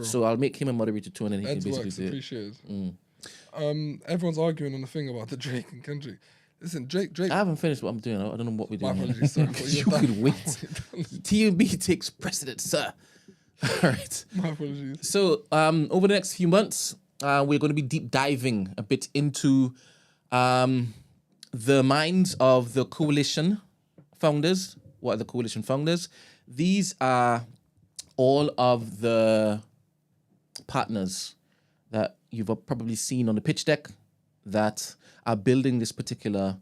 So I'll make him a moderator too, and then he Ed's can basically work's do it. appreciated. Everyone's arguing on the thing about the Drake and Kendrick. Listen, Drake. I haven't finished what I'm doing. I don't know what we're My doing. apologies, sir. You could wait. TMB takes precedence, sir. All right. My apologies. So over the next few months, we're going to be deep diving a bit into the minds of the coalition founders. What are the coalition founders? These are all of the partners that you've probably seen on the pitch deck that are building this particular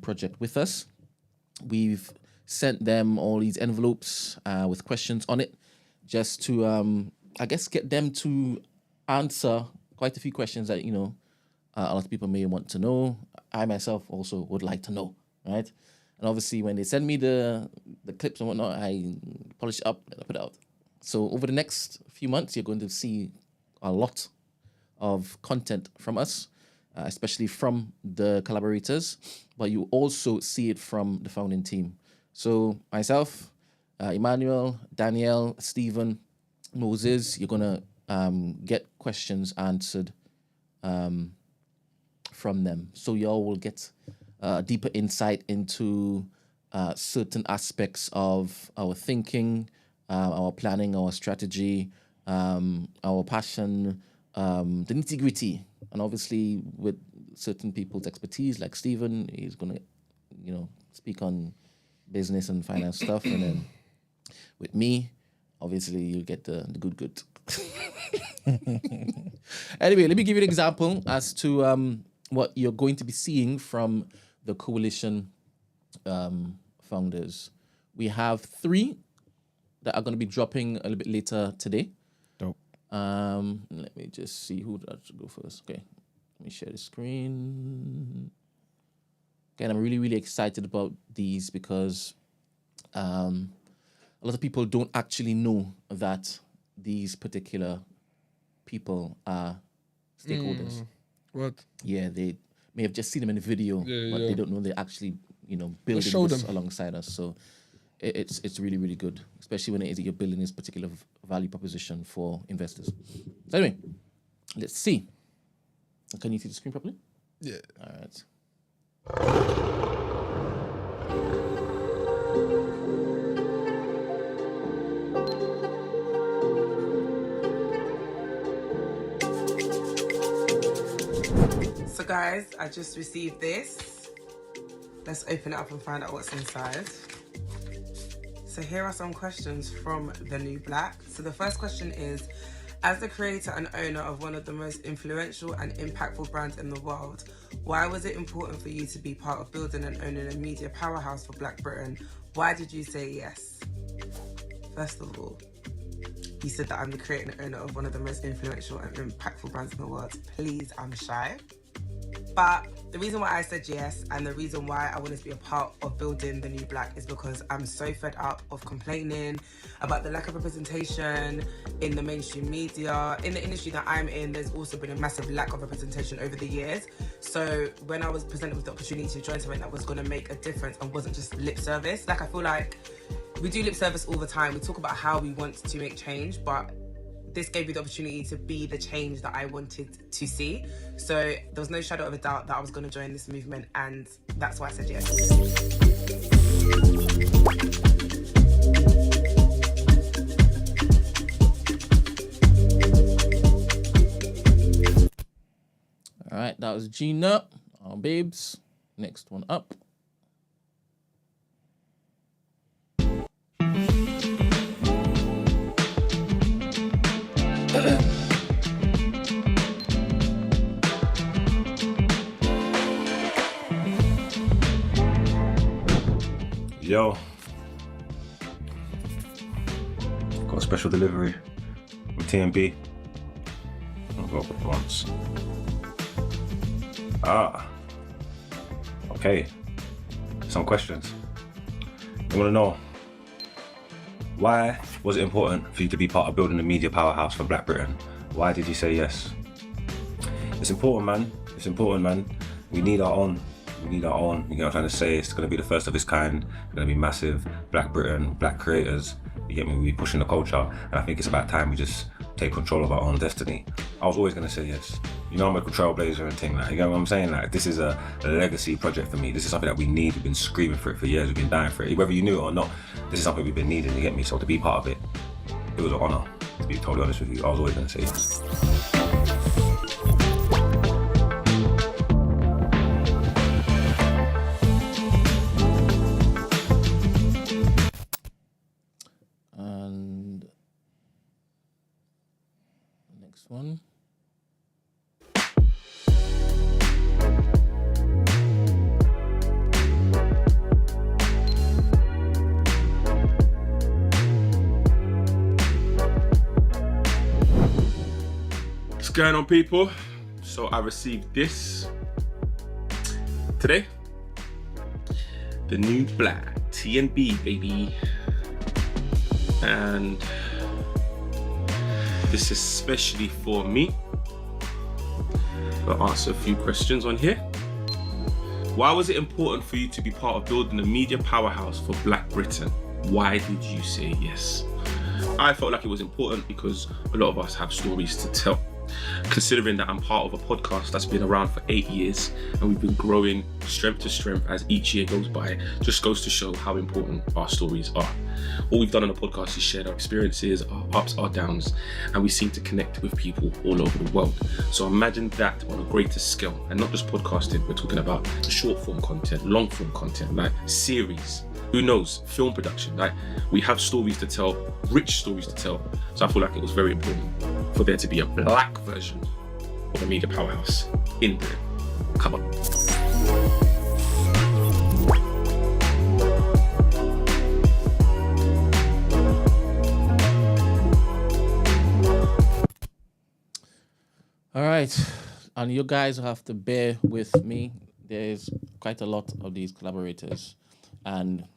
project with us. We've sent them all these envelopes with questions on it, just to, I guess, get them to answer quite a few questions that, a lot of people may want to know. I myself also would like to know, right? And obviously, when they send me the clips and whatnot, I polish it up, and put it out. So over the next few months, you're going to see a lot of content from us, especially from the collaborators, but you also see it from the founding team. So myself, Emmanuel, Danielle, Stephen, Moses, you're going to get questions answered from them. So y'all will get deeper insight into certain aspects of our thinking, our planning, our strategy, our passion, the nitty-gritty. And obviously with certain people's expertise, like Stephen, he's going to, speak on business and finance stuff. And then with me, obviously you'll get the good. Anyway, let me give you an example as to what you're going to be seeing from the coalition founders. We have 3 that are going to be dropping a little bit later today. Dope. Let me just see who I should go first. Okay, let me share the screen. Again, I'm really, really excited about these because a lot of people don't actually know that these particular people are stakeholders. What? Yeah, they may have just seen them in the video, but they don't know they're actually, building this alongside us. So it's really, really good, especially when it is that you're building this particular value proposition for investors. So anyway, let's see. Can you see the screen properly? Yeah. All right. So guys, I just received this. Let's open it up and find out what's inside. So here are some questions from The New Black. So the first question is, as the creator and owner of one of the most influential and impactful brands in the world, why was it important for you to be part of building and owning a media powerhouse for Black Britain? Why did you say yes? First of all, you said that I'm the creator and owner of one of the most influential and impactful brands in the world. Please, I'm shy. But the reason why I said yes and the reason why I wanted to be a part of building The New Black is because I'm so fed up of complaining about the lack of representation in the mainstream media. In the industry that I'm in, there's also been a massive lack of representation over the years. So when I was presented with the opportunity to join something that was going to make a difference and wasn't just lip service, like I feel like we do lip service all the time. We talk about how we want to make change, but this gave me the opportunity to be the change that I wanted to see. So there was no shadow of a doubt that I was going to join this movement, and that's why I said yes. All right, that was Gina, our babes. Next one up. Yo, got a special delivery with TMB. I'll go up once. Okay. Some questions. I want to know, why was it important for you to be part of building a media powerhouse for Black Britain? Why did you say yes? It's important, man. It's important, man. We need our own. We need our own. You know what I'm trying to say? It's going to be the first of its kind. It's going to be massive. Black Britain, Black creators. You get me? We're pushing the culture. And I think it's about time we just take control of our own destiny. I was always going to say yes. You know, I'm a trailblazer and thing. Like, you know what I'm saying? Like, this is a legacy project for me. This is something that we need. We've been screaming for it for years. We've been dying for it. Whether you knew it or not, this is something we've been needing, you get me? So to be part of it, it was an honor. To be totally honest with you, I was always going to say yes. And next one. What's going on, people? So I received this today. The New Black TNB, baby. And this is especially for me. I'll answer a few questions on here. Why was it important for you to be part of building a media powerhouse for Black Britain? Why did you say yes? I felt like it was important because a lot of us have stories to tell. Considering that I'm part of a podcast that's been around for 8 years and we've been growing strength to strength as each year goes by, just goes to show how important our stories are. All we've done on the podcast is shared our experiences, our ups, our downs, and we seem to connect with people all over the world. So imagine that on a greater scale, and not just podcasting, we're talking about short form content, long form content, like series, who knows, film production. Like, we have stories to tell, rich stories to tell. So I feel like it was very important for there to be a Black version of a media powerhouse in Britain. Come on. All right, and you guys have to bear with me. There's quite a lot of these collaborators, and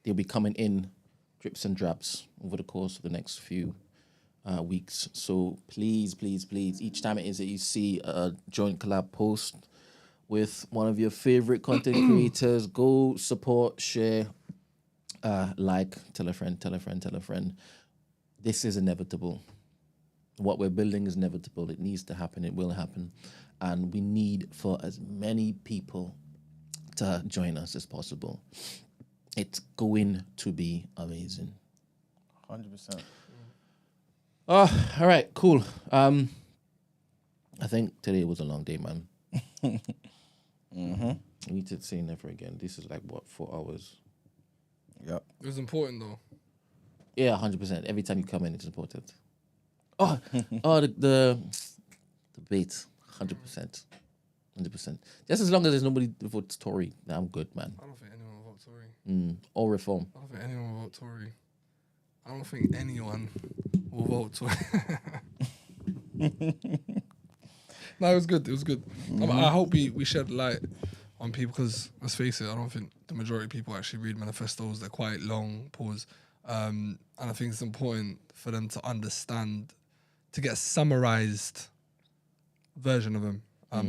they'll be coming in drips and drabs over the course of the next few weeks. So please, each time it is that you see a joint collab post with one of your favorite content creators, go support, share, like, tell a friend. This is inevitable. What we're building is inevitable. It needs to happen. It will happen. And we need for as many people to join us as possible. It's going to be amazing. 100%. Oh, all right, cool. I think today was a long day, man. We need to say never again. This is like, what, 4 hours? Yep. It was important though. Yeah, 100%. Every time you come in, it's important. The debate, 100%. 100%. Just as long as there's nobody who votes Tory, I'm good, man. I don't think anyone will vote Tory. Or reform. I don't think anyone will vote Tory. I don't think anyone will vote Tory. No, it was good. It was good. I hope we shed light on people because, let's face it, I don't think the majority of people actually read manifestos. They're quite long, pause. And I think it's important for them to understand, to get a summarized version of them.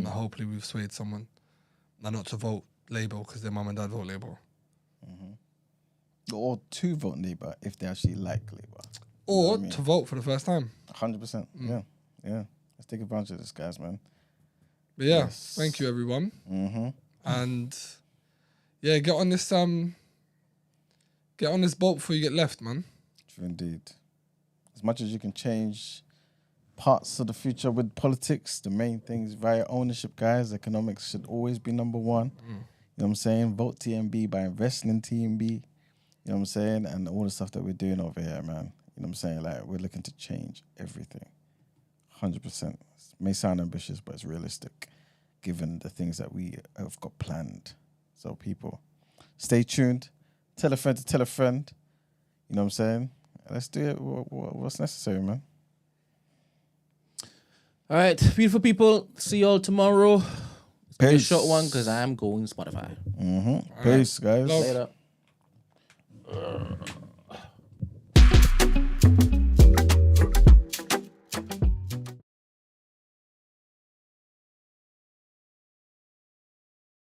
Hopefully we've swayed someone. And not to vote Labour because their mum and dad vote Labour. Or to vote Labour if they actually like Labour. Or to vote for the first time. 100%. Yeah. Let's take advantage of this, guys, man. But yeah, thank you, everyone. And yeah, get on this boat before you get left, man. True indeed. As much as you can change parts of the future with politics, the main thing is via ownership, guys. Economics should always be number one. You know what I'm saying? Vote TMB by investing in TMB. You know what I'm saying? And all the stuff that we're doing over here, man. You know what I'm saying? Like, we're looking to change everything. 100%. It may sound ambitious, but it's realistic, given the things that we have got planned. So, people, stay tuned. Tell a friend to tell a friend. You know what I'm saying? Let's do it. What's necessary, man? All right, beautiful people. See y'all tomorrow. It's gonna be a Peace. short one because I'm going Spotify. Peace, guys. Love. Later.